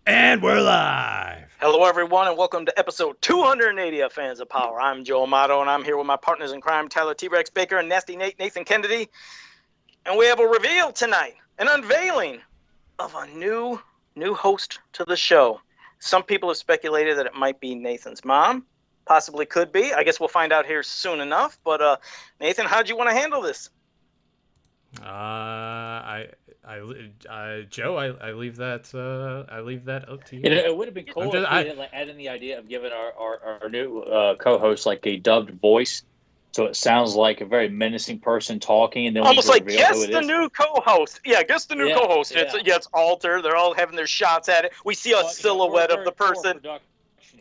And we're live. Hello, everyone, and welcome to episode 280 of Fans of Power. I'm Joe Amato, and I'm here with my partners in crime, Tyler T-Rex Baker and Nasty Nate, Nathan Kennedy. And we have a reveal tonight, an unveiling of a new host to the show. Some people have speculated that it might be Nathan's mom. Possibly could be. I guess we'll find out here soon enough. But Nathan, how'd you want to handle this? Joe, I leave that up to you. It would have been cool if we had add in the idea of giving our new co-host like a dubbed voice, so it sounds like a very menacing person talking, and then almost like guess the new co-host. Yeah, guess the new co-host. Yeah. It's altered. They're all having their shots at it. We see a silhouette of the person.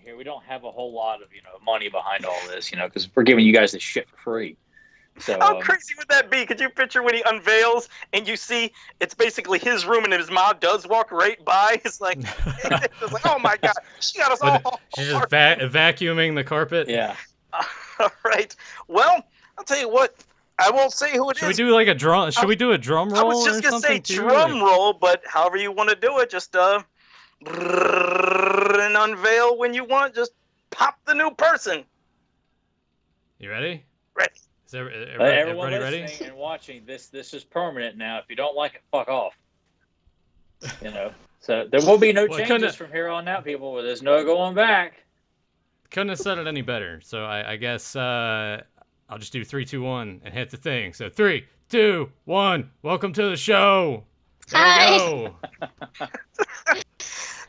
Here, we don't have a whole lot of money behind all this, because we're giving you guys this shit for free. So, how crazy would that be? Could you picture when he unveils and you see it's basically his room and his mom does walk right by? It's like, oh my god, she got us all. She's just vacuuming the carpet. Yeah. All right. Well, I'll tell you what. I won't say who it is. Should we do like a drum? Should we do a drum roll? I was just gonna say drum roll, but however you want to do it, just and unveil when you want. Just pop the new person. You ready? Ready. Everybody ready? Listening and watching, this is permanent now. If you don't like it, fuck off. So there will be no changes from here on out, people. There's no going back. Couldn't have said it any better. So I guess I'll just do 3, 2, 1 and hit the thing. So 3, 2, 1. Welcome to the show. There we go.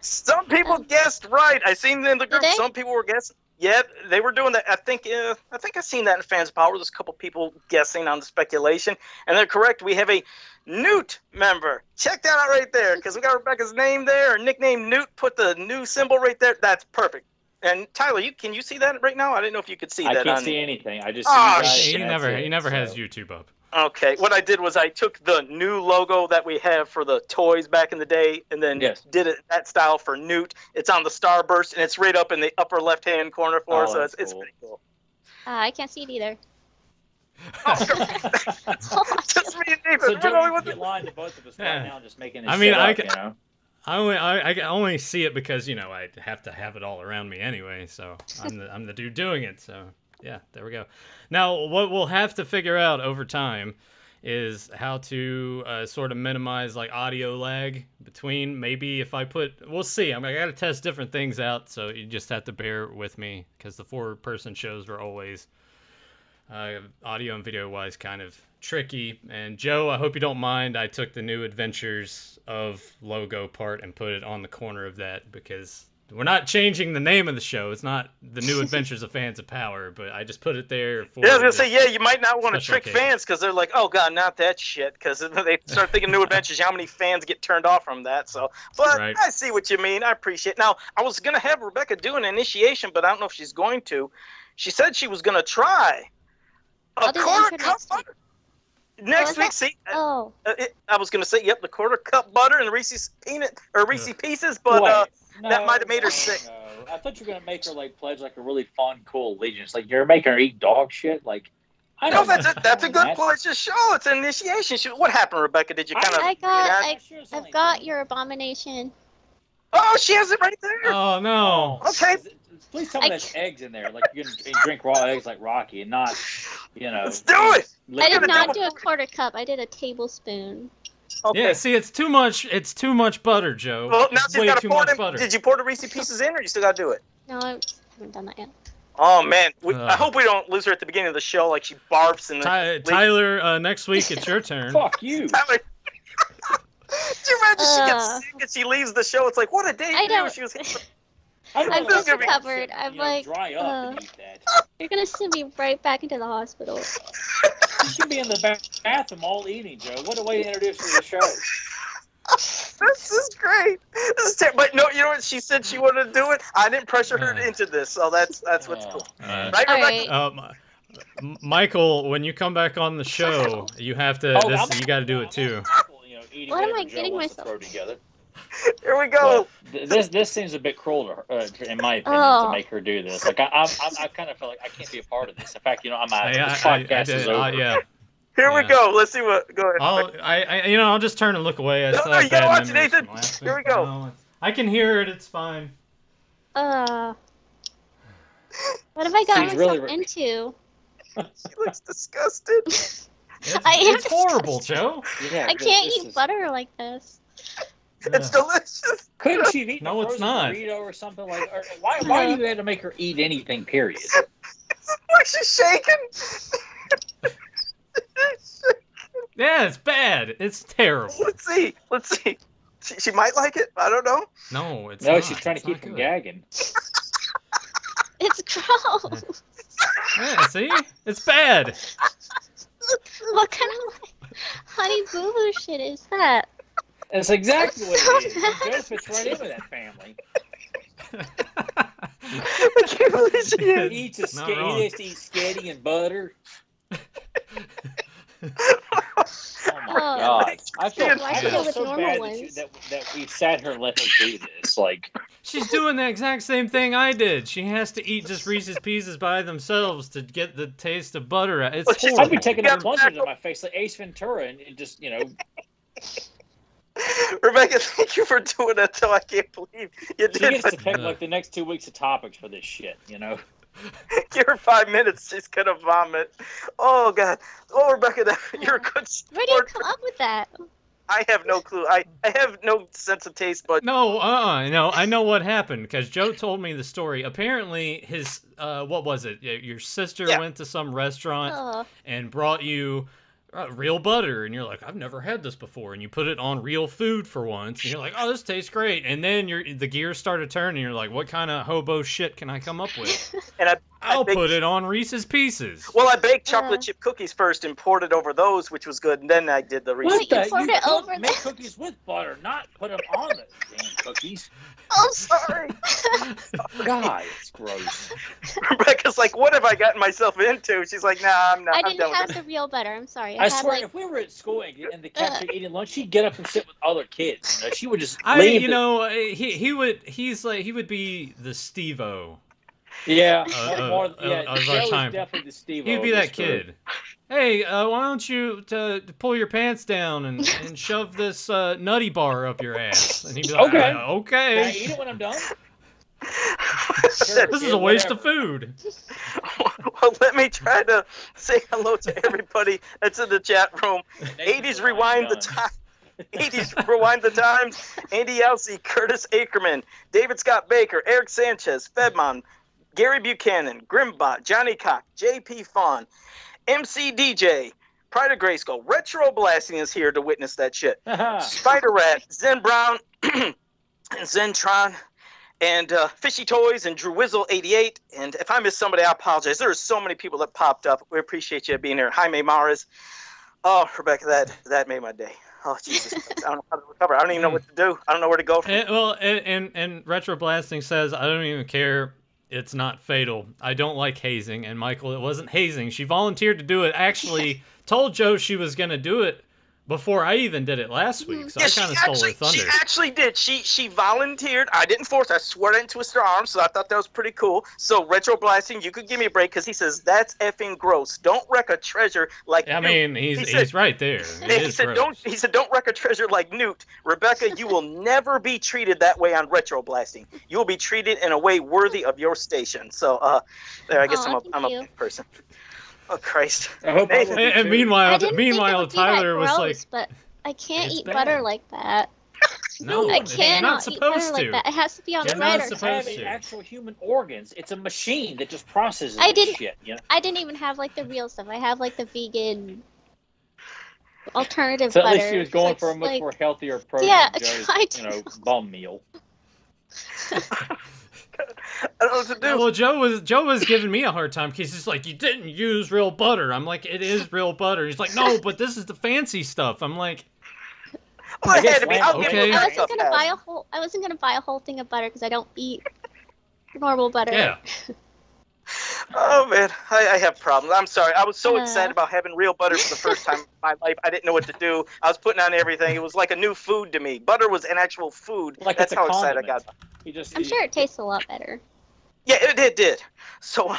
Some people guessed right. I seen in the group. Some people were guessing. Yeah, they were doing that. I think I've seen that in Fans of Power. There's a couple people guessing on the speculation, and they're correct. We have a Newt member. Check that out right there, because we got Rebecca's name there, her nickname Newt. Put the new symbol right there. That's perfect. And Tyler, can you see that right now? I didn't know if you could see that. I can't see anything. I just he never has YouTube up. Okay, what I did was I took the new logo that we have for the toys back in the day and then did it that style for Newt. It's on the Starburst, and it's right up in the upper left-hand corner for us, so it's pretty cool. I can't see it either. Just me and Nathan. So Joe, get line to both of us right now, just making this I only see it because I have to have it all around me anyway. So I'm the dude doing it. So. Yeah, there we go. Now, what we'll have to figure out over time is how to sort of minimize like audio lag between. Maybe if I we'll see. I got to test different things out, so you just have to bear with me because the 4-person shows were always audio and video wise kind of tricky. And Joe, I hope you don't mind. I took the New Adventures of logo part and put it on the corner of that because. We're not changing the name of the show. It's not the New Adventures of Fans of Power, but I just put it there for. Yeah, I was gonna say, you might not want to trick fans because they're like, oh god, not that shit. Because they start thinking New Adventures. How many fans get turned off from that? So, but right. I see what you mean. I appreciate it. Now, I was gonna have Rebecca do an initiation, but I don't know if she's going to. She said she was gonna try a quarter cup butter. Next week, see. I was gonna say, the quarter cup butter and Reese's Pieces, but. That might have made her sick. No. I thought you were gonna make her pledge a really fun, cool allegiance. Like you're making her eat dog shit. Like I don't know. That's a good place to show. It's an initiation. What happened, Rebecca? Did you kind of? I've got your abomination. Oh, she has it right there. Oh no. Okay. Please tell me there's eggs in there. Like you can drink raw eggs like Rocky, and not Let's do it. I did not do a quarter cup. I did a tablespoon. Okay. Yeah, see, it's too much. It's too much butter, Joe. Well, now she's got to pour them. Did you pour the Reese's Pieces in, or you still got to do it? No, I haven't done that yet. Oh man, I hope we don't lose her at the beginning of the show, like she barfs in the. Tyler, next week it's your turn. Fuck you. Tyler. Do you imagine she gets sick and she leaves the show? It's like, what a day! I know. She was. I'm just recovered. I'm like, dry up and eat that. You're gonna send me right back into the hospital. You should be in the bathroom all evening, Joe. What a way to introduce you to the show. This is great. But no, you know what? She said she wanted to do it. I didn't pressure her into this, so that's what's cool. Right, Rebecca? Michael, when you come back on the show, you have to. You got to do it too. What am I getting myself? Here we go. Well, this seems a bit cruel to her, in my opinion, to make her do this. Like I kind of feel like I can't be a part of this. In fact, I'm out. This podcast is over. Here we go. Let's see what. Go ahead. I'll just turn and look away. No, you gotta watch it, Nathan. Here we go. I can hear it. It's fine. What have I gotten myself into? She looks disgusted. It's horrible, Joe. Yeah, I can't eat butter like this. It's delicious. Couldn't she eat no, a it's not. burrito or something like? Or why do you have to make her eat anything? Period. Like she's shaking. Yeah, it's bad. It's terrible. Let's see. She might like it. I don't know. No, it's not. No, she's trying to keep from gagging. It's gross. Yeah, see? It's bad. What kind of honey boo boo shit is that? That's exactly what it is. Joe fits right in with that family. I can't believe He eats he has to eat sketty and butter. Oh my God! I feel so bad that we sat here and let her do this. Like, she's doing the exact same thing I did. She has to eat just Reese's Pieces by themselves to get the taste of butter. It's horrible. I'd be taking a plungers in my face like Ace Ventura and just, Rebecca, thank you for doing that. Though I can't believe you did. She gets to pick like the next 2 weeks of topics for this shit. Give her 5 minutes, she's gonna vomit. Oh God! Oh, Rebecca, you're a good sport. Where do you come up with that? I have no clue. I have no sense of taste, but no, I know what happened because Joe told me the story. Apparently, his what was it? Your sister went to some restaurant and brought you real butter, and you're like, I've never had this before, and you put it on real food for once, and you're like, oh, this tastes great, and then the gears started turning, and you're like, what kind of hobo shit can I come up with? And I'll put it on Reese's Pieces. Well, I baked chocolate chip cookies first and poured it over those, which was good, and then I did the Reese's. You poured it over make cookies with butter, not put them on the damn cookies. I'm sorry. God, it's gross. Rebecca's like, what have I gotten myself into? She's like, nah, I'm not. I didn't have the real butter. I'm sorry. I swear, if we were at school and the cafeteria eating lunch, she'd get up and sit with other kids. She would just. He would be the Steve-O. Yeah, of our time. Definitely the Steve-O. He'd be that kid. Hey, why don't you to pull your pants down and shove this nutty bar up your ass? And he'd be like, okay. Can I eat it when I'm done? Sure, this is a waste of food. Well, let me try to say hello to everybody that's in the chat room. 80s Rewind the Time. 80s Rewind the Times. Andy Elsey, Curtis Ackerman, David Scott Baker, Eric Sanchez, Fedmon, Gary Buchanan, Grimbot, Johnny Cock, JP Fawn, MC DJ, Pride of Grayskull, Retro Blasting is here to witness that shit. Spider Rat, Zen Brown, Zentron, and Fishy Toys, and Drew Wizzle 88. And if I missed somebody, I apologize. There are so many people that popped up. We appreciate you being here. Jaime Maras. Oh, Rebecca, that made my day. Oh, Jesus Christ. I don't know how to recover. I don't even know what to do. I don't know where to go from. And Retro Blasting says, I don't even care. It's not fatal. I don't like hazing. And Michael, it wasn't hazing. She volunteered to do it. Actually told Joe she was going to do it before I even did it last week. So I kind of stole her thunder. She actually did. She volunteered. I didn't force her. I swear I didn't twist her arm, so I thought that was pretty cool. So Retro Blasting, you could give me a break because he says, that's effing gross. Don't wreck a treasure like I mean, he's right there. He said, don't wreck a treasure like Newt. Rebecca, you will never be treated that way on Retro Blasting. You will be treated in a way worthy of your station. So there, I guess I'm a big person. Oh Christ! I hope and meanwhile, Tyler was like, "But I can't eat butter like that. No, I cannot eat butter like that. It has to be on bread or something." Actual human organs. It's a machine that just processes shit. I didn't even have like the real stuff. I have like the vegan alternative butter. So at least she was going for a much more healthier approach. Yeah, Joe's, bum meal. I don't know what to do. Well, Joe was giving me a hard time because he's like, you didn't use real butter. I'm like, it is real butter. He's like, no, but this is the fancy stuff. I'm like, I had to be. Okay. I wasn't gonna buy a whole thing of butter because I don't eat normal butter. Yeah. Oh man, I have problems. I'm sorry. I was so excited about having real butter for the first time in my life. I didn't know what to do. I was putting on everything. It was like a new food to me. Butter was an actual food. Like that's how excited I got. I'm sure it tastes a lot better. Yeah, it did. So,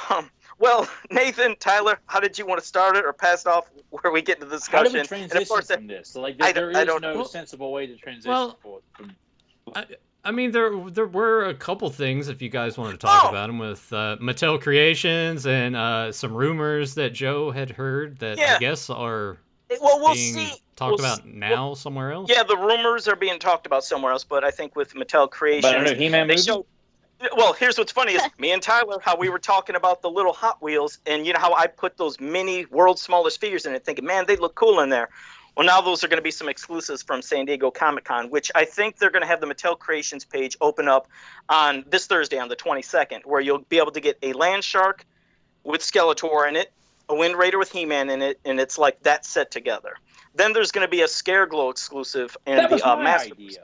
well, Nathan, Tyler, how did you want to start it or pass it off where we get to the discussion? How do we transition from this? So, like, there is no sensible way to transition. Well, I mean, there were a couple things if you guys wanted to talk about them with Mattel Creations and some rumors that Joe had heard that I guess are being talked about now somewhere else. Yeah, the rumors are being talked about somewhere else, but I think with Mattel Creations, but I know He-Man movie. Well, here's what's funny is me and Tyler, how we were talking about the little Hot Wheels, and you know how I put those mini world's smallest figures in it, thinking, man, they look cool in there. Well, now those are going to be some exclusives from San Diego Comic-Con, which I think they're going to have the Mattel Creations page open up on this Thursday on the 22nd, where you'll be able to get a Land Shark with Skeletor in it, a Wind Raider with He-Man in it, and it's like that set together. Then there's going to be a Scareglow exclusive and that was the my idea.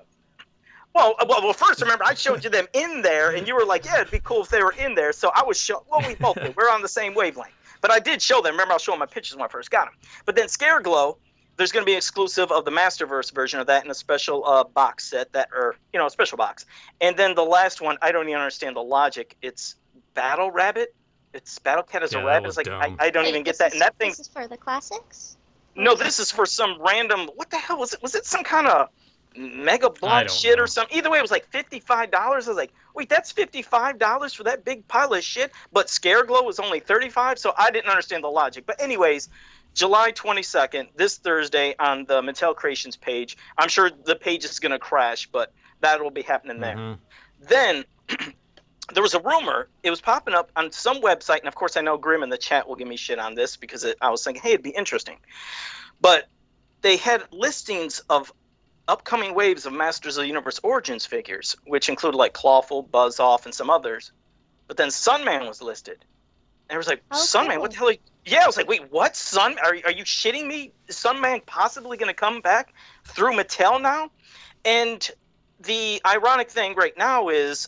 Well, first, remember, I showed you them in there, and you were like, yeah, it'd be cool if they were in there. So I was we both did. We're on the same wavelength. But I did show them. Remember, I was showing my pictures when I first got them. But then Scareglow, there's going to be exclusive of the Masterverse version of that in a special box set, a special box. And then the last one, I don't even understand the logic. It's Battle Rabbit. It's Battle Cat as a rabbit. It's like, I don't even get that. And that thing. This is for the classics? No, this is for some random. What the hell was it? Was it some kind of Mega Block shit or something? Either way, it was like $55. I was like, wait, that's $55 for that big pile of shit? But Scareglow was only $35, so I didn't understand the logic. But anyways, July 22nd, this Thursday on the Mattel Creations page. I'm sure the page is going to crash, but that will be happening there. Then there was a rumor. It was popping up on some website, and of course I know Grim in the chat will give me shit on this because I was thinking, hey, it'd be interesting. But they had listings of upcoming waves of Masters of the Universe Origins figures, which included like Clawful, Buzz-Off, and some others. But then Sunman was listed. And I was like, Sunman, what the hell? I was like, wait, what? Are you shitting me? Is Sunman possibly going to come back through Mattel now? And the ironic thing right now is,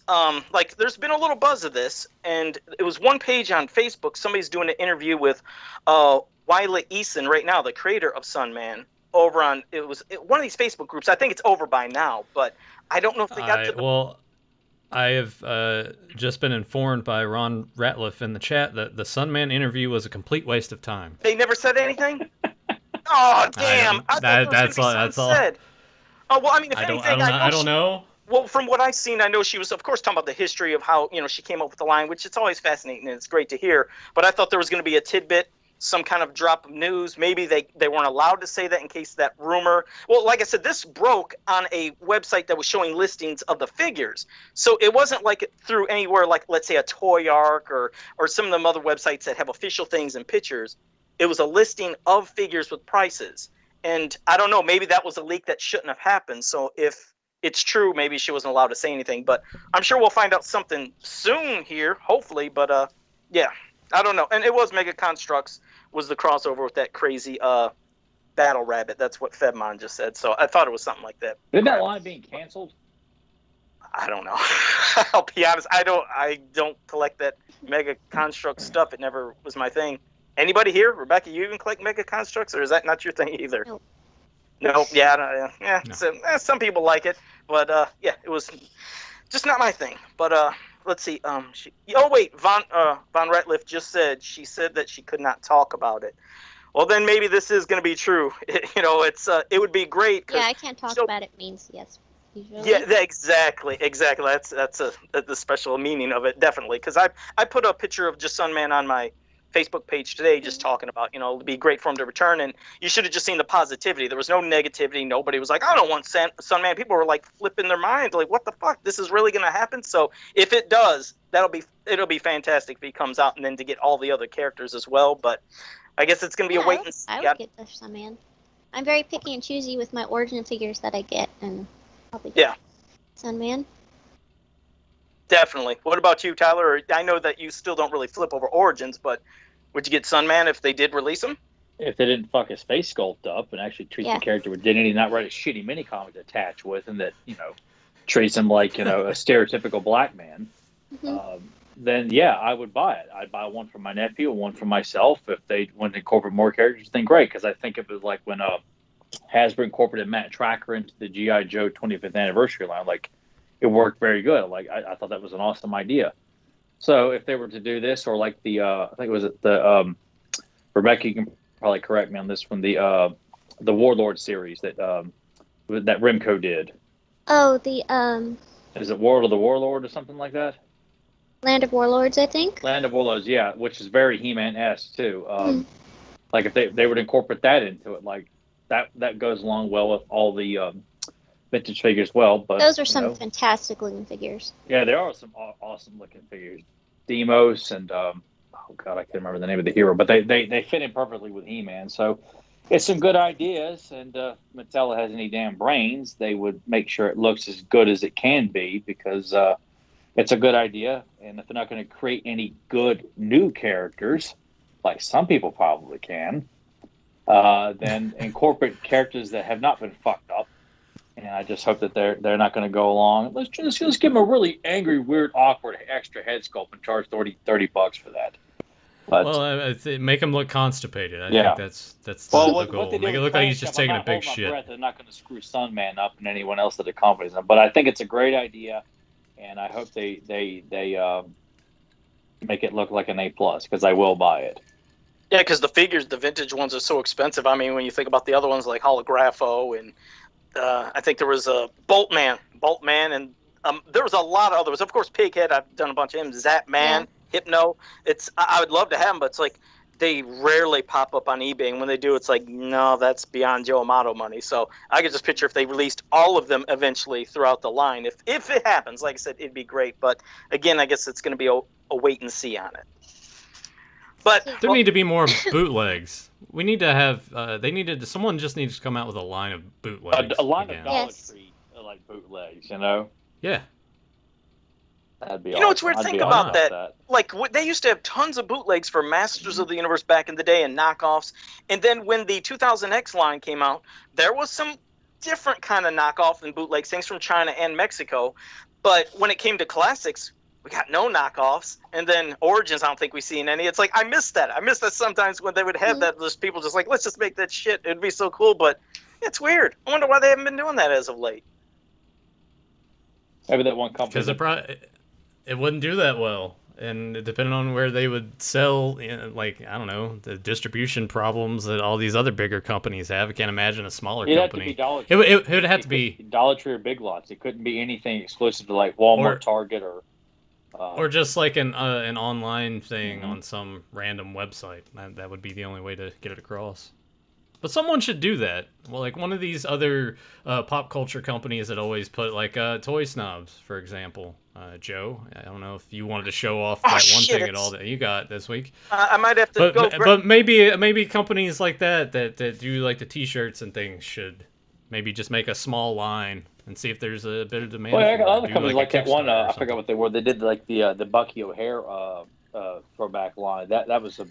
there's been a little buzz of this, and it was one page on Facebook. Somebody's doing an interview with Wila Eason right now, the creator of Sunman, over on one of these Facebook groups. I think it's over by now, but I don't know if they got to the... Well, I have just been informed by Ron Ratliff in the chat that the Sunman interview was a complete waste of time. They never said anything? Oh, damn. That's all. Said. Oh, well, I mean, if anything, I don't know. Well, from what I've seen, I know she was, of course, talking about the history of how, she came up with the line, which it's always fascinating and it's great to hear. But I thought there was going to be a tidbit, some kind of drop of news. Maybe they weren't allowed to say that in case that rumor. Well, like I said, this broke on a website that was showing listings of the figures. So it wasn't like through anywhere like, let's say, a Toy Arc or some of them other websites that have official things and pictures. It was a listing of figures with prices. And I don't know, maybe that was a leak that shouldn't have happened. So if it's true, maybe she wasn't allowed to say anything. But I'm sure we'll find out something soon here, hopefully. But yeah, I don't know. And it was Mega Constructs was the crossover with that crazy Battle Rabbit. That's what Fedmon just said. So I thought it was something like that. Isn't that line being canceled? I don't know. I'll be honest. I don't collect that Mega Construct stuff. It never was my thing. Anybody here? Rebecca, you even collect Mega Constructs, or is that not your thing either? Nope. Yeah. No. So, some people like it, but yeah, it was just not my thing. But let's see. Von Ratliff just said she said that she could not talk about it. Well, then maybe this is going to be true. It would be great. Yeah, I can't talk about it means yes. Usually. Yeah, exactly. That's the special meaning of it, definitely. Because I put a picture of just Sunman on my Facebook page today, just talking about, it'd be great for him to return, and you should have just seen the positivity. There was no negativity. Nobody was like, I don't want Sunman. People were like flipping their minds, like, what the fuck? This is really going to happen? So if it does, it'll be fantastic if he comes out, and then to get all the other characters as well. But I guess it's going to be a wait and see. I would get the Sunman. I'm very picky and choosy with my origin figures that I get, and probably get Sunman. Definitely. What about you, Tyler? I know that you still don't really flip over Origins, but would you get Sunman if they did release him? If they didn't fuck his face sculpt up and actually treat the character with dignity, not write a shitty mini comic to attach with, and that treats him like a stereotypical black man, then yeah, I would buy it. I'd buy one for my nephew and one for myself. If they want to incorporate more characters, then great. Because I think it was like when Hasbro incorporated Matt Tracker into the G.I. Joe 25th anniversary line, like it worked very good. Like I thought that was an awesome idea. So if they were to do this, or like the I think it was the Rebecca, you can probably correct me on this one, the Warlord series that Remco did. Oh, the Is it World of the Warlord or something like that? Land of Warlords, I think. Land of Warlords, yeah, which is very He-Man-esque too. Like if they would incorporate that into it, like that goes along well with all the vintage figures. Well, but those are some fantastic looking figures. Yeah, there are some awesome looking figures. Demos and oh god, I can't remember the name of the hero, but they fit in perfectly with He-Man. So it's some good ideas, and if Mattel has any damn brains, they would make sure it looks as good as it can be, because it's a good idea. And if they're not going to create any good new characters, like some people probably can, then incorporate characters that have not been fucked up. And I just hope that they're not going to go along. Let's just give them a really angry, weird, awkward extra head sculpt and charge $30 for that. But, well, make him look constipated. I think that's the goal. Make it look like he's just taking a big shit. They're not going to screw Sunman up and anyone else that accompanies him. But I think it's a great idea, and I hope they make it look like an A+, because I will buy it. Yeah, because the figures, the vintage ones, are so expensive. I mean, when you think about the other ones like Holographo, and I think there was a Boltman, and there was a lot of others. Of course, Pighead, I've done a bunch of him. Zapman, Hypno. I would love to have them, but it's like they rarely pop up on eBay, and when they do, it's like, no, that's beyond Joe Amato money. So I could just picture if they released all of them eventually throughout the line. If it happens, like I said, it'd be great. But again, I guess it's going to be a wait and see on it. But there need to be more bootlegs. We need to have. Someone just needs to come out with a line of bootlegs. A line of Dollar Tree, like bootlegs, Yeah. That'd be awesome. What's weird? Think about that. Like, they used to have tons of bootlegs for Masters of the Universe back in the day and knockoffs. And then when the 2000X line came out, there was some different kind of knockoff and bootlegs, things from China and Mexico. But when it came to classics, we got no knockoffs. And then Origins, I don't think we've seen any. It's like, I miss that. I miss that sometimes when they would have that. There's people just like, let's just make that shit. It'd be so cool. But it's weird. I wonder why they haven't been doing that as of late. Maybe that one company. Because it wouldn't do that well. And depending on where they would sell, like, I don't know, the distribution problems that all these other bigger companies have. I can't imagine a smaller company. It would have to be Dollar Tree or Big Lots. It couldn't be anything exclusive to like Walmart, Target, or just like an online thing on some random website. That would be the only way to get it across. But someone should do that. Well, like one of these other pop culture companies that always put like Toy Snobs, for example. Joe, I don't know if you wanted to show off that one thing at all that you got this week. I might have to go. But maybe companies like that do like the T-shirts and things should maybe just make a small line and see if there's a bit of demand. Well, I got other companies like that one. I forgot what they were. They did like the Bucky O'Hare throwback line. That was a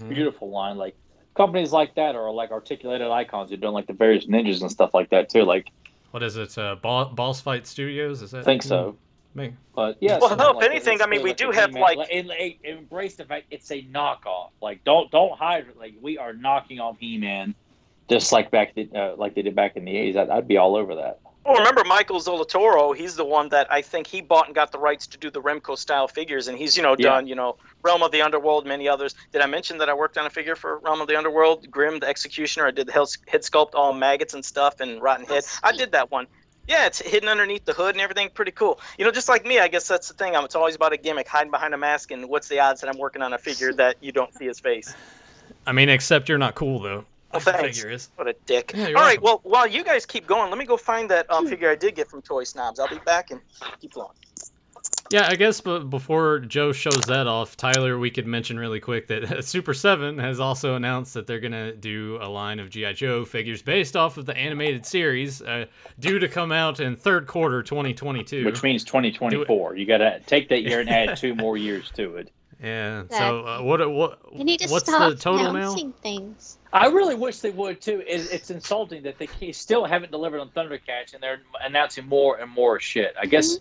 beautiful line. Like companies like that are like articulated icons. They're doing like the various ninjas and stuff like that too. Like what is it? Boss Fight Studios? Is that? I think so. Me. But yeah. Well, if anything, I mean, we do have like embrace the fact it's a knockoff. Like don't hide it. Like we are knocking off He-Man, just like like they did back in the 80s. I'd be all over that. Well, remember Michael Zolotoro? He's the one that I think he bought and got the rights to do the Remco style figures, and he's done Realm of the Underworld, many others. Did I mention that I worked on a figure for Realm of the Underworld? Grim the Executioner. I did the head sculpt, all maggots and stuff, and rotten head. I did that one. Yeah, it's hidden underneath the hood and everything. Pretty cool. Just like me, I guess that's the thing. It's always about a gimmick, hiding behind a mask, and what's the odds that I'm working on a figure that you don't see his face? I mean, except you're not cool, though. Well, thanks. What a dick. Yeah, all right, well, while you guys keep going, let me go find that figure I did get from Toy Snobs. I'll be back and keep going. Yeah, I guess but before Joe shows that off, Tyler, we could mention really quick that Super 7 has also announced that they're going to do a line of G.I. Joe figures based off of the animated series due to come out in third quarter 2022. Which means 2024. You got to take that year and add 2 more years to it. Yeah, so what's the total now? Things. I really wish they would, too. It's insulting that they still haven't delivered on Thundercats, and they're announcing more and more shit. I guess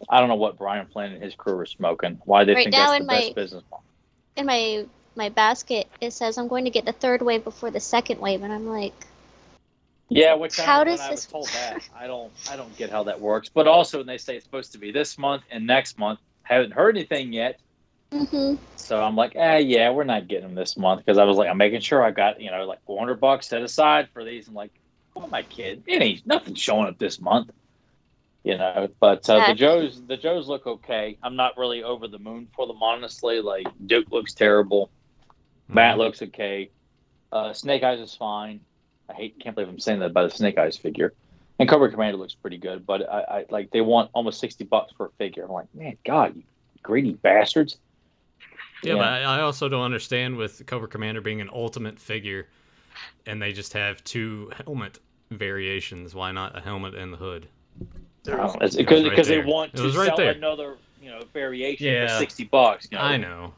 I don't know what Brian Plante and his crew are smoking. Why they think that's the best business model. In my basket, it says I'm going to get the third wave before the second wave, and I'm like, yeah, I was told that. I don't get how that works. But also, when they say it's supposed to be this month and next month, haven't heard anything yet. Mm-hmm. So I'm like, yeah, we're not getting them this month because I was like, I'm making sure I got like $400 set aside for these. I'm like, what am I kidding? Nothing's showing up this month. But the Joes look okay. I'm not really over the moon for them, honestly. Like Duke looks terrible. Matt looks okay. Snake Eyes is fine. Can't believe I'm saying that about a Snake Eyes figure. And Cobra Commander looks pretty good, but I like they want almost $60 for a figure. I'm like, man, God, you greedy bastards. Yeah, but I also don't understand with Cobra Commander being an ultimate figure, and they just have 2 helmet variations. Why not a helmet and the hood? Because they want to sell another, variation for $60. I know.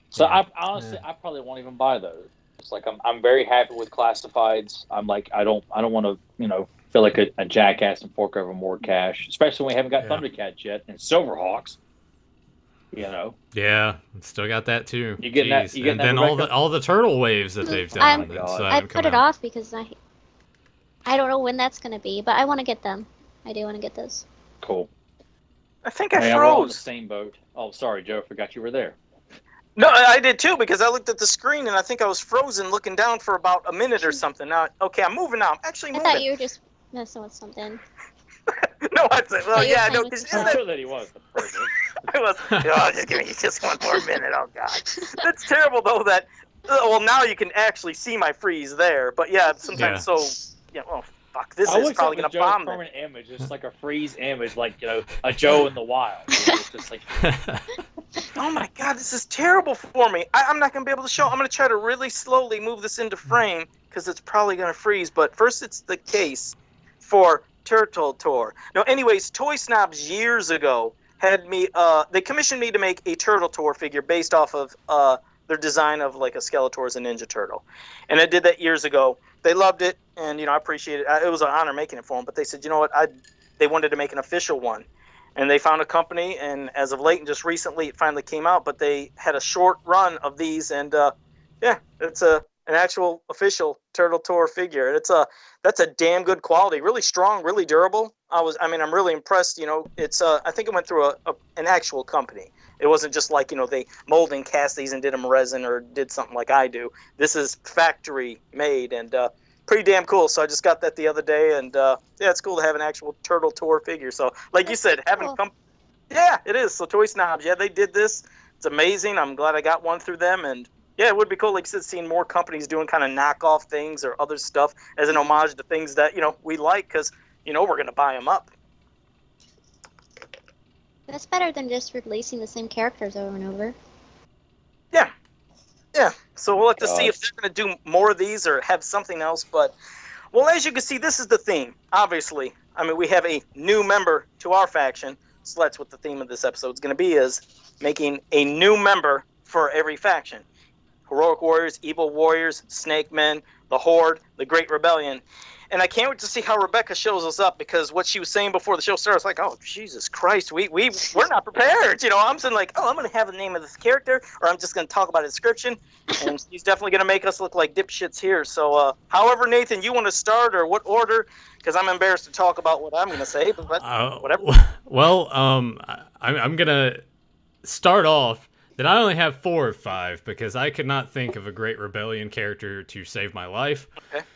So I honestly, I probably won't even buy those. It's like I'm very happy with classifieds. I'm like I don't want to feel like a jackass and fork over more cash, especially when we haven't got Thundercats yet and Silverhawks. Yeah, still got that too. You getting that? And then all the turtle waves that they've done. I put it off because I don't know when that's gonna be, but I want to get them. I do want to get those. Cool. I think I froze. We're on the same boat. Oh, sorry, Joe. Forgot you were there. No, I did too because I looked at the screen and I think I was frozen, looking down for about a minute or something. Now, okay, I'm moving now. I'm actually moving. I thought you were just messing with something. No, I said, well, yeah, no. I'm sure that he was. I was. Oh, just give me just one more minute. Oh God, that's terrible though. That well, now you can actually see my freeze there. But yeah, sometimes oh fuck, this is probably gonna bomb me. Permanent image, it's like a freeze image, like a Joe in the wild. It's just like. Oh my God, this is terrible for me. I'm not gonna be able to show. I'm gonna try to really slowly move this into frame because it's probably gonna freeze. But first, it's the case for Turtle Tour. No, anyways, Toy Snobs years ago had me. They commissioned me to make a Turtle Tour figure based off of their design of like a Skeletor as a Ninja Turtle, and I did that years ago. They loved it, and I appreciate it. It was an honor making it for them. But they said, you know what? They wanted to make an official one. And they found a company, and as of late and just recently, it finally came out. But they had a short run of these, and it's an actual official Turtle Tour figure. And that's a damn good quality, really strong, really durable. I'm really impressed. It's I think it went through an actual company. It wasn't just like they mold and cast these and did them resin or did something like I do. This is factory made and pretty damn cool. So I just got that the other day, and it's cool to have an actual Turtle Tour figure. So like you said, yeah, it is. So Toy Snobs, they did this. It's amazing. I'm glad I got one through them, and yeah, it would be cool, like you said, seeing more companies doing kind of knockoff things or other stuff as an homage to things that we like, because we're gonna buy them up. That's better than just releasing the same characters over and over. Yeah. So we'll have to see if they're going to do more of these or have something else. But, well, as you can see, this is the theme, obviously. We have a new member to our faction. So that's what the theme of this episode is going to be, is making a new member for every faction. Heroic Warriors, Evil Warriors, Snake Men, the Horde, the Great Rebellion. And I can't wait to see how Rebecca shows us up, because what she was saying before the show started, was like, oh, Jesus Christ, we're not prepared. I'm saying like, oh, I'm going to have the name of this character, or I'm just going to talk about a description. And she's definitely going to make us look like dipshits here. So however, Nathan, you want to start, or what order? Because I'm embarrassed to talk about what I'm going to say, but whatever. Well, I'm going to start off that I only have 4 or 5, because I could not think of a Great Rebellion character to save my life. Okay.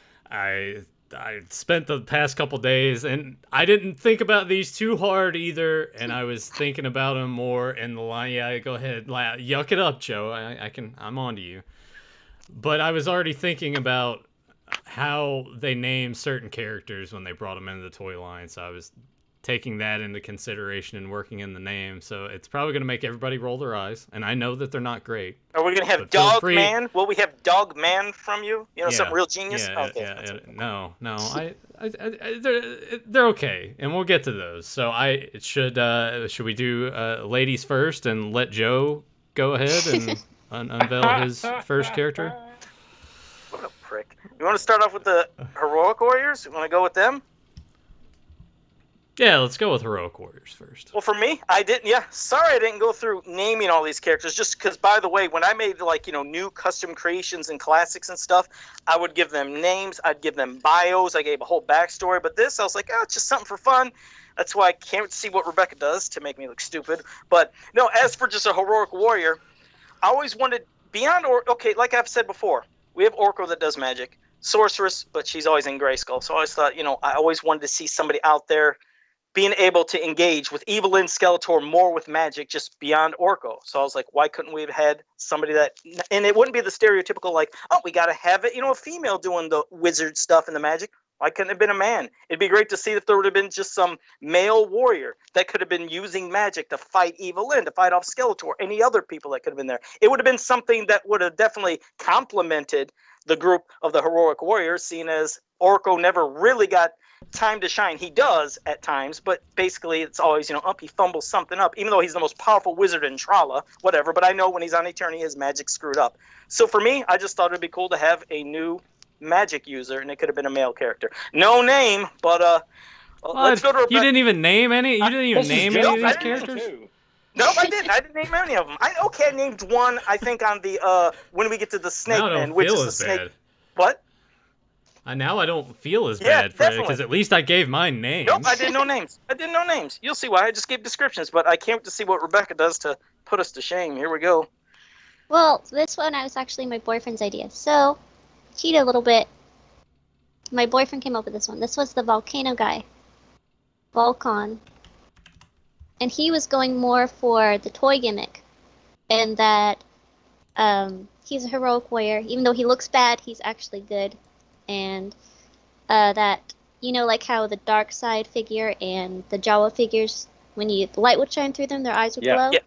I spent the past couple days, and I didn't think about these too hard either, and I was thinking about them more in the line. Yeah, go ahead, yuck it up, Joe. I'm on to you. But I was already thinking about how they named certain characters when they brought them into the toy line, so I was taking that into consideration and working in the name. So it's probably going to make everybody roll their eyes, and I know that they're not great. Are we going to have Dog Man? Will we have Dog Man from you? Some real genius? No. They're okay, and we'll get to those. So should we do ladies first and let Joe go ahead and unveil his first character? What a prick. You want to start off with the Heroic Warriors? You want to go with them? Yeah, let's go with Heroic Warriors first. Well, for me, I didn't. Yeah, sorry I didn't go through naming all these characters. Just because, by the way, when I made new custom creations and classics and stuff, I would give them names. I'd give them bios. I gave a whole backstory. But this, I was like, it's just something for fun. That's why I can't see what Rebecca does to make me look stupid. But no, as for just a Heroic Warrior, I always wanted beyond. Okay, like I've said before, we have Orko that does magic, Sorceress, but she's always in Grayskull. So I always thought, I always wanted to see somebody out there being able to engage with Evelyn Skeletor more with magic just beyond Orko. So I was like, why couldn't we have had somebody that, and it wouldn't be the stereotypical like, oh, we got to have it, a female doing the wizard stuff and the magic. Why couldn't it have been a man? It'd be great to see if there would have been just some male warrior that could have been using magic to fight Evelyn, to fight off Skeletor, any other people that could have been there. It would have been something that would have definitely complemented the group of the heroic warriors, seeing as Orko never really got time to shine. He does at times, but basically it's always, he fumbles something up, even though he's the most powerful wizard in Trala, whatever. But I know when he's on Eternia, his magic's screwed up. So for me, I just thought it'd be cool to have a new magic user, and it could have been a male character. No name, but let's go to You didn't even name any? You didn't even name any of these characters? Nope, I didn't. I didn't name any of them. I named one, I think, on the when we get to the Snake Man, which is the snake. Bad. What? Now I don't feel as bad for it, because at least I gave mine names. Nope, I did no names. You'll see why. I just gave descriptions, but I can't wait to see what Rebecca does to put us to shame. Here we go. Well, this one was actually my boyfriend's idea. So, cheat a little bit. My boyfriend came up with this one. This was the volcano guy. Volcon. And he was going more for the toy gimmick. And that he's a heroic warrior. Even though he looks bad, he's actually good. And that, like how the dark side figure and the Jawa figures, when the light would shine through them, their eyes would glow. Yeah.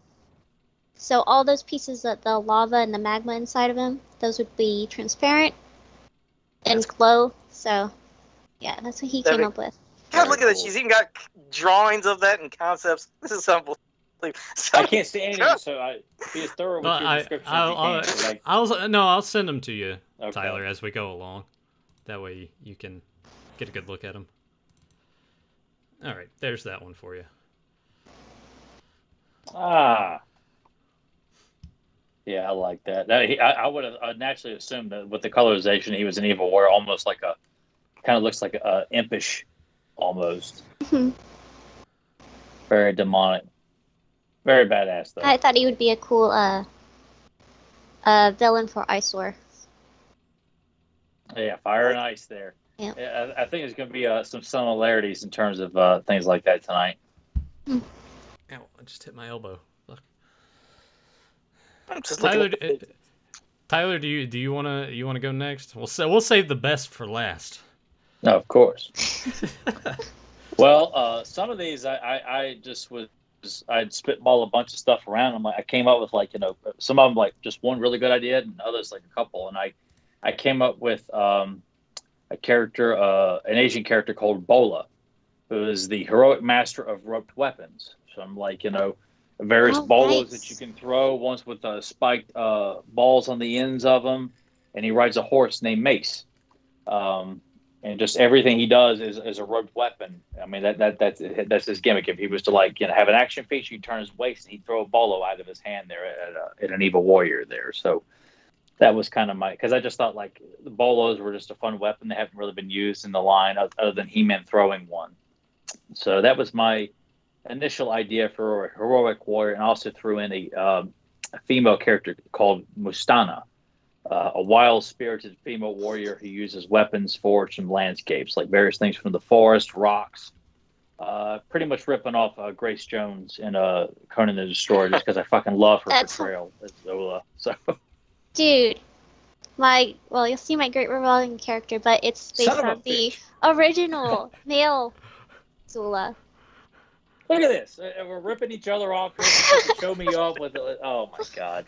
So all those pieces of the lava and the magma inside of them, those would be transparent and glow. So, yeah, that's what he came up with. God, look at this. She's even got drawings of that and concepts. This is unbelievable. I can't see anything, so be as thorough with your description as you can. I'll send them to you, okay, Tyler, as we go along. That way you can get a good look at them. All right, there's that one for you. Yeah, I like that. I would have naturally assumed that with the colorization, he was an evil warrior, almost like kind of looks like a impish, almost. Very demonic. Very badass, though. I thought he would be a cool villain for Eyesore. Yeah, fire and ice there. Yeah. I think there's going to be some similarities in terms of things like that tonight. Ow, I just hit my elbow. Look. I'm just Tyler, do you wanna go next? We'll save the best for last. No, of course. Well, some of these I'd spitball a bunch of stuff around. I came up with some of them just one really good idea, and others a couple. And I came up with a character, an Asian character called Bola, who is the heroic master of roped weapons. So I'm various bolas that you can throw, ones with spiked balls on the ends of them, and he rides a horse named Mace. And just everything he does is a roped weapon. I mean that's his gimmick. If he was to have an action feature, he'd turn his waist and he'd throw a bolo out of his hand there at an evil warrior there. So that was kind of because I just thought the bolos were just a fun weapon. They haven't really been used in the line other than He-Man throwing one. So that was my initial idea for a heroic warrior, and also threw in a female character called Mustana, a wild-spirited female warrior who uses weapons forged from landscapes, various things from the forest, rocks. Pretty much ripping off Grace Jones in Conan the Destroyer, just because I fucking love her portrayal as Zola. So. Dude, you'll see my Great Rebellion character, but it's based on the original male Zola. Look at this. We're ripping each other off. Show me off with it. Oh, my God.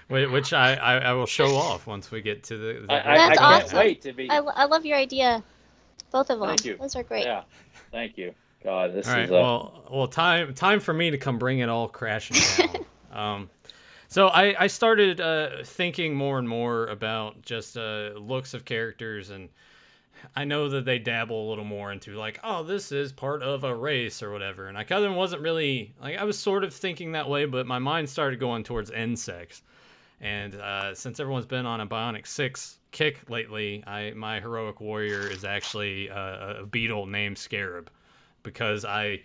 Which I will show off once we get to the I can't wait to be. I love your idea. Both of them. Thank you. Those are great. Yeah. Thank you. God, this all right, is... Well, time for me to come bring it all crashing down. So I started thinking more and more about just looks of characters, and I know that they dabble a little more into this is part of a race or whatever, and I kind of wasn't really I was sort of thinking that way, but my mind started going towards insects, and since everyone's been on a Bionic 6 kick lately, my heroic warrior is actually a beetle named Scarab, because I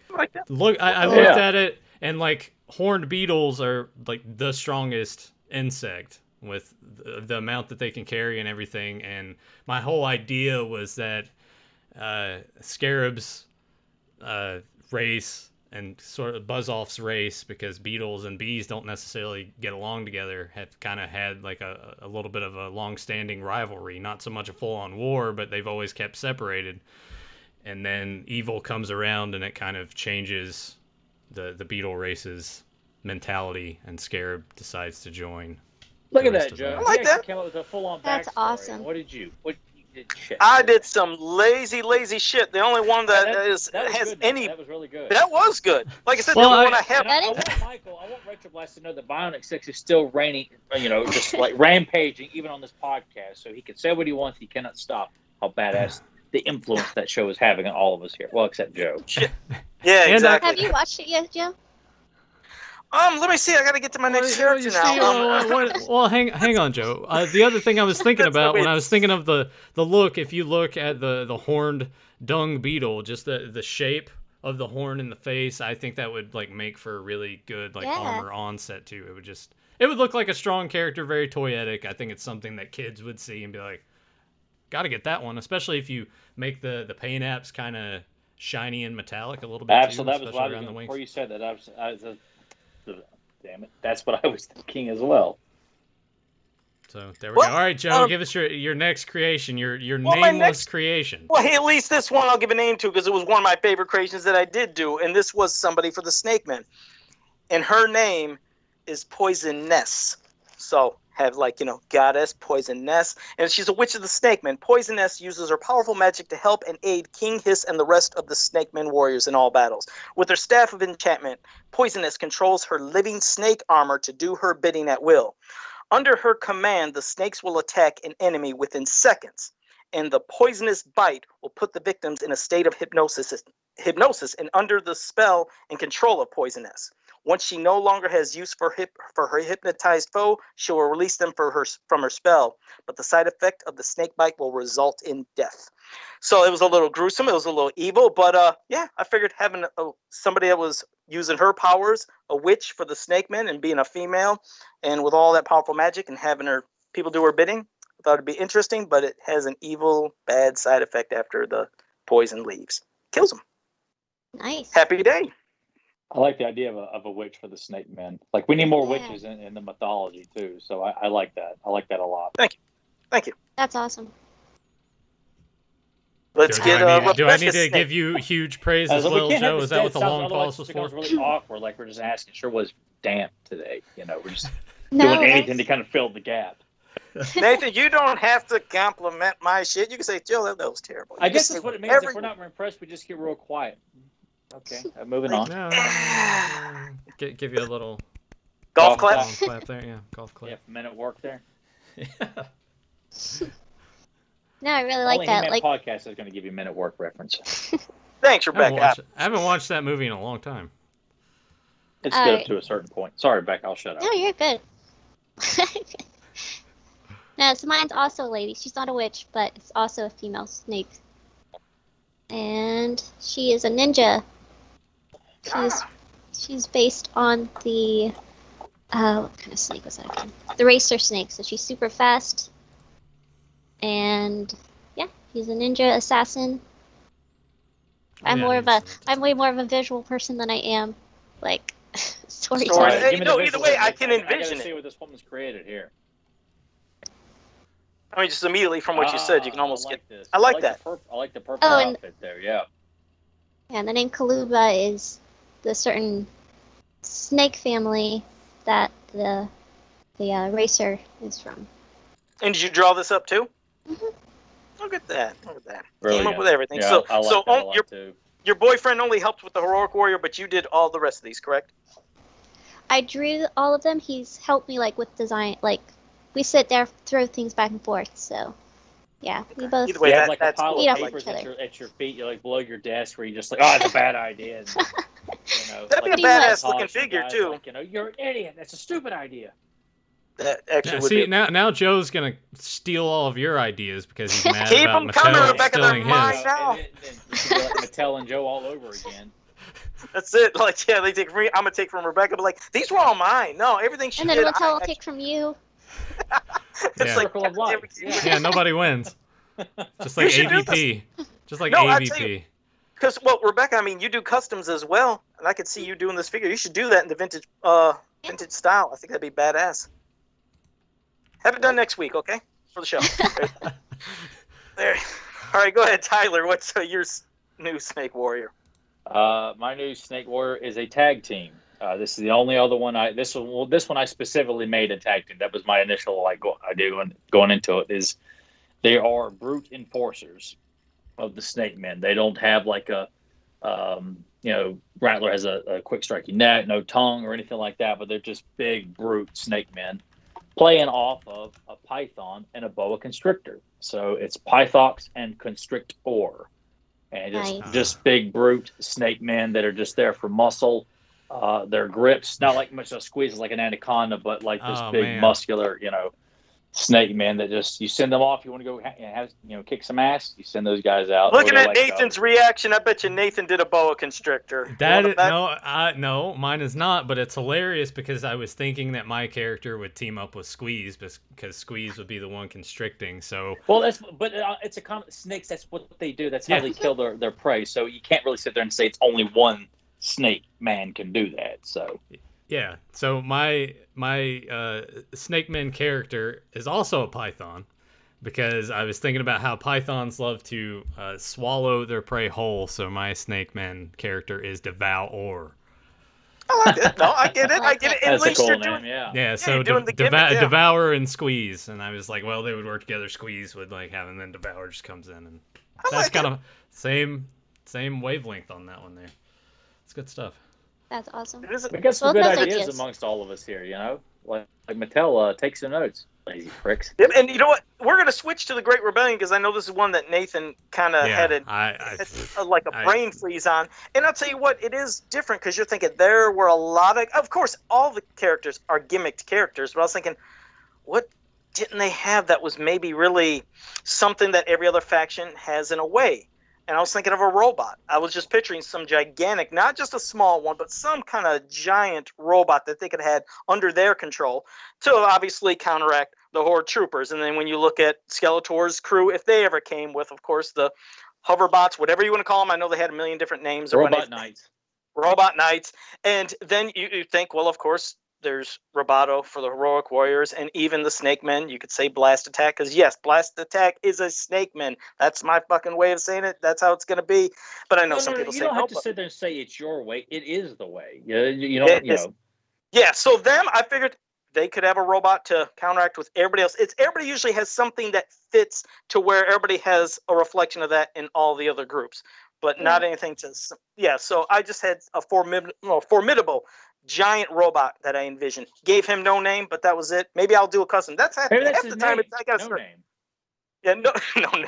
looked at it, and horned beetles are the strongest insect with the amount that they can carry and everything, and my whole idea was that scarabs race and sort of Buzz-Off's race, because beetles and bees don't necessarily get along together, have kind of had like a little bit of a long-standing rivalry. Not so much a full-on war, but they've always kept separated. And then evil comes around and it kind of changes the beetle race's mentality, and Scarab decides to join. Look at that, Joe. I like that. Came up with a full-on That's backstory. awesome. What did you? I did some lazy shit. The only one that has good, any. That was really good. That was good. Like I said, Well, the only one I have. I want Retroblast to know that Bionic 6 is still reigning, just like rampaging, even on this podcast. So he can say what he wants. He cannot stop how badass the influence that show is having on all of us here. Well, except Joe. Yeah, exactly. Have you watched it yet, Joe? Let me see. I got to get to my next character now. Well, hang on, Joe. The other thing I was thinking about when I was thinking of the look, if you look at the horned dung beetle, just the shape of the horn in the face, I think that would like make for a really good armor onset too. It would look like a strong character, very toyetic. I think it's something that kids would see and be like, got to get that one, especially if you make the paint apps kind of shiny and metallic a little bit. Absolutely, that was what I was before you said that. I was damn it, that's what I was thinking as well. So there we go. All right, Joe, give us your next creation, your nameless creation. Well, hey, at least this one I'll give a name to, because it was one of my favorite creations that I did do, and this was somebody for the Snake Man, and her name is Poisoness. So have goddess Poisoness, and she's a witch of the Snake Man. Poisoness uses her powerful magic to help and aid King Hiss and the rest of the Snake Man warriors in all battles. With her staff of enchantment, Poisoness controls her living snake armor to do her bidding at will. Under her command, the snakes will attack an enemy within seconds, and the poisonous bite will put the victims in a state of hypnosis and under the spell and control of Poisoness. Once she no longer has use for her hypnotized foe, she will release them from her spell, but the side effect of the snake bite will result in death. So it was a little gruesome, it was a little evil, but I figured having somebody that was using her powers, a witch for the Snake Man, and being a female, and with all that powerful magic and having her people do her bidding, I thought it'd be interesting, but it has an evil, bad side effect after the poison leaves. Kills them. Nice. Happy day. I like the idea of a witch for the Snake Man. Like, we need more witches in the mythology, too. So I like that. I like that a lot. Thank you. That's awesome. Let's do get I need to give you huge praise as well, Joe? Is that what the long pause was for? It becomes really awkward. Like, we're just asking. It sure was damp today. We're just doing anything to kind of fill the gap. Nathan, you don't have to compliment my shit. You can say, Joe, that was terrible. I guess that's what it means. If we're not impressed, we just get real quiet. Okay, moving on. No, give you a little golf clap there. Yeah, golf clap. Yeah, minute work there. Yeah. No, I really like that. Like, podcast is going to give you minute work reference. Thanks, Rebecca. I haven't watched that movie in a long time. It's good up to a certain point. Sorry, Rebecca, I'll shut up. No, you're good. No, so mine's also a lady. She's not a witch, but it's also a female snake. And she is a ninja. She's based on the what kind of snake was that again? The racer snake. So she's super fast. And yeah, he's a ninja assassin. I'm way more of a visual person than I am like storytelling. Hey, either way, I can envision it. See what this woman's created here. I mean, just immediately from what you said, you can almost get. This. I like that. I like the purple outfit there. Yeah. Yeah, and the name Kaluba is the certain snake family that the racer is from. And did you draw this up too? Mm-hmm. Look at that! Look at that! Really Came up with everything. Yeah, so your boyfriend only helped with the heroic warrior, but you did all the rest of these, correct? I drew all of them. He's helped me with design. We sit there, throw things back and forth. So, yeah, we both. Either way, you have a pile of papers at your feet. You below your desk where you're just like, oh, it's a bad idea. And, that'd be a badass looking figure too. You're an idiot. That's a stupid idea. That actually now Joe's gonna steal all of your ideas because he's mad Keep about them coming, Mattel Rebecca, stealing his. now. And you can be like Mattel and Joe all over again. That's it. They take from me. I'm gonna take from Rebecca, but these were all mine. No, everything she did. And then Mattel will take from you. It's circle of life. Yeah, nobody wins. Just like AVP. Just like AVP. Because, Rebecca, I mean, you do customs as well, and I could see you doing this figure. You should do that in the vintage style. I think that'd be badass. Have it done next week, okay? For the show. There. All right, go ahead, Tyler. What's your new Snake Warrior? My new Snake Warrior is a tag team. This is the only other one this one I specifically made a tag team. That was my initial idea going into it. Is they are brute enforcers of the Snake Men. They don't have like a Rattler has a quick striking neck, no tongue or anything like that, but they're just big brute Snake Men playing off of a python and a boa constrictor. So it's Pythox and Constrictor. And just big brute Snake Men that are just there for muscle. Their grips, not like much of a squeeze like an anaconda, but like this big muscular, Snake Man that just you send them off. You want to go kick some ass. You send those guys out. Looking at Nathan's reaction, I bet you Nathan did a boa constrictor. No, mine is not. But it's hilarious because I was thinking that my character would team up with Squeeze because Squeeze would be the one constricting. So it's a common snakes. That's what they do. That's how they kill their prey. So you can't really sit there and say it's only one Snake Man can do that. So. Yeah, so my Snake Man character is also a python because I was thinking about how pythons love to swallow their prey whole, so my Snake Man character is Devour. I like it. No, I get it. That's a cool name, yeah. So Devour and Squeeze, and I was like, well, they would work together. Squeeze would have, and then Devour just comes in, and that's kind of same wavelength on that one there. It's good stuff. That's awesome. We got some good ideas amongst all of us here, Like Mattel takes the notes, lazy pricks. Yep, and you know what? We're going to switch to the Great Rebellion because I know this is one that Nathan kind of had like a brain freeze on. And I'll tell you what, it is different because you're thinking there were a lot of course, all the characters are gimmicked characters, but I was thinking, what didn't they have that was maybe really something that every other faction has in a way? And I was thinking of a robot. I was just picturing some gigantic, not just a small one, but some kind of giant robot that they could have had under their control to obviously counteract the Horde troopers. And then when you look at Skeletor's crew, if they ever came with, of course, the hoverbots, whatever you want to call them. I know they had a million different names. Robot Knights. Robot Knights. And then you think, well, of course, there's Roboto for the Heroic Warriors, and even the Snake Men. You could say Blast Attack, because yes, Blast Attack is a Snake Man. That's my fucking way of saying it. That's how it's going to be. But I know some people say no. You don't have to sit there and say it's your way. It is the way. Yeah, so them, I figured they could have a robot to counteract with everybody else. Everybody usually has something that fits to where everybody has a reflection of that in all the other groups, but not anything to. Yeah, so I just had a formidable giant robot that I envisioned. Gave him no name, but that was it. Maybe I'll do a custom. That's half the time. I got no name. Yeah, no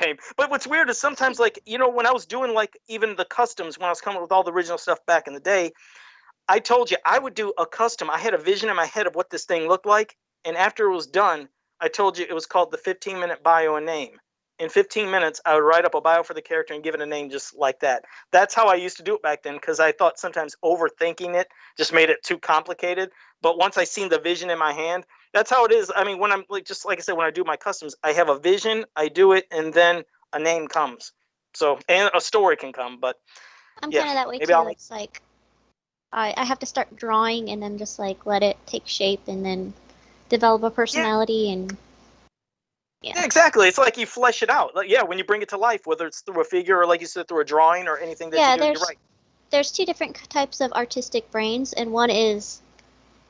name. But what's weird is sometimes, when I was doing even the customs, when I was coming up with all the original stuff back in the day, I told you I would do a custom. I had a vision in my head of what this thing looked like, and after it was done, I told you it was called the 15-minute bio and name. In 15 minutes, I would write up a bio for the character and give it a name just like that. That's how I used to do it back then, because I thought sometimes overthinking it just made it too complicated. But once I seen the vision in my hand, that's how it is. I mean, when I'm just like I said, when I do my customs, I have a vision, I do it, and then a name comes. So, and a story can come. But I'm kind of that way too. It's like I have to start drawing and then just let it take shape and then develop a personality and. Yeah, exactly. It's like you flesh it out. When you bring it to life, whether it's through a figure or, like you said, through a drawing or anything that you do, you're right. There's two different types of artistic brains, and one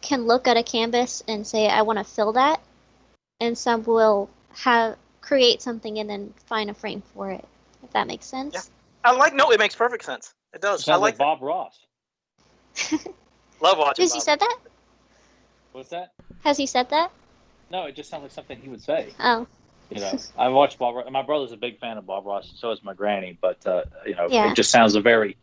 can look at a canvas and say, I want to fill that, and some will create something and then find a frame for it, if that makes sense. Yeah. It makes perfect sense. It does. I like Bob Ross. Love watching Has he said that? What's that? Has he said that? No, it just sounds like something he would say. Oh. I watch Bob Ross. My brother's a big fan of Bob Ross, and so is my granny. But it just sounds very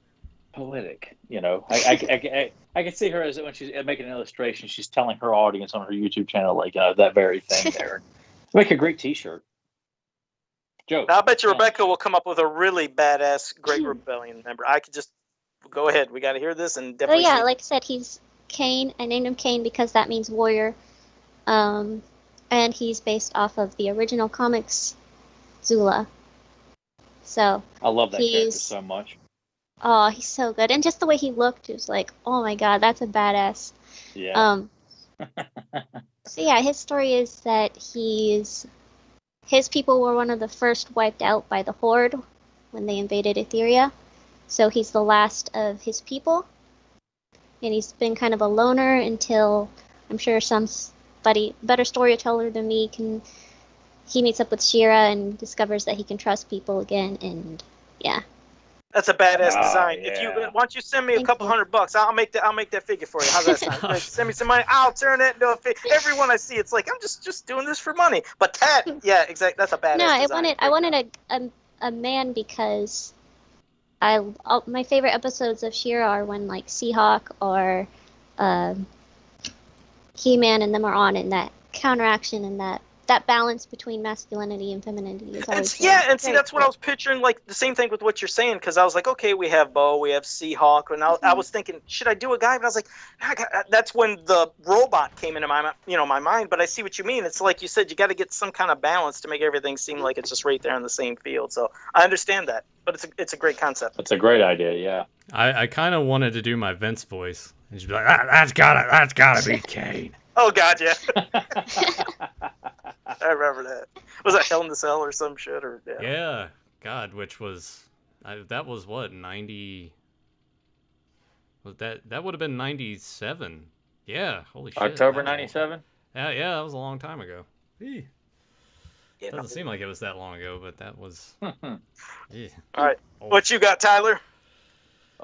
poetic. I can see her as when she's making an illustration. She's telling her audience on her YouTube channel that very thing there. Make a great T-shirt. Joe. I bet you Rebecca will come up with a really badass Great Rebellion member. I could just go ahead. We got to hear this and definitely. Oh yeah, like I said, he's Kane. I named him Kane because that means warrior. And he's based off of the original comics, Zula. So I love that character so much. Oh, he's so good, and just the way he looked was like, oh my god, that's a badass. Yeah. So yeah, his story is that his people were one of the first wiped out by the Horde when they invaded Etheria. So he's the last of his people, and he's been kind of a loner until I'm sure somebody better storyteller than me he meets up with Shira and discovers that he can trust people again, and yeah. That's a badass design. Yeah. If you why don't you send me a couple you. $100, I'll make that figure for you. How's that sound? Send me some money, I'll turn it into a figure. Everyone I see, it's like I'm just doing this for money. But that, yeah, exactly. That's a badass design. I wanted a man because my favorite episodes of She-Ra are when like Seahawk or He-Man and them are on, and that counteraction and that balance between masculinity and femininity is always see, that's what I was picturing, like the same thing with what you're saying, because I was like, okay, we have Bo, we have Seahawk, and I was thinking, should I do a guy? But I was like, that's when the robot came into my mind. But I see what you mean. It's like you said, you got to get some kind of balance to make everything seem like it's just right there in the same field. So I understand that, but it's a great concept. It's a great idea, yeah. I kind of wanted to do my Vince voice and just be like, that's gotta be Kane. Oh God, yeah. I remember that. Was that Hell in the Cell or some shit? Or yeah, God, which was that was what 90. Was that would have been 97? Yeah, holy shit. October 97. Yeah, that was a long time ago. Eee. Yeah, doesn't seem like it was that long ago, but that was. Yeah. All right, what you got, Tyler?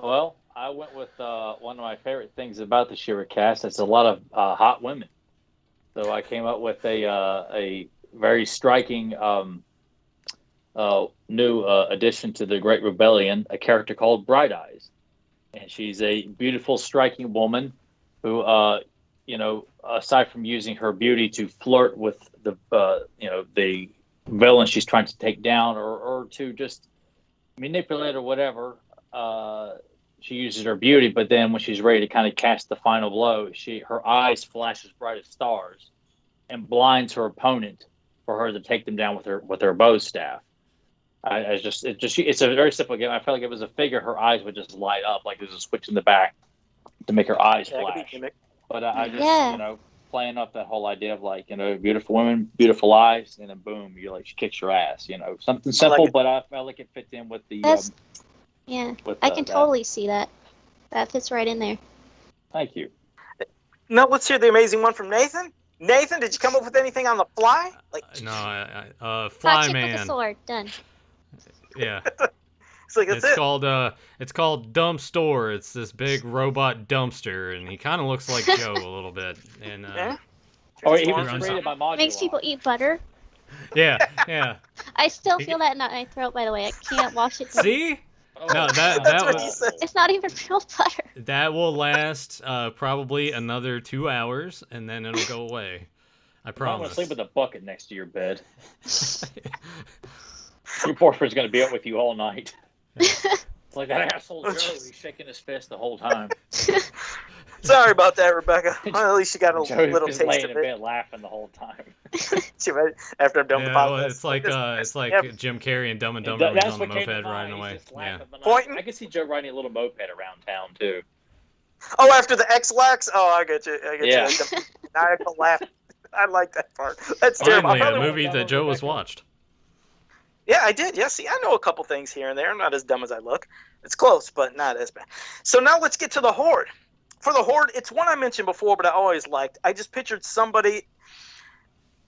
Well, I went with one of my favorite things about the She-Ra cast. It's a lot of hot women. So I came up with a very striking new addition to the Great Rebellion, a character called Bright Eyes, and she's a beautiful, striking woman who, aside from using her beauty to flirt with the villain she's trying to take down, or to just manipulate or whatever. She uses her beauty, but then when she's ready to kind of cast the final blow, her eyes flash as bright as stars and blinds her opponent for her to take them down with her bow staff. It's a very simple game. I felt like it was a figure. Her eyes would just light up like there's a switch in the back to make her eyes flash. But I just playing up that whole idea of like beautiful women, beautiful eyes, and then boom, she kicks your ass. Something simple, like but I felt like it fit in with the. I can totally see that. That fits right in there. Thank you. Now let's hear the amazing one from Nathan. Nathan, did you come up with anything on the fly? No, Fly Man. With a sword, done. Yeah. It's called Dump Store. It's this big robot dumpster, and he kind of looks like Joe a little bit. And he was created by Modular. Makes people eat butter. Yeah. I still feel that in my throat. By the way, I can't wash it. See? No, it's not even real butter. That will last probably another 2 hours, and then it'll go away. I promise. I'm gonna sleep with a bucket next to your bed. Your boyfriend's gonna be up with you all night. It's like that asshole Joe. He's shaking his fist the whole time. Sorry about that, Rebecca. Well, at least you got a little taste laying of in it. bed laughing the whole time. After I'm done with the podcast. Well, it's like Jim Carrey and Dumb and Dumber when he's on the moped riding away. Yeah. I can see Joe riding a little moped around town too. Oh, after the X-Lax? Oh, I get you. You. I laugh. I like that part. That's terrible. Finally, a movie that Joe has watched. Yeah, I did. Yeah, see, I know a couple things here and there. I'm not as dumb as I look. It's close, but not as bad. So now let's get to the Horde. For the Horde, it's one I mentioned before, but I always liked. I just pictured somebody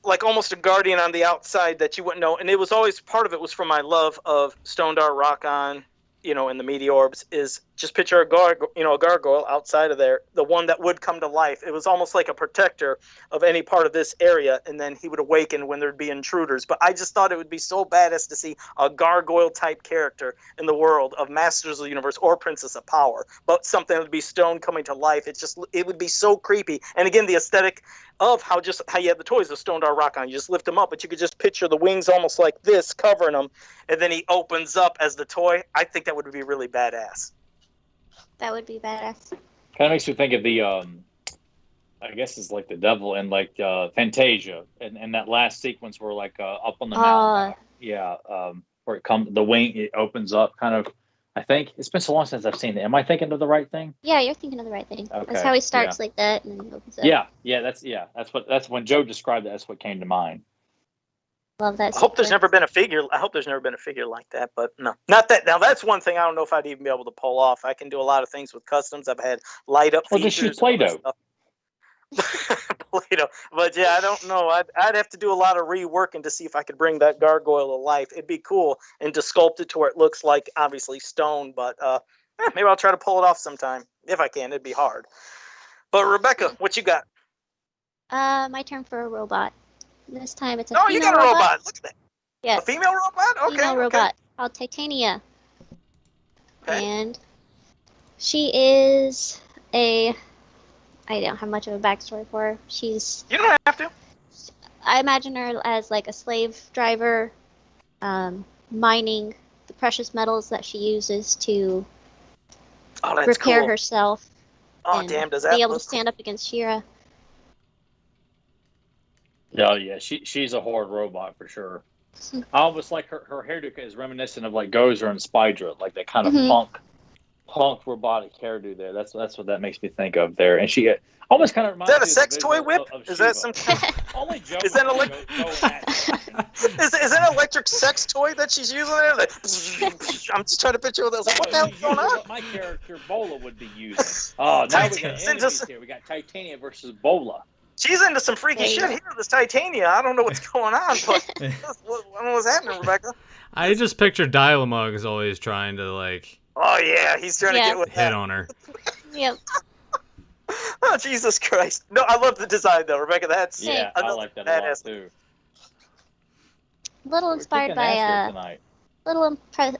like almost a guardian on the outside that you wouldn't know. And it was always, part of it was from my love of Stondar Rock-On, in the Meteor Orbs, is just picture a gargoyle outside of there, the one that would come to life. It was almost like a protector of any part of this area, and then he would awaken when there'd be intruders. But I just thought it would be so badass to see a gargoyle type character in the world of Masters of the Universe or Princess of Power, but something that would be stone coming to life. It would be so creepy. And again, the aesthetic of how you have the toys, the Stondar Rock-On, you just lift them up, but you could just picture the wings almost like this covering them, and then he opens up as the toy. I think that would be really badass. That would be badass. Kind of makes me think of the, I guess it's like the devil and like Fantasia, and that last sequence where like up on the mountain, where the wing it opens up, kind of. I think it's been so long since I've seen it. Am I thinking of the right thing? Yeah, you're thinking of the right thing. Okay. That's how he starts like that and then opens up. That's when Joe described it. That's what came to mind. Love that. I hope there's never been a figure. I hope there's never been a figure like that. But no, not that. Now that's one thing I don't know if I'd even be able to pull off. I can do a lot of things with customs. I've had light up features. Well, just use Play-Doh. Play-Doh. But yeah, I don't know. I'd have to do a lot of reworking to see if I could bring that gargoyle to life. It'd be cool and to sculpt it to where it looks like obviously stone. But maybe I'll try to pull it off sometime if I can. It'd be hard. But Rebecca, what you got? My turn for a robot. This time it's a female you got a robot. Look at that. Yes. A female robot? Okay. Female robot called Titania. Okay. And she is I don't have much of a backstory for her. You don't have to. I imagine her as like a slave driver, mining the precious metals that she uses to repair herself. Oh, damn, does that be able to stand up against She-Ra. Oh yeah, she's a horde robot for sure. Almost like her hairdo is reminiscent of like Gozer and Spydra, like that kind of punk robotic hairdo there. That's what that makes me think of there. And she almost kind of reminds me. Is that a sex toy whip? Is that some? Only Joe. Is that is that an electric sex toy that she's using there? Like, I'm just trying to picture what that was like. What the hell's going on? What my character Bola would be using. Oh, now we got enemies here. We got Titania versus Bola. She's into some freaky shit here, this Titania. I don't know what's going on, but what's happening, Rebecca? I just picture Dialmog is always trying to, like... Oh, yeah, he's trying to get with hit on her. Yep. Oh, Jesus Christ. No, I love the design, though, Rebecca. That's... Yeah, I like that a lot, too. Little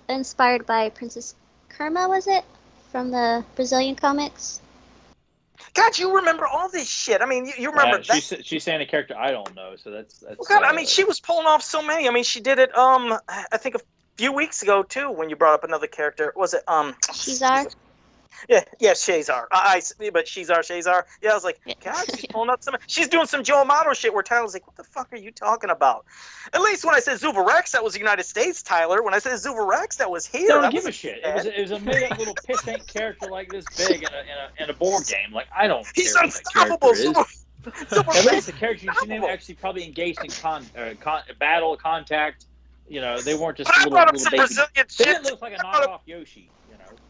inspired by Princess Kerma, was it? From the Brazilian comics? God, you remember all this shit. I mean, you remember that. She's saying a character I don't know, so that's well, God, I mean, she was pulling off so many. I mean, she did it, I think a few weeks ago, too, when you brought up another character. Was it, Shazar? Yeah, Shazar. But Shazar. Yeah, I was like, God, she's pulling up some. She's doing some Joe Amato shit where Tyler's like, what the fuck are you talking about? At least when I said Zuba Rex, that was the United States, Tyler. When I said Zuba Rex, that was here. I don't give a shit. It was a made up little piss tank character like this big in a board game. Like, I don't care. He's unstoppable. At least the character you see actually probably engaged in battle, contact. You know, they weren't just a little baby. They didn't look like a knockoff Yoshi.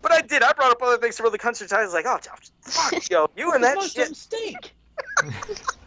But I did. I brought up other things from other countries. I was like, "Oh, fuck, yo, you and that most shit." Of them stink.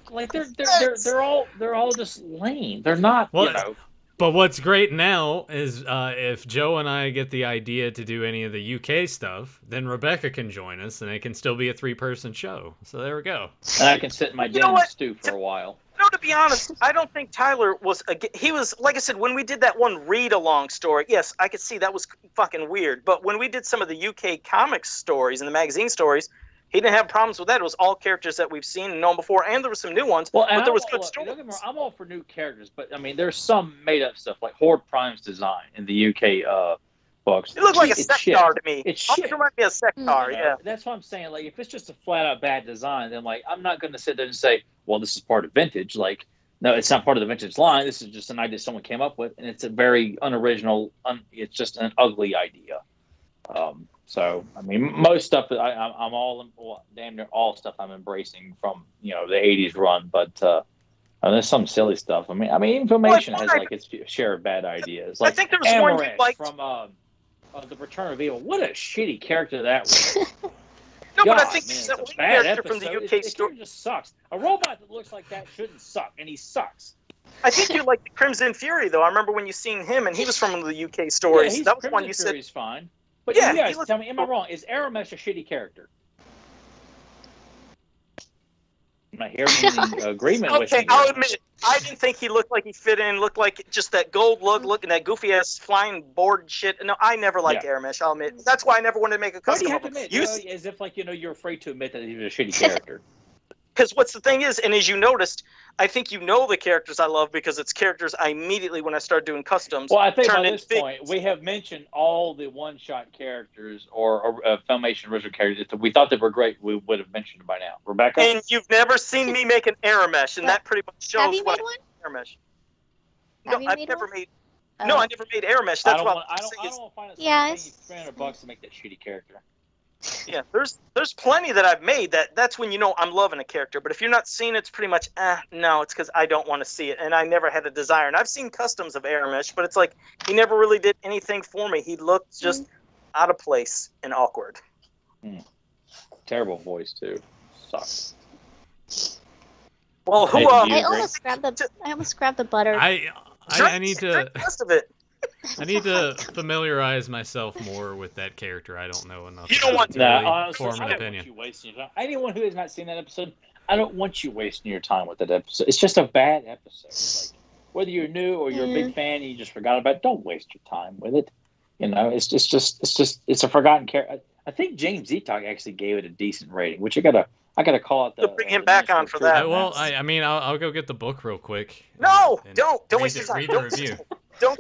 Like they're all just lame. They're not. Well, you know. But what's great now is if Joe and I get the idea to do any of the UK stuff, then Rebecca can join us, and it can still be a 3-person show. So there we go. And I can sit in my den and stew for a while. No, to be honest, I don't think Tyler was. He was, like I said, when we did that one read-along story, yes, I could see that was fucking weird. But when we did some of the UK comics stories and the magazine stories, he didn't have problems with that. It was all characters that we've seen and known before, and there were some new ones. Well, but there was good stories. I'm all for new characters, but I mean, there's some made-up stuff like Horde Prime's design in the UK books. It looked like a Sectar to me. It's almost reminded me of Sectar, yeah. That's what I'm saying. Like, if it's just a flat-out bad design, then like I'm not going to sit there and say, well, this is part of vintage. Like, no, it's not part of the vintage line. This is just an idea someone came up with, and it's a very unoriginal. It's just an ugly idea. So, I mean, most stuff that I'm all damn near all stuff I'm embracing from the '80s run, but there's some silly stuff. I mean, Information has like its share of bad ideas. Like, I think there was one you liked from the Return of Evil. What a shitty character that was. No, God, but I think man, it's a one bad character episode. from the UK story. It just sucks. A robot that looks like that shouldn't suck, and he sucks. I think you like the Crimson Fury, though. I remember when you seen him, and he was from the UK stories. Yeah, that was Crimson one you said. Fury's fine. But yeah, you guys tell me, am I wrong? Is Aramesh a shitty character? I'm not hearing any agreement with you. Okay, I'll admit it. I didn't think he looked like he fit in. Looked like just that gold look and that goofy ass flying board shit. No, I never liked Aramesh. I'll admit. That's why I never wanted to make a custom. Why do you have to admit? As if you're afraid to admit that he was a shitty character. Because what's the thing is, and as you noticed, I think you know the characters I love because it's characters I immediately, when I started doing customs, well, I think by this point, we have mentioned all the one-shot characters or Filmation original characters. If we thought they were great, we would have mentioned them by now. Rebecca? And you've never seen me make an Aramesh, and that pretty much shows have you what made one? Aramesh. Have no, I've never made... No, I never made air mesh. That's what I don't want to find out Yes. $300 to make that shitty character. Yeah, there's plenty that I've made that's when you know I'm loving a character. But if you're not seeing it, it's pretty much no, it's because I don't want to see it, and I never had a desire. And I've seen customs of Aramesh, but it's like he never really did anything for me. He looked just out of place and awkward. Terrible voice too. Sucks. Well, I almost grabbed the butter. I need to. The rest of it. I need to familiarize myself more with that character. I don't know enough. You don't want to to really honestly, form an I don't opinion. want you wasting your time. Anyone who has not seen that episode, I don't want you wasting your time with that episode. It's just a bad episode. Like whether you're new or you're a big fan and you just forgot about it, don't waste your time with it. You know, it's a forgotten character. I think James Etok actually gave it a decent rating, which I gotta call it. Bring him back on for that. Well, I mean, I'll go get the book real quick. No, don't waste your time. Read the review. Don't.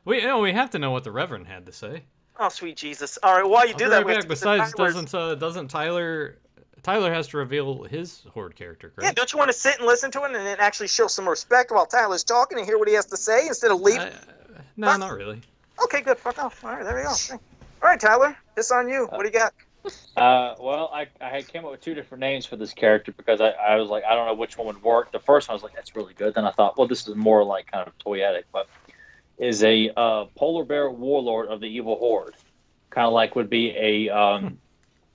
We have to know what the Reverend had to say. Oh, sweet Jesus! All right, while you do that, back. Besides, doesn't Tyler has to reveal his Horde character, correct? Yeah, don't you want to sit and listen to it and then actually show some respect while Tyler's talking and hear what he has to say instead of leaving? No, not really. Okay, good. Fuck off. All right, there we go. All right, Tyler, it's on you. What do you got? Well, I came up with two different names for this character because I was like, I don't know which one would work. The first one I was like, that's really good. Then I thought, well, this is more like kind of toyetic, but is a polar bear warlord of the evil horde. Kind of like would be a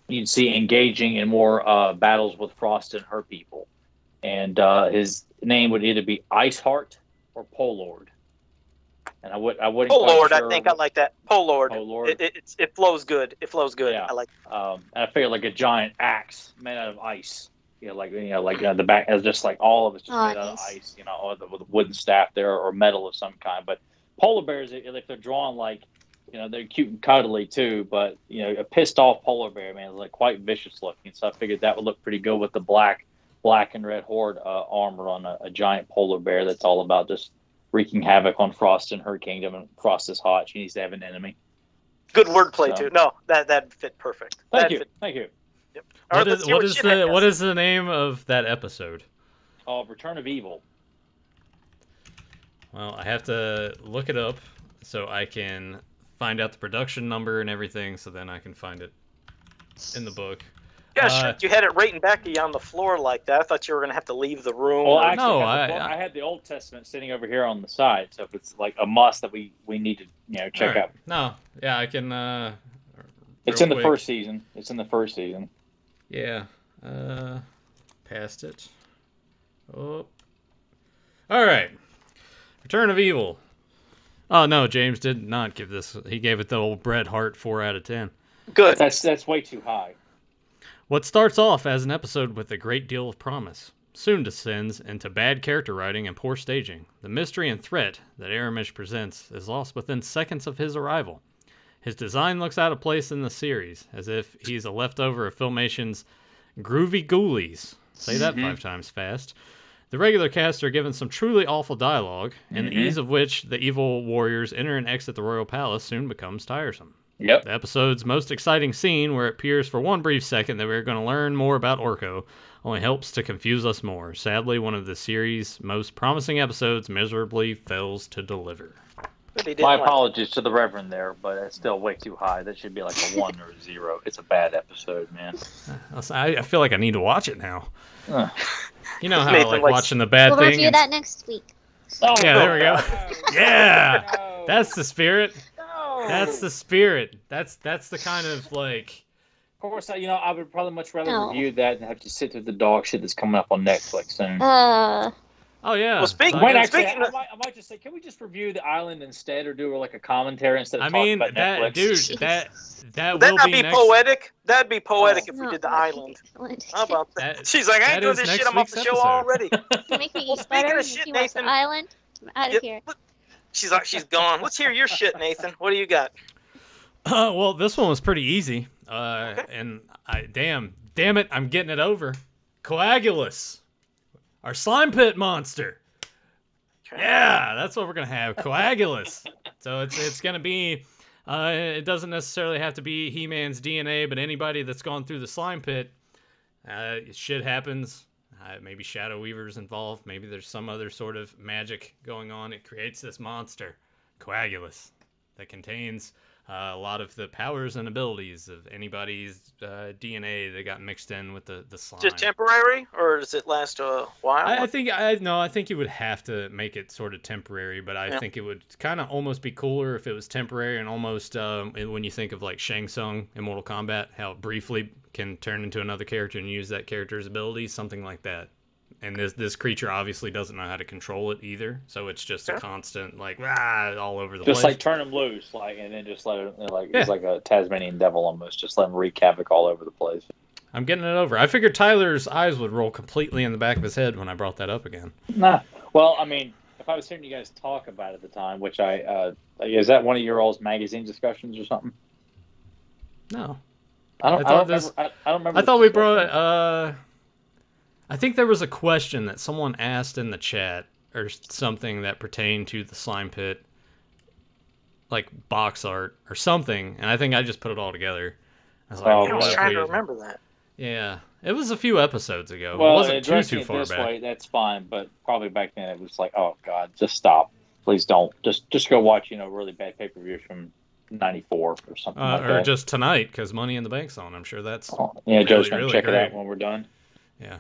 you'd see engaging in more battles with Frost and her people. And his name would either be Iceheart or Polord. And I wouldn't. Polord, sure I think I like that. Polord. It flows good. It flows good. Yeah. I like. And I figured like a giant axe made out of ice. The back as just like all of it's just made out of ice. Or with a wooden staff there or metal of some kind. But polar bears, if they're drawn like, they're cute and cuddly too. But a pissed off polar bear, man, is like quite vicious looking. So I figured that would look pretty good with the black and red horde armor on a giant polar bear. That's all about just wreaking havoc on Frost and her kingdom, and Frost is hot. She needs to have an enemy. Good wordplay too. No, that fit perfect. Thank you. Yep. What is the name of that episode? Return of Evil. Well, I have to look it up so I can find out the production number and everything, so then I can find it in the book. Yeah, you had it right in back of you on the floor like that. I thought you were going to have to leave the room. Well, I had the Old Testament sitting over here on the side, so if it's like a must that we need to check out. No, yeah, I can. It's in the first season. Yeah, past it. Oh, all right. Return of Evil. Oh no, James did not give this. He gave it the old Bret Hart 4 out of 10. Good. That's way too high. What starts off as an episode with a great deal of promise soon descends into bad character writing and poor staging. The mystery and threat that Aramesh presents is lost within seconds of his arrival. His design looks out of place in the series, as if he's a leftover of Filmation's Groovy Ghoulies. Say that 5 times fast. The regular cast are given some truly awful dialogue, and the ease of which the evil warriors enter and exit the royal palace soon becomes tiresome. Yep. The episode's most exciting scene, where it appears for one brief second that we're going to learn more about Orko, only helps to confuse us more. Sadly, one of the series' most promising episodes miserably fails to deliver. My apologies to the Reverend there, but it's still way too high. That should be like a 1 or a 0. It's a bad episode, man. I feel like I need to watch it now. You know how I like watching the bad thing. We'll review that next week. Oh, yeah, there we go. Yeah, no. That's the spirit. No. That's the spirit. That's the kind of like. Of course, I would probably much rather review that than have to sit through the dog shit that's coming up on Netflix soon. Oh yeah. Well, I might just say, can we just review The Island instead, or do like a commentary instead of talking about Netflix? Dude, that would will be next... poetic. That'd be poetic if we did The Island. How about that? She's like, I ain't doing this shit. I'm off the show already. Make me eat better. Speaking of shit, Nathan. The Island. I'm out of here. She's gone. Let's hear your shit, Nathan. What do you got? Well, this one was pretty easy. And damn it, I'm getting it over. Coagulus. Our slime pit monster. Yeah, that's what we're gonna have. Coagulus. So it's gonna be. It doesn't necessarily have to be He-Man's DNA, but anybody that's gone through the slime pit, shit happens. Maybe Shadow Weaver's involved. Maybe there's some other sort of magic going on. It creates this monster. coagulus that contains a lot of the powers and abilities of anybody's DNA that got mixed in with the slime. Just temporary, or does it last a while? I think you would have to make it sort of temporary, but I think it would kind of almost be cooler if it was temporary, and almost when you think of like Shang Tsung in Mortal Kombat, how it briefly can turn into another character and use that character's abilities, something like that. And this creature obviously doesn't know how to control it either, so it's just a constant like all over the place. Just like turn him loose, and then just let it he's like a Tasmanian devil almost. Just let him wreak havoc all over the place. I'm getting it over. I figured Tyler's eyes would roll completely in the back of his head when I brought that up again. Nah. Well, I mean, if I was hearing you guys talk about it at the time, which is that one of your all's magazine discussions or something? No. I don't remember. I thought we brought I think there was a question that someone asked in the chat or something that pertained to the slime pit, like box art or something, and I think I just put it all together. I was I was trying to remember that. Yeah, it was a few episodes ago. Well, it wasn't too far this back. Way, that's fine, but probably back then it was like, oh god, just stop, please don't, just go watch really bad pay-per-views from '94 or something like that, or just tonight because Money in the Bank's on. I'm sure that's Joe's gonna check it out when we're done. Yeah.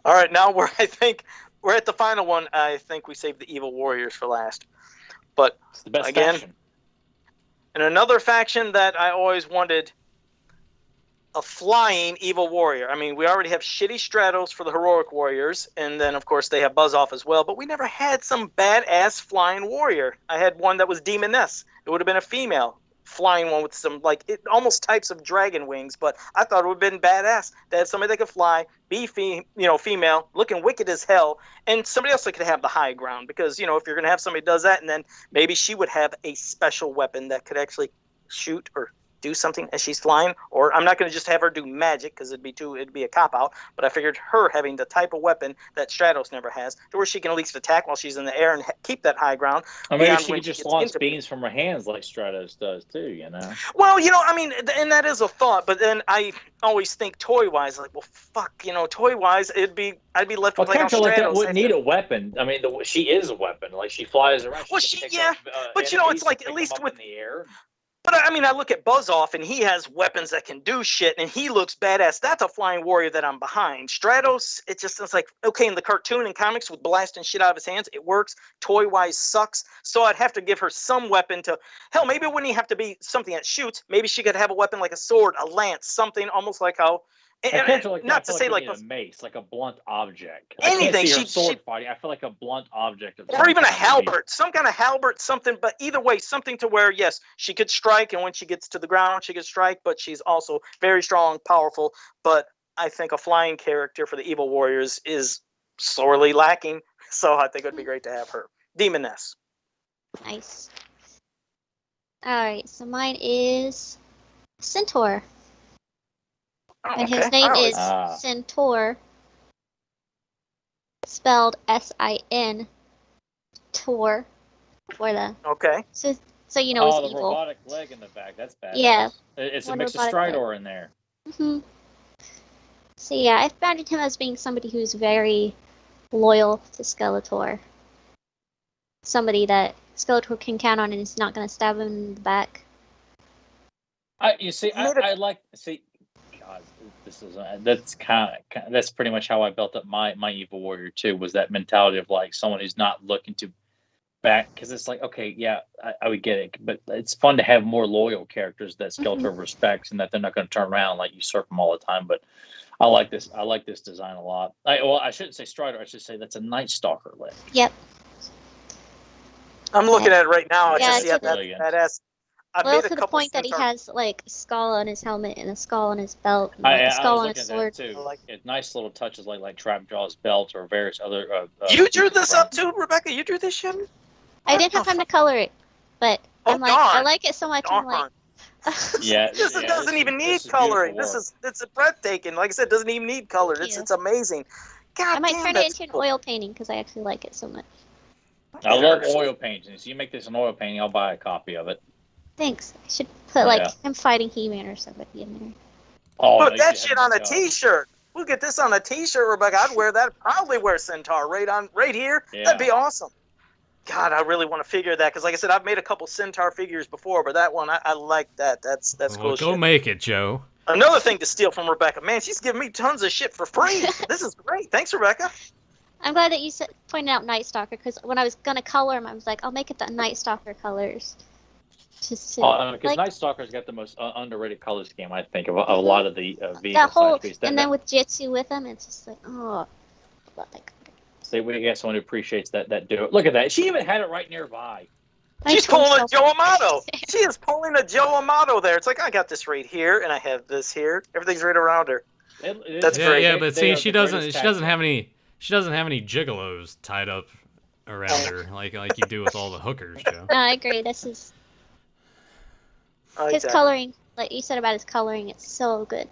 All right, now we're at the final one. I think we saved the Evil Warriors for last. But it's the best again, faction. And another faction that I always wanted, a flying Evil Warrior. I mean, we already have shitty Stratos for the Heroic Warriors, and then, of course, they have Buzz Off as well, but we never had some badass flying warrior. I had one that was Demoness. It would have been a female flying one with some, almost types of dragon wings, but I thought it would have been badass. They had somebody that could fly, be female, looking wicked as hell, and somebody else that could have the high ground, because, if you're going to have somebody that does that, and then maybe she would have a special weapon that could actually shoot or do something as she's flying, or I'm not going to just have her do magic because it'd be a cop out, but I figured her having the type of weapon that Stratos never has, to where she can at least attack while she's in the air and keep that high ground. I mean, she could just launch beams from her hands like Stratos does too, Well, I mean, and that is a thought, but then I always think toy-wise, like, well, fuck, toy-wise, I'd be left with like Stratos. Like that wouldn't need a weapon. I mean, she is a weapon. Like, she flies around. Well, but it's like, at least with in the air. But I mean, I look at Buzz Off, and he has weapons that can do shit, and he looks badass. That's a flying warrior that I'm behind. Stratos, it's like, okay, in the cartoon and comics with blasting shit out of his hands, it works. Toy-wise sucks. So I'd have to give her some weapon to... Hell, maybe it wouldn't even have to be something that shoots. Maybe she could have a weapon like a sword, a lance, something almost like how... not to say like a mace, like a blunt object. Anything. I can't see her sword fighting. I feel like a blunt object. Or even a halberd, some kind of halberd, something. But either way, something to where, yes, she could strike, and when she gets to the ground, she could strike. But she's also very strong, powerful. But I think a flying character for the Evil Warriors is sorely lacking. So I think it would be great to have her. Demoness. Nice. All right, so mine is Centaur. And his name is Centaur, spelled S-I-N, Tor, for the... Okay. So he's the evil. Robotic leg in the back, that's bad. Yeah. It's a mix of Stridor in there. Mm-hmm. So yeah, I found him as being somebody who's very loyal to Skeletor. Somebody that Skeletor can count on and is not going to stab him in the back. This is that's pretty much how I built up my Evil Warrior too. Was that mentality of like someone who's not looking to back, because it's like, okay, yeah, I would get it, but it's fun to have more loyal characters that Skeletor respects and that they're not going to turn around and like usurp them all the time. But I like this design a lot. I shouldn't say Strider. I should say that's a Night Stalker leg. Yep. I'm looking at it right now. Yeah, that's badass. Well, to the point that he has like a skull on his helmet and a skull on his belt, and a skull on his sword. Too. Nice little touches like Trapjaw's belt or various other. You drew this up too, Rebecca. You drew this shit. I didn't have time to color it, but I like it so much. I'm like, this doesn't even need coloring. It's breathtaking. Like I said, it doesn't even need color. It's amazing. God, I might turn it into an oil painting because I actually like it so much. I love oil paintings. So you make this an oil painting, I'll buy a copy of it. Thanks. I should put him fighting He-Man or somebody in there. Put that shit on a T-shirt. We'll get this on a T-shirt, Rebecca. I'd wear that. Probably wear Centaur right here. Yeah. That'd be awesome. God, I really want to figure that because, like I said, I've made a couple Centaur figures before, but that one I like that. That's cool. Go shit. make it, Joe. Another thing to steal from Rebecca. Man, she's giving me tons of shit for free. This is great. Thanks, Rebecca. I'm glad that you pointed out Night Stalker because when I was gonna color him, I was like, I'll make it the Night Stalker colors. Just because Night Stalker's got the most underrated color scheme, I think, of a lot of the that whole, and then with Jitsu with him, it's just like, oh, I love that color. See, we got someone who appreciates that duo. Look at that. She even had it right nearby. She's pulling a Joe Amato. She is pulling a Joe Amato there. It's like, I got this right here, and I have this here. Everything's right around her. That's great. Yeah, but see, she doesn't have any gigolos tied up around her like you do with all the hookers, Joe. I agree. This is his coloring, like you said about his coloring. It's so good.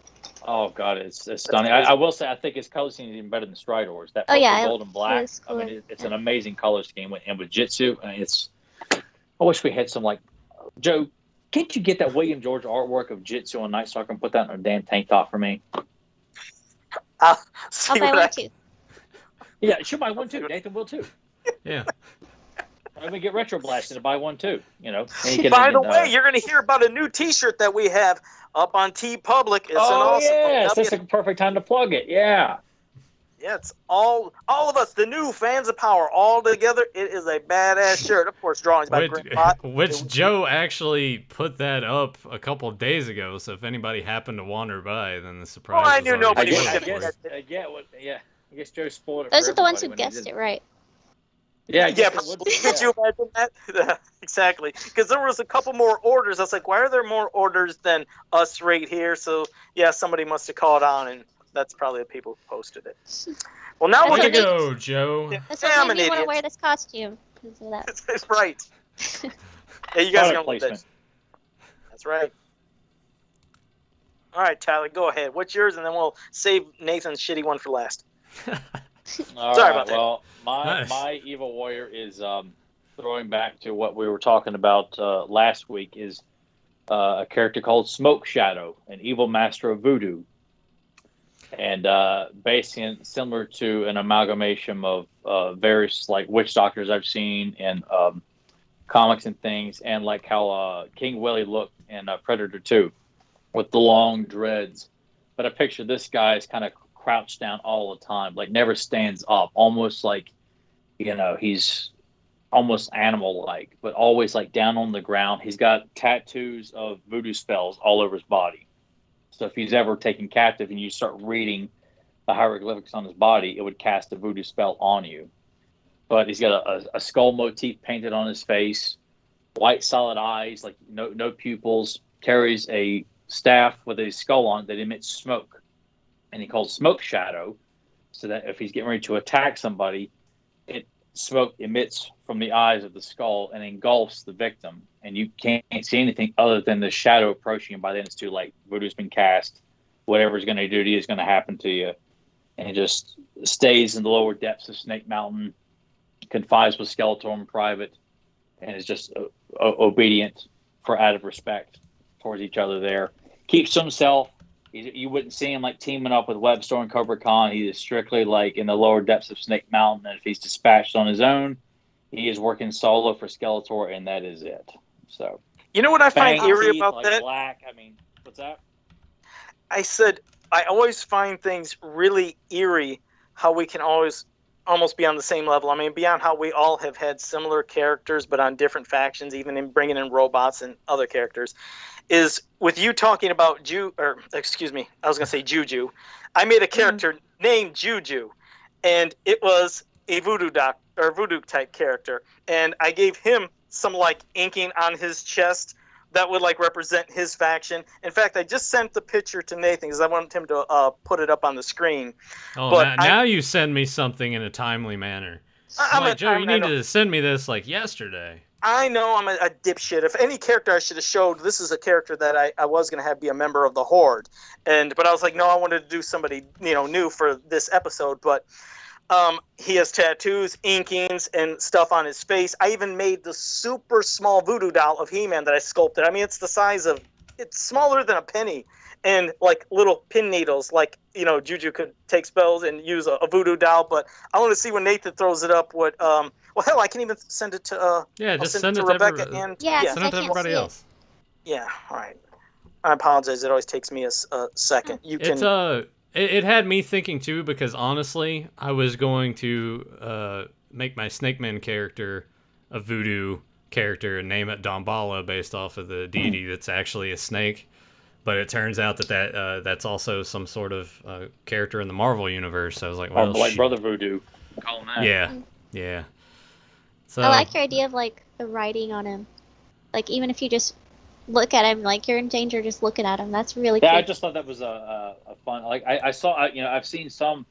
Oh God, it's stunning. I will say, I think his color scheme is even better than Stridor's. That purple, gold, and black. Cool. I mean, it's an amazing color scheme, and with Jitsu, I wish we had some Joe. Can't you get that William George artwork of Jitsu on Night Stalker and put that in a damn tank top for me? I'll buy one too. Yeah, she'll buy one too. Nathan will too. Yeah. I'm gonna get Retro Blasted to buy one too. By the way, you're gonna hear about a new T-shirt that we have up on TeePublic. It's yes, that's a perfect time to plug it. Yeah. Yeah, it's all of us, the new fans of Power, all together. It is a badass shirt. Of course, drawings by Grant. Which Joe actually put that up a couple of days ago. So if anybody happened to wander by, then the surprise. Oh, I knew nobody was going to I guess Joe spoiled it. Those are the ones who guessed it right. Yeah, could you imagine that? Exactly. Because there was a couple more orders. I was like, why are there more orders than us right here? So, yeah, somebody must have called on, and that's probably the people who posted it. Well, now we're going to go, Joe. That's what made me want to wear this costume. That's right. Yeah, you guys are going to love this. That's right. All right, Tyler, go ahead. What's yours? And then we'll save Nathan's shitty one for last. Sorry about that. Well, my Evil Warrior is throwing back to what we were talking about last week, is a character called Smoke Shadow, an evil master of voodoo. And basically similar to an amalgamation of various witch doctors I've seen in comics and things, and like how King Willie looked in Predator 2 with the long dreads. But I picture this guy is kind of crouched down all the time, never stands up, almost he's almost animal-like, but always down on the ground. He's got tattoos of voodoo spells all over his body. So if he's ever taken captive and you start reading the hieroglyphics on his body, it would cast a voodoo spell on you. But he's got a skull motif painted on his face, white solid eyes, no pupils, carries a staff with a skull on it that emits smoke. And he calls Smoke Shadow, so that if he's getting ready to attack somebody, smoke emits from the eyes of the skull and engulfs the victim, and you can't see anything other than the shadow approaching, and by then it's too late. Voodoo's been cast. Whatever's going to do to you is going to happen to you. And it just stays in the lower depths of Snake Mountain, confides with Skeletor in private, and is just obedient out of respect towards each other there. Keeps to himself. You wouldn't see him teaming up with Webstorm and Cobra Khan. He is strictly in the lower depths of Snake Mountain. And if he's dispatched on his own, he is working solo for Skeletor, and that is it. So, you know what I find eerie about that? Black. What's that? I said I always find things really eerie. How we can always almost be on the same level. Beyond how we all have had similar characters, but on different factions, even in bringing in robots and other characters. Is with you talking about Juju. I made a character named Juju, and it was a voodoo type character, and I gave him some inking on his chest that would represent his faction. In fact, I just sent the picture to Nathan because I wanted him to put it up on the screen. Oh, but now you send me something in a timely manner. Joe, you need to send me this yesterday. I know I'm a dipshit. If any character I should have showed, this is a character that I was going to have be a member of the Horde. But I was like, no, I wanted to do somebody new for this episode. But he has tattoos, inkings, and stuff on his face. I even made the super small voodoo doll of He-Man that I sculpted. It's the size of it's smaller than a penny, and like little pin needles, like Juju could take spells and use a voodoo doll. But I want to see when Nathan throws it up. What well, hell, I can even send it to yeah, I'll just send it to Rebecca and send it to everybody else. Yeah, all right. I apologize. It always takes me a second. You it's can. It had me thinking too, because honestly, I was going to make my Snake Man character a voodoo character and name it Damballa based off of the deity that's actually a snake. But it turns out that that's also some sort of character in the Marvel universe. So I was like, well, like Brother Voodoo. Call him that. Yeah, yeah. So I like your idea of like the writing on him. Like even if you just look at him, like you're in danger just looking at him. That's really cool. I just thought that was a fun. Like I saw, I've seen some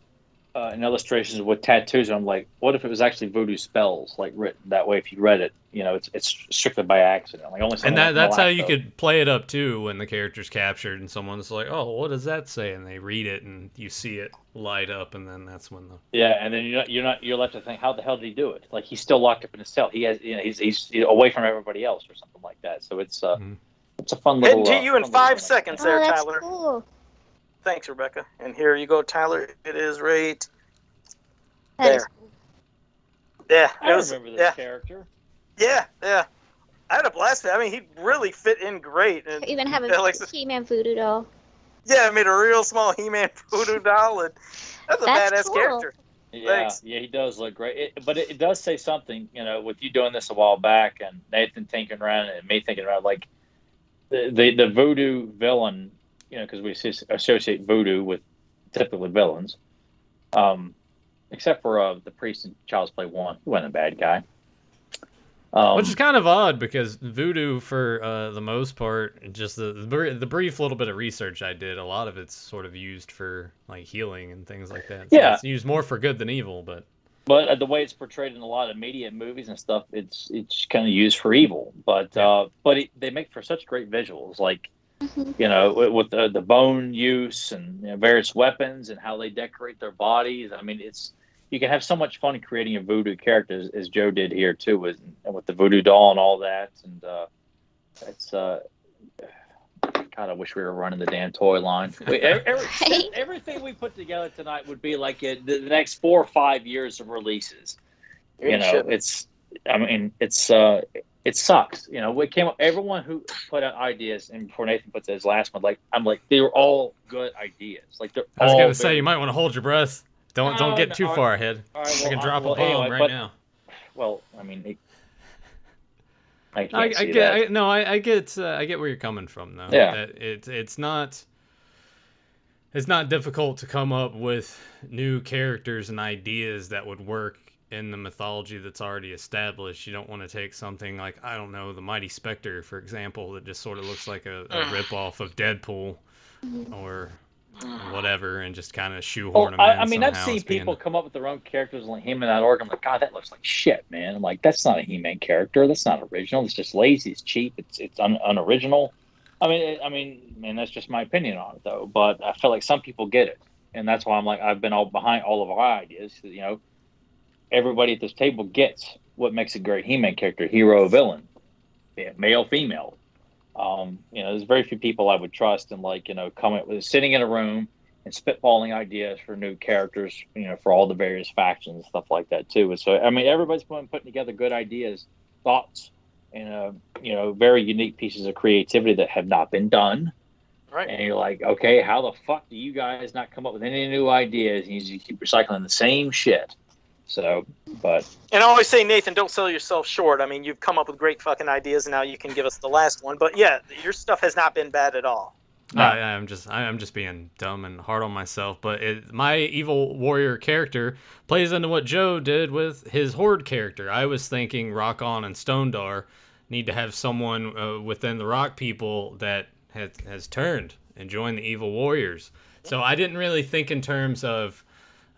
in illustrations with tattoos. And I'm like, what if it was actually voodoo spells, like written that way? If you read it, it's strictly by accident. Like only and that's how you could play it up too when the character's captured and someone's like, oh, what does that say? And they read it and you see it light up, and then that's when the and then you're left to think, how the hell did he do it? Like he's still locked up in his cell. He has he's away from everybody else or something like that. So it's it's a fun little. Getting to you in 5 seconds there, that's Tyler. Cool. Thanks, Rebecca. And here you go, Tyler. It is right That is there. Yeah, I remember this character. Yeah. I had a blast. I mean, he really fit in great. And even have a He-Man voodoo doll. Yeah, I made a real small He-Man voodoo doll, and that's a badass cool. character. Yeah, Thanks. Yeah, he does look great. But it does say something, with you doing this a while back and Nathan thinking around and me thinking around, like the voodoo villain, because we associate voodoo with typically villains, except for the priest in Child's Play 1, who wasn't a bad guy. Which is kind of odd, because voodoo, for the most part, just the brief little bit of research I did, a lot of it's sort of used for like healing and things like that. So it's used more for good than evil, but the way it's portrayed in a lot of media and movies and stuff, it's kind of used for evil. But they make for such great visuals, like with the bone use and various weapons and how they decorate their bodies. I mean, you can have so much fun creating a voodoo character, as Joe did here too, with the voodoo doll and all that. And it's God, I wish we were running the damn toy line. Everything we put together tonight would be like the next 4 or 5 years of releases. It sucks. We came up. Everyone who put out ideas, and before Nathan puts his last one, I'm like, they were all good ideas. Like I was gonna say, you might want to hold your breath. Don't get too far ahead. All right, well, I can drop a bomb right now. Well, I mean, I get where you're coming from, though. Yeah. That it's not difficult to come up with new characters and ideas that would work in the mythology that's already established. You don't want to take something like, I don't know, the Mighty Spectre, for example, that just sort of looks like a rip-off of Deadpool or whatever, and just kind of shoehorn them in. I mean, I've seen people come up with their own characters like He-Man.org. I'm like, God, that looks like shit, man. I'm like, that's not a He-Man character. That's not original. It's just lazy. It's cheap. It's unoriginal. I mean, that's just my opinion on it, though. But I feel like some people get it, and that's why I'm like, I've been all behind all of our ideas. Everybody at this table gets what makes a great He-Man character: hero, villain, male, female. There's very few people I would trust and come up with sitting in a room and spitballing ideas for new characters, for all the various factions and stuff like that too. And so, I mean, everybody's putting together good ideas, thoughts, and very unique pieces of creativity that have not been done. Right. And you're like, okay, how the fuck do you guys not come up with any new ideas? And you keep recycling the same shit. So, but. And I always say, Nathan, don't sell yourself short. I mean, you've come up with great fucking ideas, and now you can give us the last one. But yeah, your stuff has not been bad at all. No. I'm just being dumb and hard on myself. But my evil warrior character plays into what Joe did with his horde character. I was thinking Rock-On and Stone-Dar need to have someone within the Rock people that has turned and joined the evil warriors. So I didn't really think in terms of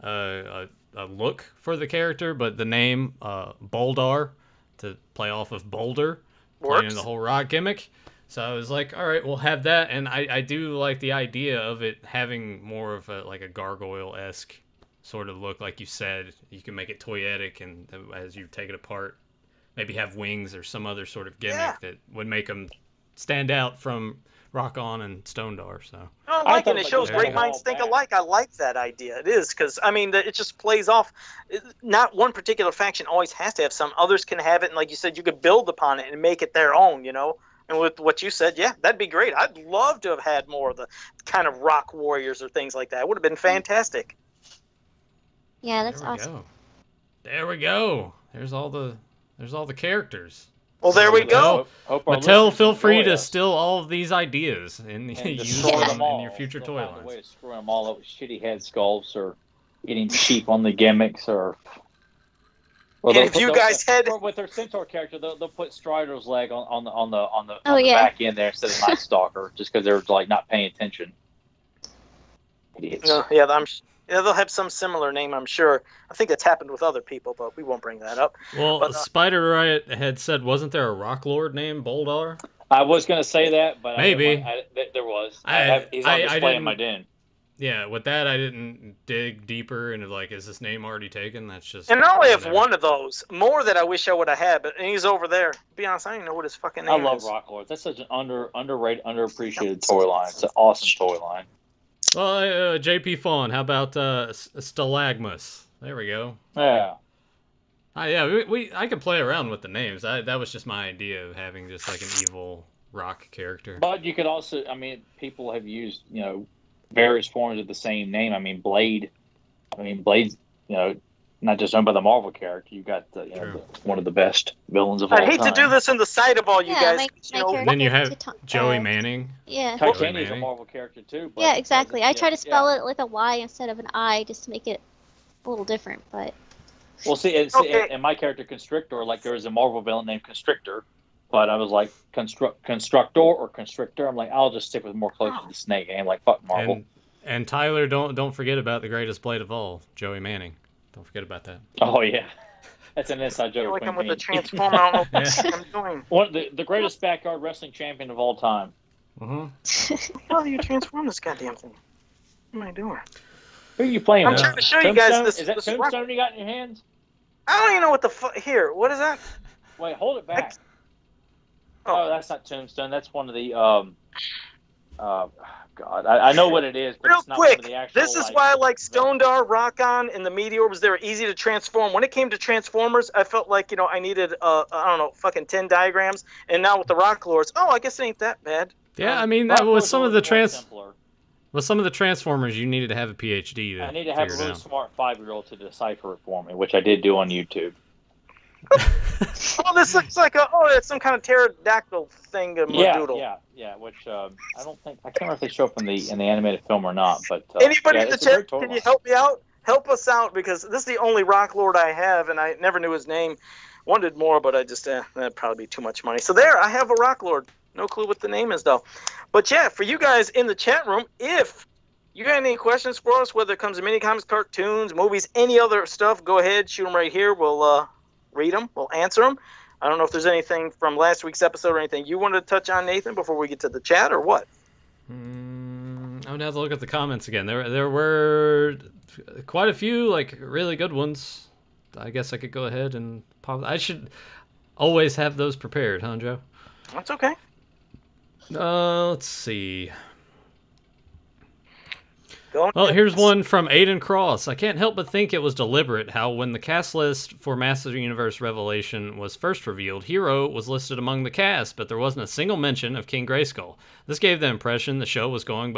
a look for the character, but the name Boldar, to play off of Boulder, playing the whole rock gimmick. So I was like, all right, we'll have that. And I do like the idea of it having more of a gargoyle-esque sort of look. Like you said, you can make it toyetic, and as you take it apart, maybe have wings or some other sort of gimmick that would make them stand out from Rock On and Stondar. So I like it. It shows great minds think alike. I like that idea. It is because I mean it just plays off. Not one particular faction always has to have some. Others can have it, and like you said, you could build upon it and make it their own. You know. And with what you said, yeah, that'd be great. I'd love to have had more of the kind of rock warriors or things like that. It would have been fantastic. Yeah, that's awesome. There we go. There's all the characters. Well, there we go. Mattel, feel free to steal all of these ideas and use them in your future toy lines. Way to screw them all up with shitty head sculpts or getting cheap on the gimmicks or. Well, if you guys had with their Centaur character, they'll put Strider's leg on the back end there instead of Night Stalker, just because they're like not paying attention. Idiots. They'll have some similar name, I'm sure. I think it's happened with other people, but we won't bring that up. Well, Spider Riot had said, wasn't there a Rock Lord named Boldar? I was going to say that, but maybe there was. He's on display in my den. Yeah, with that, I didn't dig deeper into, like, is this name already taken? That's just... And I only have one of those. More that I wish I would have had, but he's over there. To be honest, I don't even know what his fucking name is. I love Rock Lords. That's such an underrated, underappreciated toy line. It's an awesome toy line. Well, JP Fawn, how about Stalagmus? There we go. Yeah. I can play around with the names. That was just my idea of having just, like, an evil rock character. But you could also, I mean, people have used, various forms of the same name. I mean, Blade. Blade's, not just owned by the Marvel character. You got one of the best villains of all time. I hate to do this in the sight of all you guys. And then you have Joey Manning. Yeah. Titania's a Marvel character too. But yeah, exactly. I try to spell it with a Y instead of an I just to make it a little different. But well, see, and my character Constrictor, like there was a Marvel villain named Constrictor, but I was like Constructor or Constrictor. I'm like, I'll just stick with more close to the snake name. Like fuck Marvel. And Tyler, don't forget about the greatest blade of all, Joey Manning. Don't forget about that. Oh yeah, that's an inside joke. Like I'm with the Transformer. I don't know what I'm doing. The greatest backyard wrestling champion of all time. How do you transform this goddamn thing? What am I doing? Who are you playing with? I'm trying to show you guys this. Is that Tombstone you got in your hands? I don't even know what the fuck. Here, what is that? Wait, hold it back. Oh, that's not Tombstone. That's one of the God, I know what it is, but real it's not quick. One of the actual, this is why I like Stondar, Rock-On, and the Meteors. They were easy to transform. When it came to Transformers, I felt like I needed fucking 10 diagrams. And now with the Rock Lords, I guess it ain't that bad. Yeah, I mean that was some of the Transformers, you needed to have a PhD. I need to have a really smart 5-year-old to decipher it for me, which I did do on YouTube. This looks like it's some kind of pterodactyl thing. Yeah. Which I can't remember if they show up in the animated film or not. But anybody in the chat, can you help me out? Help us out because this is the only Rock Lord I have, and I never knew his name. Wanted more, but I just that'd probably be too much money. So there, I have a Rock Lord. No clue what the name is though. But yeah, for you guys in the chat room, if you got any questions for us, whether it comes to mini comics, cartoons, movies, any other stuff, go ahead, shoot them right here. We'll read them. We'll answer them. I don't know if there's anything from last week's episode or anything you wanted to touch on, Nathan, before we get to the chat, or what? I would have to look at the comments again. There were quite a few like really good ones. I guess I could go ahead and pop. I should always have those prepared, huh, Joe? That's okay. Let's see. Well, here's one from Aiden Cross. I can't help but think it was deliberate how when the cast list for Master Universe Revelation was first revealed, Hero was listed among the cast, but there wasn't a single mention of King Grayskull. This gave the impression the show was going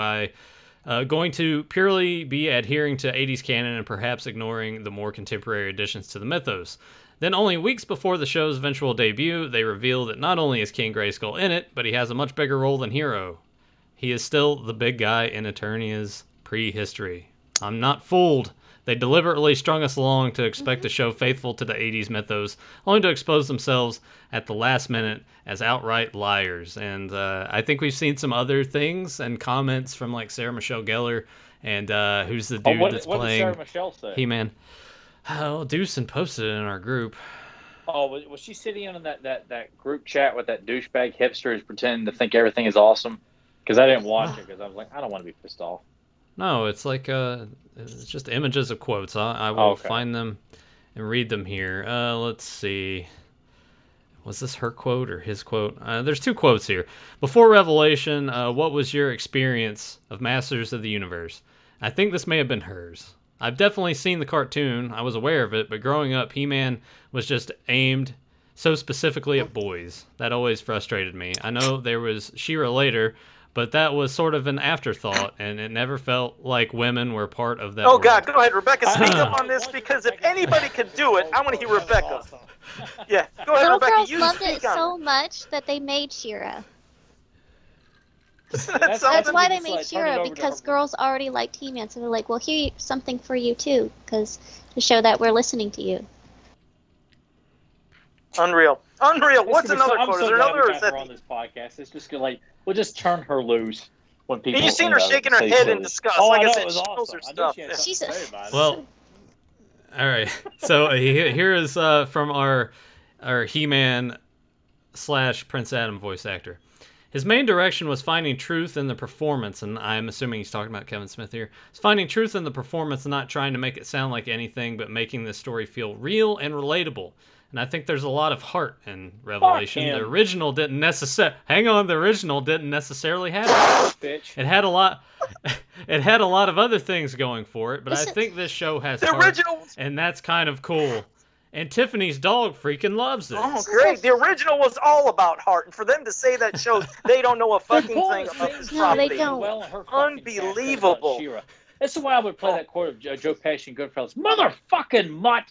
to purely be adhering to 80s canon and perhaps ignoring the more contemporary additions to the mythos. Then only weeks before the show's eventual debut, they revealed that not only is King Grayskull in it, but he has a much bigger role than Hero. He is still the big guy in Eternia's prehistory. I'm not fooled. They deliberately strung us along to expect a show faithful to the 80s mythos, only to expose themselves at the last minute as outright liars. And I think we've seen some other things and comments from like Sarah Michelle Gellar and who's the dude that's playing Sarah Michelle say? He-Man. Oh, Deucin posted it in our group. Oh, was she sitting in that group chat with that douchebag hipster who's pretending to think everything is awesome? Because I didn't watch it because I was like, I don't want to be pissed off. No, it's like it's just images of quotes. I will find them and read them here. Let's see. Was this her quote or his quote? There's two quotes here. Before Revelation, what was your experience of Masters of the Universe? I think this may have been hers. I've definitely seen the cartoon. I was aware of it, but growing up, He-Man was just aimed so specifically at boys. That always frustrated me. I know there was She-Ra later, but that was sort of an afterthought, and it never felt like women were part of that Oh, world. God, go ahead, Rebecca. Speak up on this, because if anybody could do it, I want to hear Rebecca. Yeah, go ahead, Little Rebecca. girls You loved speak it on so much that they made She-Ra. That's That's why they made She-Ra, because girls already liked He-Man, so they're like, well, here's something for you too, because to show that we're listening to you. Unreal. What's another quote? I'm so Is there glad another? we Or is got her that on this podcast. It's just like we'll just turn her loose when people. You've seen her shaking her head in disgust. Oh, like I know, I said, it was she knows awesome. her I knew stuff. she had something to say about it. Well, all right. So here is from our He-Man / Prince Adam voice actor. His main direction was finding truth in the performance, and I'm assuming he's talking about Kevin Smith here. It's finding truth in the performance and not trying to make it sound like anything, but making the story feel real and relatable. And I think there's a lot of heart in Revelation. The original didn't necessarily. Hang on, the original didn't necessarily have it. It had a lot. It had a lot of other things going for it, but I think this show has heart, and that's kind of cool. And Tiffany's dog freaking loves it. Oh, great. The original was all about heart. And for them to say that shows they don't know a fucking thing about this property. They don't. Unbelievable. This is why I would play that quote of Joe Pesci and Goodfellas. Motherfucking mutt.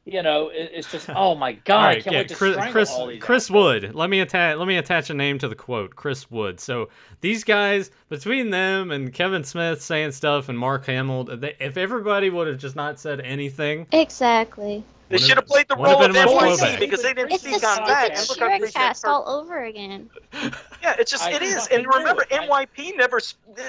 You know, it's just, oh my God. All right, I can't wait to strangle all these Chris Wood. Let me attach a name to the quote. Chris Wood. So these guys, between them and Kevin Smith saying stuff and Mark Hamill, if everybody would have just not said anything. Exactly. They should have played the role of NYC because they didn't speak on that. It's the stupid cast all over again. Yeah, it is. And remember, NYP never,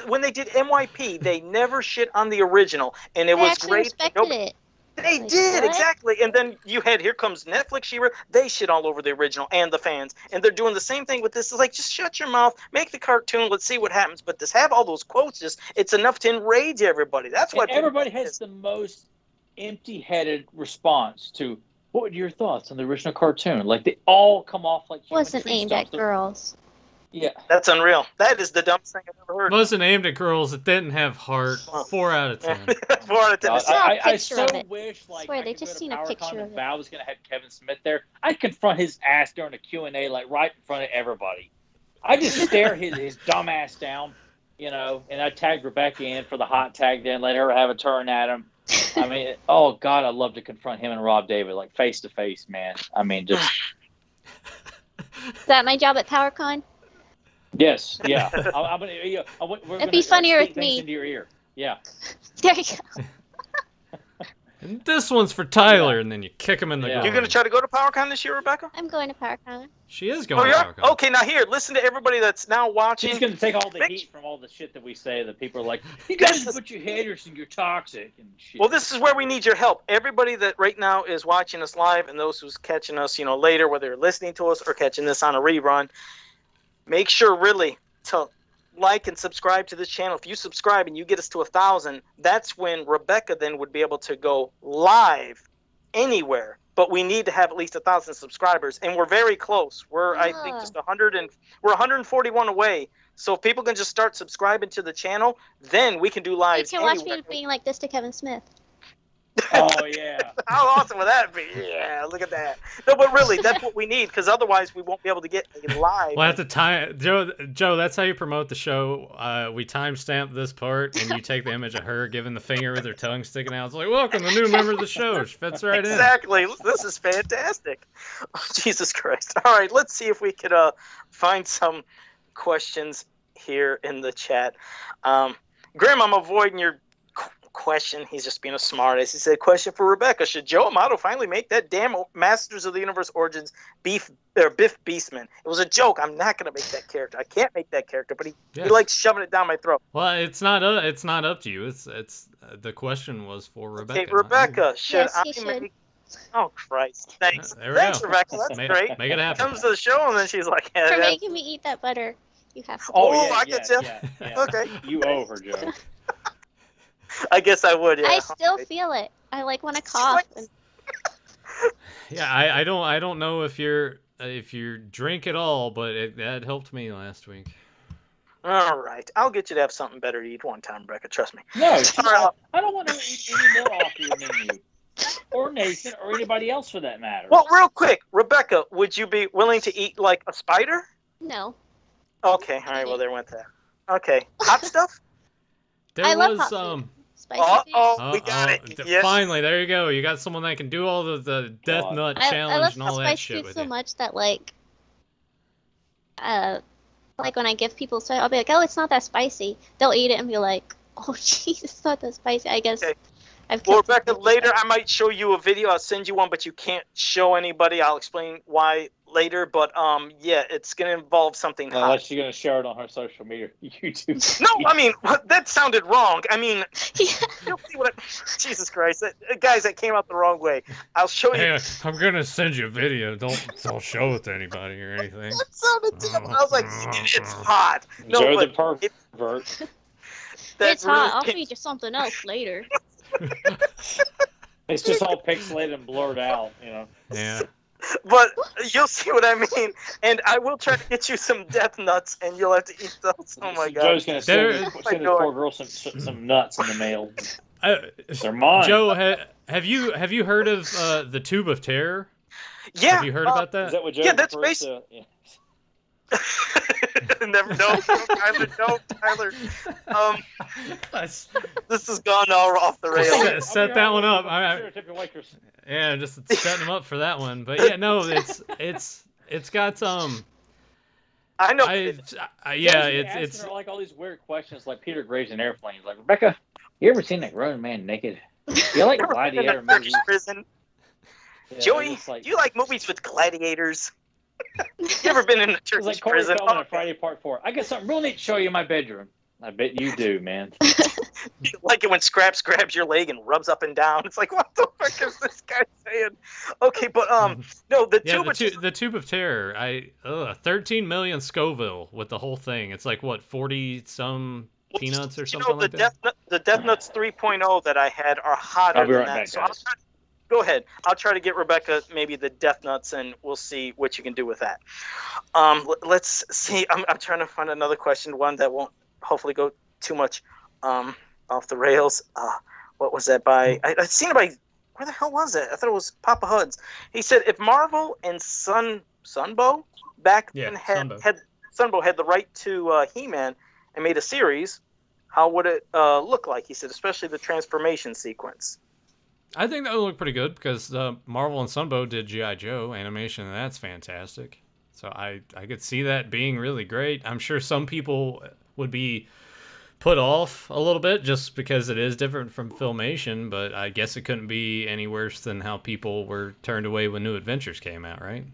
when they did NYP, they never shit on the original. And it was great. Respected it. They did, exactly. And then you had, here comes Netflix, She-Ra. They shit all over the original and the fans. And they're doing the same thing with this. It's like, just shut your mouth, make the cartoon, let's see what happens. But to have all those quotes, it's enough to enrage everybody. That's why everybody has the most empty-headed response to, what were your thoughts on the original cartoon? Like, they all come off like wasn't aimed at girls. Yeah, that's unreal. That is the dumbest thing I've ever heard. Wasn't aimed at girls. It didn't have heart. 4 out of 10. 4 out of 10. I so wish, like, I swear, they just seen a picture of it. Val was gonna have Kevin Smith there. I'd confront his ass during a Q&A, like right in front of everybody. I just stare his dumb ass down, you know, and I tagged Rebecca in for the hot tag, then let her have a turn at him. I mean, oh God, I'd love to confront him and Rob David, like face to face, man. I mean, just. Is that my job at PowerCon? Yes, yeah. It'd be funnier with me. Into your ear. Yeah. There you go. And this one's for Tyler, and then you kick him in the groin. You're going to try to go to PowerCon this year, Rebecca? I'm going to PowerCon. She is going to PowerCon. Okay, now here, listen to everybody that's now watching. She's going to take all the heat from all the shit that we say that people are like, you guys put your haters and you're toxic and shit. Well, this is where we need your help. Everybody that right now is watching us live and those who's catching us, you know, later, whether you're listening to us or catching this on a rerun, make sure really to like and subscribe to this channel. If you subscribe and you get us to 1,000, that's when Rebecca then would be able to go live anywhere. But we need to have at least 1,000 subscribers, and we're very close. We're I think just 100 and we're 141 away. So if people can just start subscribing to the channel, then we can do lives. You can watch me being like this to Kevin Smith. Oh yeah! How awesome would that be? Yeah, look at that. No, but really, that's what we need, because otherwise we won't be able to get live. Well, at the time, Joe, that's how you promote the show. We timestamp this part, and you take the image of her giving the finger with her tongue sticking out. It's like, welcome, the new member of the show. She fits right in. Exactly. This is fantastic. Oh, Jesus Christ! All right, let's see if we could find some questions here in the chat. Grim, I'm avoiding your question. He's just being a smartass. He said, question for Rebecca: should Joe Amato finally make that damn Masters of the Universe Origins Biff Beastman? It was a joke. I'm not going to make that character. I can't make that character, but he likes shoving it down my throat. Well, it's not up to you. It's the question was for Rebecca. Okay, Rebecca, should I make? Oh Christ! Thanks, thanks, Rebecca. That's great. Make it happen. Comes to the show and then she's like, for making me eat that butter, you have to. Oh, I get you. Yeah. Okay, you over, Joe. I guess I would. Yeah. I still feel it. I like want to cough. Yeah, I don't know if you're if you drink at all, but that helped me last week. All right, I'll get you to have something better to eat one time, Rebecca. Trust me. No, I don't want to eat any more off your menu, or Nathan, or anybody else for that matter. Well, real quick, Rebecca, would you be willing to eat like a spider? No. Okay, all right. Well, there went that. Okay, hot stuff. I love hot food. We got it. Yes. Finally, there you go. You got someone that can do all the death nut challenge and all that shit with so much that like when I give people I'll be like, oh, it's not that spicy. They'll eat it and be like, oh, jeez, it's not that spicy. I guess. Okay. Well, Rebecca, later I might show you a video. I'll send you one, but you can't show anybody. I'll explain why later. But yeah, it's gonna involve something hot. Unless you're gonna share it on her social media, YouTube. No, I mean that sounded wrong. I mean, you'll see what. Jesus Christ, guys, that came out the wrong way. I'll show you. Hey, I'm gonna send you a video. Don't show it to anybody or anything. That sounded terrible. I was like, it's hot. No, Joe the pervert. It's hot. I'll feed you something else later. It's just all pixelated and blurred out, you know. Yeah. But you'll see what I mean, and I will try to get you some death nuts, and you'll have to eat those. Oh my god! Joe's gonna send the poor girl some nuts in the mail. They're mine. Joe, have you heard of the Tube of Terror? Yeah. Have you heard about that? Is that what Joe? Yeah, that's basically. Never know, Tyler. No, Tyler. This has gone all off the rails. Set that one up. Yeah, just setting them up for that one. But yeah, no, it's got some. I know. It's like all these weird questions, like Peter Graves in Airplanes. Like, Rebecca, you ever seen that grown man naked? You like gladiator movies? Prison. Yeah, Joey, do you like movies with gladiators? You ever been in a Turkish like prison? On Friday Part 4. I got something real neat to show you in my bedroom. I bet you do, man. You like it when Scraps grabs your leg and rubs up and down. It's like, what the fuck is this guy saying? Okay, but no, the Tube of Terror. 13 million Scoville with the whole thing. It's like what 40 some peanuts or something like that. The Death Nuts 3.0 that I had are hotter than that. So go ahead. I'll try to get Rebecca maybe the Death Nuts, and we'll see what you can do with that. Let's see. I'm trying to find another question, one that won't hopefully go too much off the rails. What was that by? I seen it by. Where the hell was it? I thought it was Papa Huds. He said if Marvel and Sunbow back then Sunbow had the right to He-Man and made a series, how would it look like? He said, especially the transformation sequence. I think that would look pretty good because Marvel and Sunbow did G.I. Joe animation, and that's fantastic. So I could see that being really great. I'm sure some people would be put off a little bit just because it is different from Filmation, but I guess it couldn't be any worse than how people were turned away when New Adventures came out, right?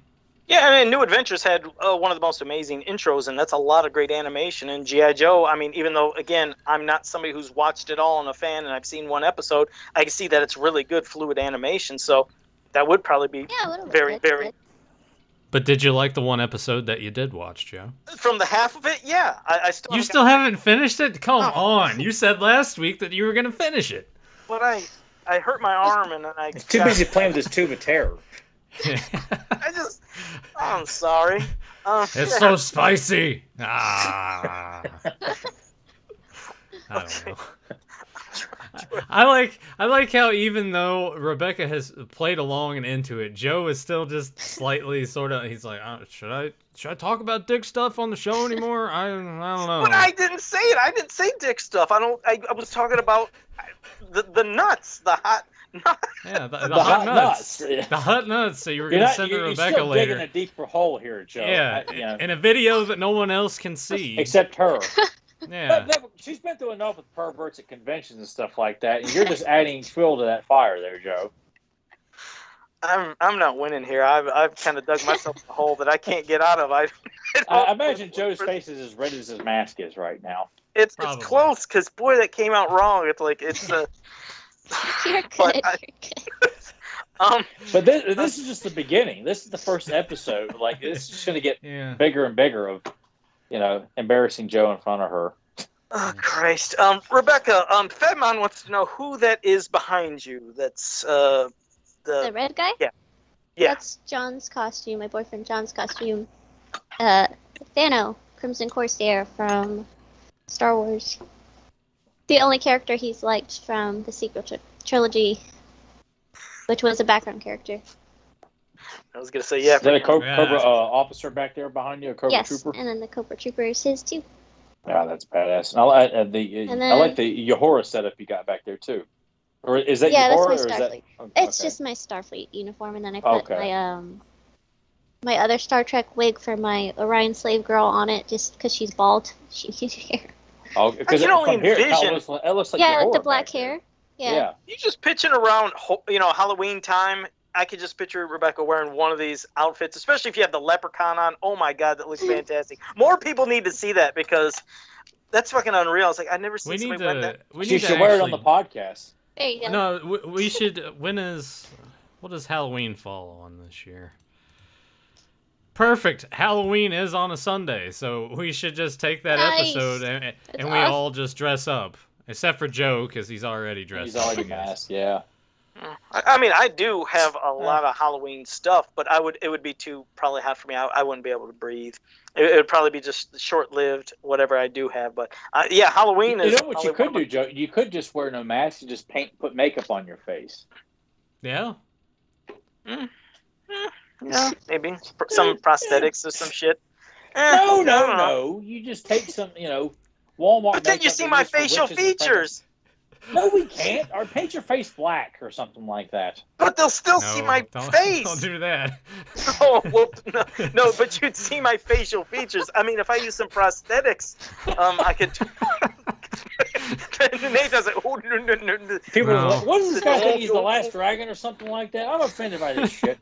Yeah, I mean, New Adventures had one of the most amazing intros, and that's a lot of great animation. And G.I. Joe, I mean, even though, again, I'm not somebody who's watched it all and a fan, and I've seen one episode, I can see that it's really good, fluid animation. So that would probably be very, very. But did you like the one episode that you did watch, Joe? From the half of it, yeah. I still. You still haven't finished it? Come on! You said last week that you were going to finish it. But I hurt my arm, and I. He's too busy playing with this Tube of Terror. I'm sorry. It's so spicy. I don't know. I like how even though Rebecca has played along and into it, Joe is still just slightly sort of. He's like, should I talk about dick stuff on the show anymore? I don't know. But I didn't say it. I didn't say dick stuff. I was talking about the nuts, the hot. Yeah, the hot nuts. The hot nuts. So you were going to send to Rebecca later. You're digging a deeper hole here, Joe. Yeah, in a video that no one else can see. Except her. Yeah. She's been through enough with perverts at conventions and stuff like that, and you're just adding fuel to that fire there, Joe. I'm not winning here. I've kind of dug myself a hole that I can't get out of. I imagine Joe's face is as red as his mask is right now. It's close, because boy, that came out wrong. It's like it's You're good. But this is just the beginning. This is the first episode. Like, this is just going to get bigger and bigger of, embarrassing Joe in front of her. Oh, Christ. Rebecca, Fedmon wants to know who that is behind you. That's the red guy? Yeah. Yeah. That's John's costume, my boyfriend John's costume. Thano, Crimson Corsair from Star Wars. The only character he's liked from the sequel trilogy, which was a background character. I was gonna say, yeah. Is that a Cobra officer back there behind you? A Cobra trooper? Yes, and then the Cobra trooper is his too. Yeah, that's badass. And I like the Yahora setup you got back there too. Or is that Yahora? That's my Starfleet. It's just my Starfleet uniform, and then I put my other Star Trek wig for my Orion slave girl on it, just because she's bald. She needs hair. Oh, because it looks like like the black hair. Yeah. You just pitching around, Halloween time. I could just picture Rebecca wearing one of these outfits, especially if you have the leprechaun on. Oh my God, that looks fantastic. More people need to see that because that's fucking unreal. It's like I've never seen somebody wear that. You should wear it on the podcast. There you go. No, we should. What does Halloween fall on this year? Perfect. Halloween is on a Sunday, so we should just take that episode and we all just dress up, except for Joe because he's already dressed. He's already masked. Yeah. I mean, I do have a lot of Halloween stuff, but it would be too probably hot for me. I wouldn't be able to breathe. It would probably be just short-lived, whatever I do have. But yeah, Halloween is. You know what you could do, Joe? You could just wear no mask and just put makeup on your face. Yeah. Yeah, maybe some prosthetics or some shit. No. You just take some, Walmart. But then you see my facial features. No, we can't. Or paint your face black or something like that. But they'll still see my face. Don't do that. Oh, well, no, but you'd see my facial features. I mean, if I use some prosthetics, I could. Nathan's like, oh, no. People are like, what is this guy think he's the last dragon or something like that? I'm offended by this shit.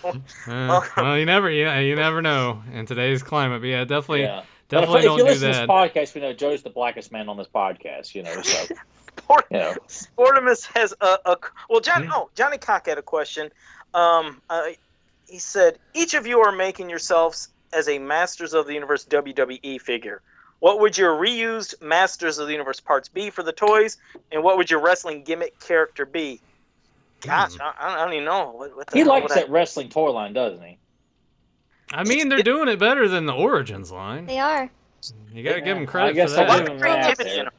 Well, you never know in today's climate. But yeah, definitely. Yeah. Definitely don't do that. If you listen to this podcast, we know Joe's the blackest man on this podcast, so. Sportimus has Johnny Cock had a question. He said, each of you are making yourselves as a Masters of the Universe WWE figure. What would your reused Masters of the Universe parts be for the toys, and what would your wrestling gimmick character be? Gosh, I don't even know. He likes that wrestling toy line, doesn't he? I mean, they're doing it better than the Origins line. They are. You gotta give them credit for that.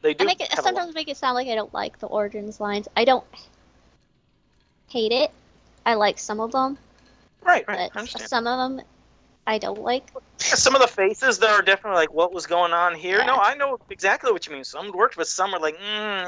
They do. Sometimes make it sound like I don't like the Origins lines. I don't hate it. I like some of them. Right. But some of them I don't like. Some of the faces that are definitely like, what was going on here? Yeah. No, I know exactly what you mean. Some worked, but some are like,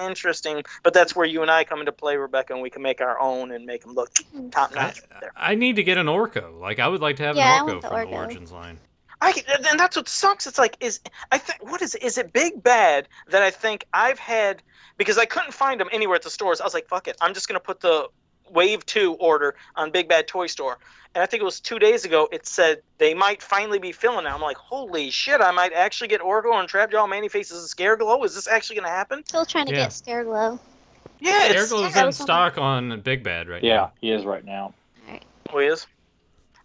interesting. But that's where you and I come into play, Rebecca, and we can make our own and make them look top notch. I need to get an Orko. Like, I would like to have an Orko from the Origins line. And that's what sucks. It's like, is it Big Bad that I think I've had, because I couldn't find them anywhere at the stores. I was like, fuck it. I'm just going to put the Wave 2 order on Big Bad Toy Store. And I think it was 2 days ago, it said they might finally be filling now. I'm like, holy shit, I might actually get Orko and Trapjaw, Manny-Faces, and Scareglow. Is this actually going to happen? Still trying to get Scareglow. Yeah, Scareglow's in stock on Big Bad right now. Yeah, he is right now. All right. Oh, he is?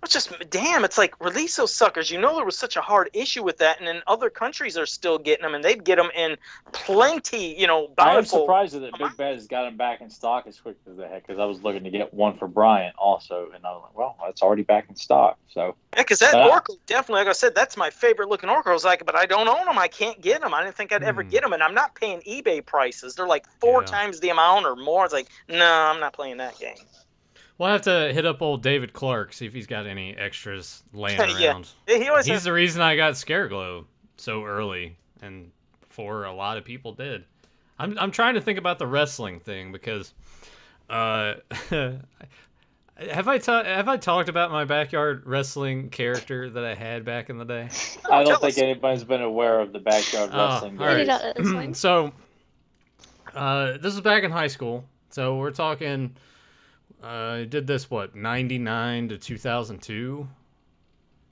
It's just, damn, it's like, release those suckers. There was such a hard issue with that, and then other countries are still getting them, and they'd get them in plenty, bountiful. I'm surprised that Big Bad has got them back in stock as quick as they had, because I was looking to get one for Brian also, and I was like, well, it's already back in stock, so. Yeah, because that Orko, definitely, like I said, that's my favorite looking Orko. I was like, but I don't own them. I can't get them. I didn't think I'd ever get them, and I'm not paying eBay prices. They're like 4 times the amount or more. It's like, no, I'm not playing that game. We'll have to hit up old David Clark, see if he's got any extras laying around. Yeah, he's the reason I got Scareglow so early, and before a lot of people did. I'm trying to think about the wrestling thing because, have I talked about my backyard wrestling character that I had back in the day? I don't think anybody's been aware of the backyard wrestling. All right. So, this was back in high school. So we're talking. Did this 99 to 2002.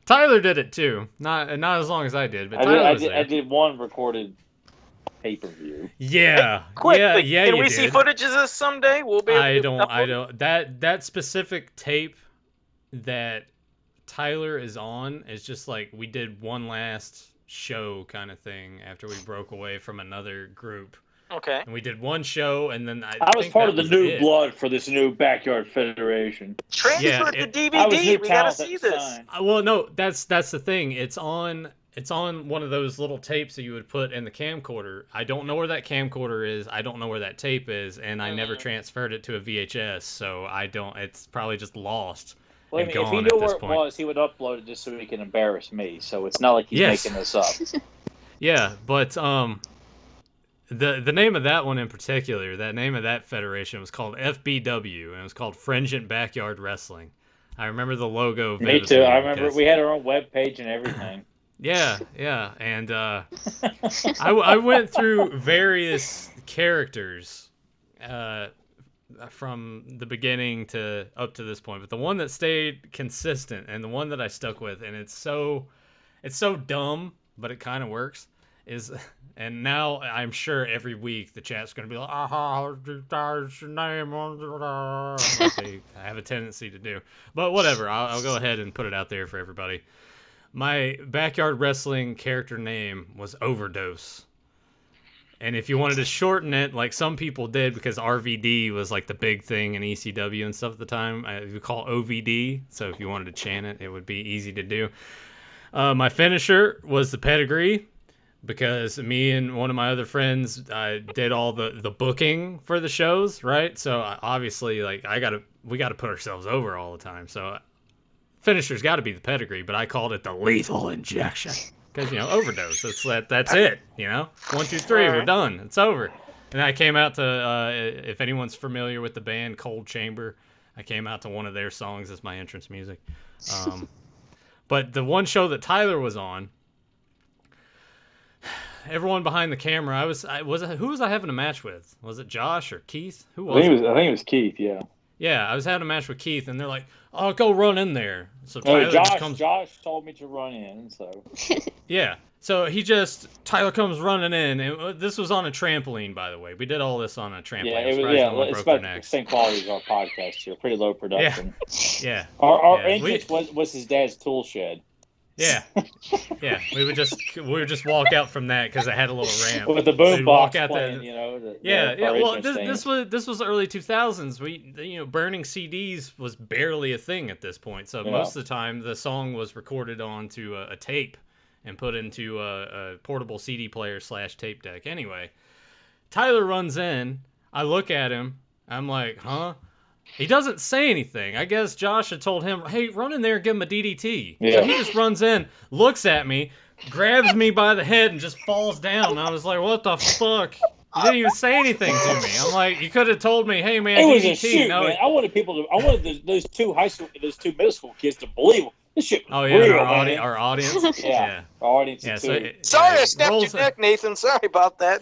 Tyler did it too. Not as long as I did, but Tyler was there. I did one recorded pay-per-view. Yeah. Quickly, yeah. Can we see footage of this someday? We'll be. I don't. That specific tape that Tyler is on is just like we did one last show kind of thing after we broke away from another group. Okay. And we did one show, and then I was think part that of the was new it. blood for this new Backyard Federation. Transfer the DVD. I was new We gotta talent see at the this. time. Well, no, that's the thing. It's on one of those little tapes that you would put in the camcorder. I don't know where that camcorder is. I don't know where that tape is, and I never transferred it to a VHS, so I don't. It's probably just lost. Well, I mean, if he knew where it was, he would upload it just so he can embarrass me. So it's not like he's making this up. Yeah, but the name of that one in particular, that name of that federation was called FBW, and it was called Fringent Backyard Wrestling. I remember the logo vividly. Me too. I remember we had our own web page and everything. Yeah, and I went through various characters from the beginning to up to this point, but the one that stayed consistent and the one that I stuck with, and it's so dumb, but it kind of works, is, and now I'm sure every week the chat's going to be like, there's your name on like I have a tendency to do. But whatever, I'll go ahead and put it out there for everybody. My Backyard Wrestling character name was Overdose. And if you wanted to shorten it, like some people did, because RVD was like the big thing in ECW and stuff at the time, we call OVD. So if you wanted to chant it, it would be easy to do. My finisher was the pedigree, because me and one of my other friends did all the booking for the shows, right? So obviously, like we got to put ourselves over all the time. So finisher's got to be the pedigree, but I called it the lethal injection. Because, overdose. That's it, 1, 2, 3, we're done. It's over. And I came out to, if anyone's familiar with the band Cold Chamber, I came out to one of their songs as my entrance music. But the one show that Tyler was on, everyone behind the camera, who was I having a match with? Was it Josh or Keith? Who was it? I think it was Keith, yeah. Yeah, I was having a match with Keith, and they're like, "Oh, go run in there." So Tyler Josh told me to run in, so. Yeah, so Tyler comes running in, and this was on a trampoline, by the way. We did all this on a trampoline. It's about the same quality as our podcast here. Pretty low production. Yeah. Our entrance was his dad's tool shed. Yeah, yeah. We would just walk out from that because it had a little ramp with the boom box playing. Well, this was early 2000s. Burning CDs was barely a thing at this point. So most of the time, the song was recorded onto a tape and put into a portable CD player / tape deck. Anyway, Tyler runs in. I look at him. I'm like, huh? He doesn't say anything. I guess Josh had told him, hey, run in there and give him a DDT. Yeah. So he just runs in, looks at me, grabs me by the head, and just falls down. And I was like, what the fuck? He didn't even say anything to me. I'm like, you could have told me, hey, man, DDT. It was a shoot, man. I wanted those two middle school kids to believe it. This shit was real, our audience. Yeah. Our audience. Yeah, sorry, I snapped your neck, Nathan. Sorry about that.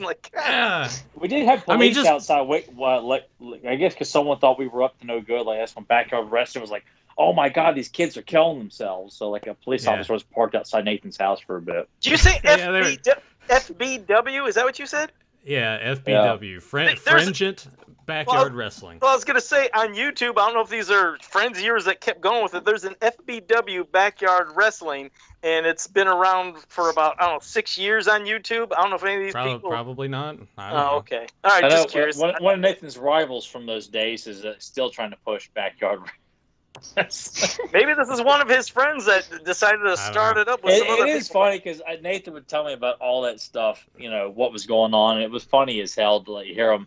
We did have police outside. I guess because someone thought we were up to no good. Like that's when Backyard Wrestling was like, "Oh my God, these kids are killing themselves." So like a police officer was parked outside Nathan's house for a bit. Did you say FBW? Is that what you said? Yeah, FBW, Fringent Backyard Wrestling. Well, I was going to say, on YouTube, I don't know if these are friends of yours that kept going with it, there's an FBW Backyard Wrestling, and it's been around for about, 6 years on YouTube. I don't know if any of these people... Probably not. I don't know. Okay. All right, just curious. One of Nathan's rivals from those days is still trying to push Backyard Wrestling. Maybe this is one of his friends that decided to start it up with some other people. It is funny because Nathan would tell me about all that stuff, what was going on. And it was funny as hell to hear him,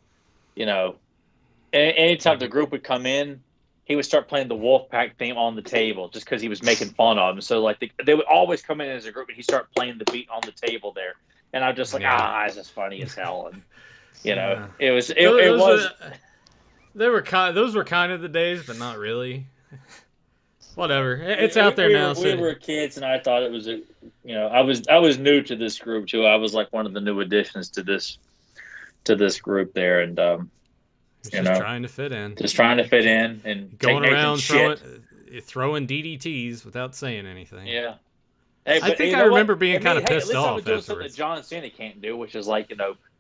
anytime the group would come in, he would start playing the Wolfpack theme on the table just because he was making fun of them. So they would always come in as a group and he'd start playing the beat on the table there. And I'm just like, it's just funny as hell. And, it was. Those were kind of the days, but not really. Whatever. It's out there now. We were kids, and I thought it was I was new to this group too. I was like one of the new additions to this group there, and trying to fit in. Just trying to fit in and going around throwing DDTs without saying anything. Yeah. Hey, I think I remember being kind of pissed off. At least I was doing something that John Cena can't do, which is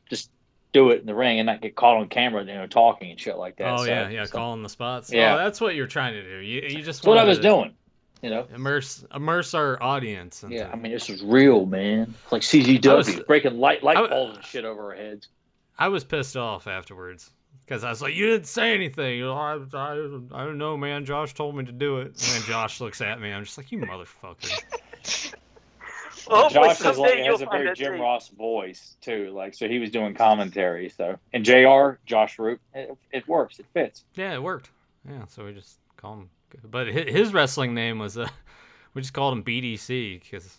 just do it in the ring and not get caught on camera, talking and shit like that. Oh, calling the spots. Yeah, that's what you're trying to do. You just. That's what I was doing. Immerse our audience. I mean, this was real, man. Like CZW breaking light bulbs and shit over our heads. I was pissed off afterwards because I was like, "You didn't say anything." I don't know, man. Josh told me to do it, and then Josh looks at me. I'm just like, "You motherfucker." Well, Josh has a very Jim Ross voice too, so he was doing commentary. So and Jr. Josh Root, it works, it fits. Yeah, it worked. Yeah, so we just call him. But his wrestling name was we just called him BDC because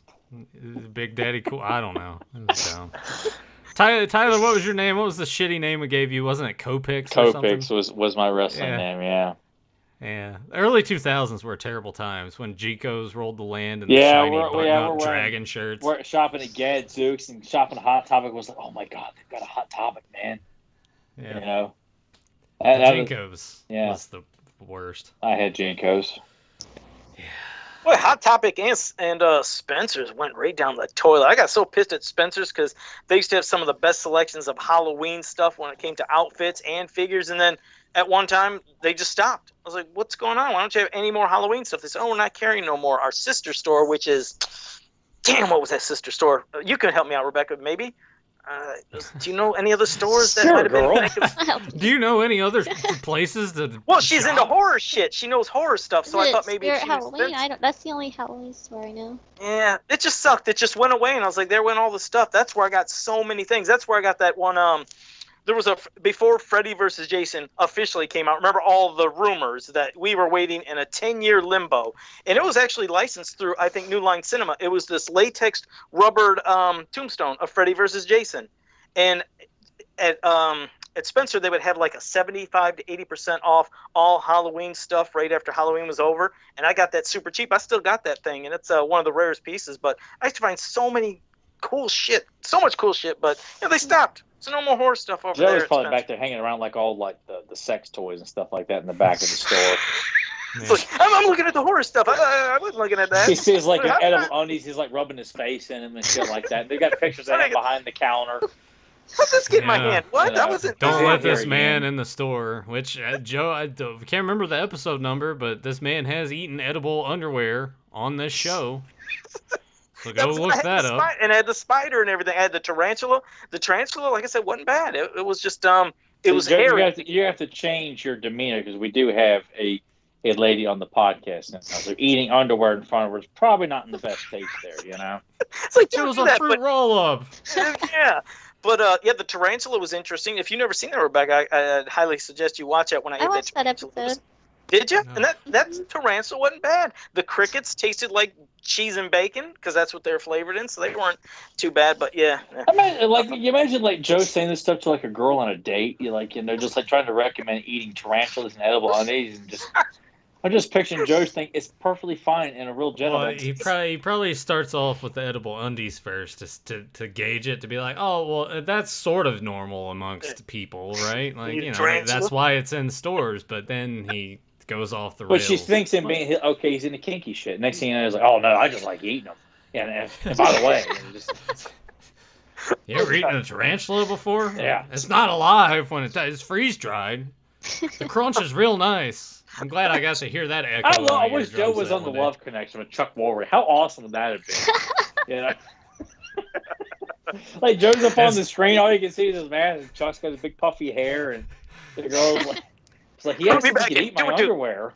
Big Daddy Cool. I don't know. It was dumb. Tyler, what was your name? What was the shitty name we gave you? Wasn't it Copix? Copix was my wrestling name. Yeah. Yeah. Early 2000s were terrible times when Jicos rolled the land and the shiny button-up dragon shirts. We're shopping at Gadzooks and shopping at Hot Topic was like, oh my god, they've got a Hot Topic, man. Yeah. You know. Jinkos was the worst. I had Jinkos. Yeah. Boy, Hot Topic and Spencer's went right down the toilet. I got so pissed at Spencer's because they used to have some of the best selections of Halloween stuff when it came to outfits and figures. And then at one time, they just stopped. I was like, what's going on? Why don't you have any more Halloween stuff? They said, oh, we're not carrying no more. Our sister store, which is, damn, what was that sister store? You can help me out, Rebecca, maybe. Do you know any other stores that might have been? Do you know any other places that? Well, she's into horror shit. She knows horror stuff, so I thought maybe Spirit Halloween. That's the only Halloween store I know. Yeah, it just sucked. It just went away, and I was like, there went all the stuff. That's where I got so many things. That's where I got that one. There was before Freddy vs. Jason officially came out. Remember all the rumors that we were waiting in a 10-year limbo, and it was actually licensed through, I think, New Line Cinema. It was this latex rubbered tombstone of Freddy vs. Jason, and at Spencer they would have like a 75 to 80% off all Halloween stuff right after Halloween was over, and I got that super cheap. I still got that thing, and it's one of the rarest pieces. But I used to find so much cool shit, but they stopped. So no more horror stuff over there. Joe was probably back there hanging around like all the sex toys and stuff like that in the back of the store. Like, I'm looking at the horror stuff. I wasn't looking at that. He sees like an edible undies. He's like rubbing his face in them and shit like that. They got pictures of him behind the counter. How'd this get in my hand? What? That wasn't. Don't let this man in the store. Which Joe, I can't remember the episode number, but this man has eaten edible underwear on this show. So go look that up. And I had the spider and everything. I had the tarantula. The tarantula, like I said, wasn't bad. It was just it was hairy. You have to change your demeanor because we do have a lady on the podcast now. So eating underwear in front of her is probably not in the best taste there, you know? It's like, it was a fruit roll-up. Yeah. But, the tarantula was interesting. If you've never seen that, Rebecca, I'd highly suggest you watch it when I watched that episode. Did you? No. And that tarantula wasn't bad. The crickets tasted like cheese and bacon because that's what they're flavored in, so they weren't too bad. But yeah. You imagine like Joe saying this stuff to like a girl on a date. Just like trying to recommend eating tarantulas and edible undies, and I'm just picturing Joe's thing. It's perfectly fine and a real gentleman. Well, he probably starts off with the edible undies first, just to gauge it, to be like, oh, well, that's sort of normal amongst people, right? Like, that's why it's in stores. But then he goes off the rails. But she thinks him being okay. He's into kinky shit. Next thing you know, he's like, oh no, I just like eating them. And by the way, you ever eaten a tarantula before? Yeah, it's not alive when it's freeze dried. The crunch is real nice. I'm glad I got to hear that echo. I wish Joe was on the Love Connection with Chuck Woolery. How awesome would that have been? Like Joe's up on the screen, all you can see is his man, and Chuck's got his big puffy hair, and the girl's like, it's like he actually could eat my underwear.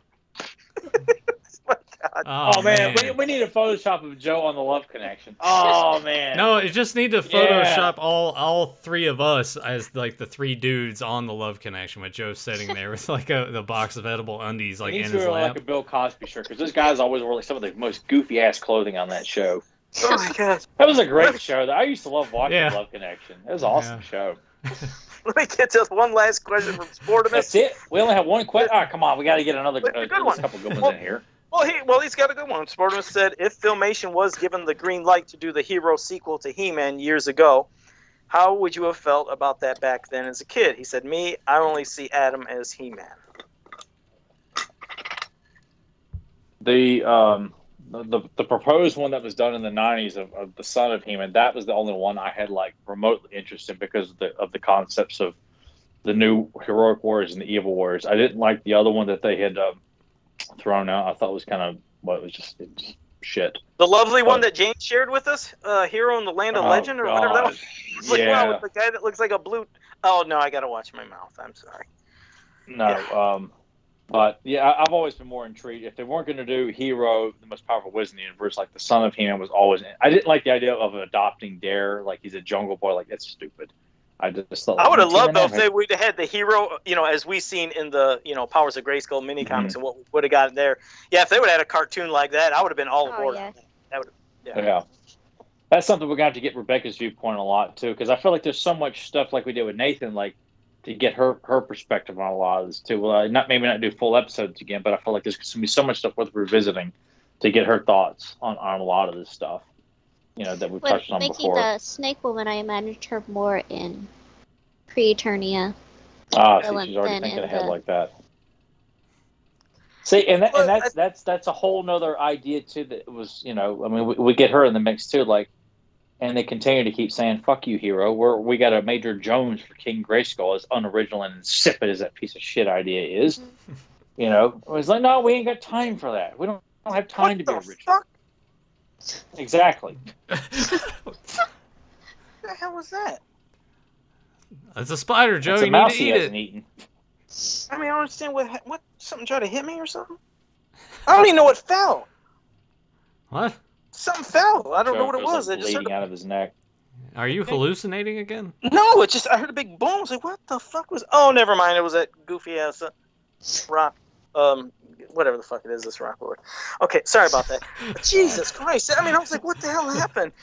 Oh man, we need a Photoshop of Joe on the Love Connection. Oh man. No, you just need to Photoshop all three of us as like the three dudes on the Love Connection with Joe sitting there with like the box of edible undies like in his lap. Like a Bill Cosby shirt because those guys always wore like some of the most goofy ass clothing on that show. Oh my god, that was a great show. I used to love watching Love Connection. It was an awesome show. Let me get to one last question from Sportimus. That's it. We only have one question. Come on, we got to get another. A good one. A couple good ones in here. Well, he's got a good one. Sportimus said, if Filmation was given the green light to do the Hero sequel to He-Man years ago, how would you have felt about that back then as a kid? He said, me, I only see Adam as He-Man. The proposed one that was done in the 90s of the son of He-Man, that was the only one I had like remotely interested because of the concepts of the new heroic warriors and the evil warriors. I didn't like the other one that they had thrown out. I thought it was kind of it was just shit. The lovely one that James shared with us, Hero in the Land of Legend, or whatever that was. It's like, wow, with the guy that looks like a blue. Oh no, I gotta watch my mouth. I'm sorry. No, but yeah, I've always been more intrigued. If they weren't going to do Hero, the most powerful wizard in the universe, like the son of He-Man was always. I didn't like the idea of adopting Dare, like he's a jungle boy. Like that's stupid. I just thought. I would have loved though if they would have had the hero, as we seen in the Powers of Grayskull mini comics and what we would have gotten there. Yeah, if they would have had a cartoon like that, I would have been all aboard. Yeah. That would. Yeah. That's something we're gonna have to get Rebecca's viewpoint a lot too, because I feel like there's so much stuff like we did with Nathan, like to get her perspective on a lot of this too. Well, maybe not do full episodes again, but I feel like there's gonna be so much stuff worth revisiting to get her thoughts on a lot of this stuff. That we've touched on making before. the Snake Woman, I imagined her more in Pre-Eternia. She's already thinking ahead like that. See, and that's a whole nother idea too. That was, we get her in the mix too, like. And they continue to keep saying, fuck you, Hero. We got a Major Jones for King Grayskull, as unoriginal and insipid as that piece of shit idea is. It was like, no, we ain't got time for that. We don't have time to be original. Fuck? Exactly. What the hell was that? It's a spider, Joe. It's you need to eat it. Eaten. I mean, I don't understand what something tried to hit me or something? I don't even know what fell. What? Something fell. I don't know what it was. Like bleeding out of his neck. Are you hallucinating again? No, it's just I heard a big boom. I was like, what the fuck was? Oh, never mind. It was that goofy ass rock. Whatever the fuck it is, this rock lord. Okay, sorry about that. Jesus Christ. I mean, I was like, what the hell happened?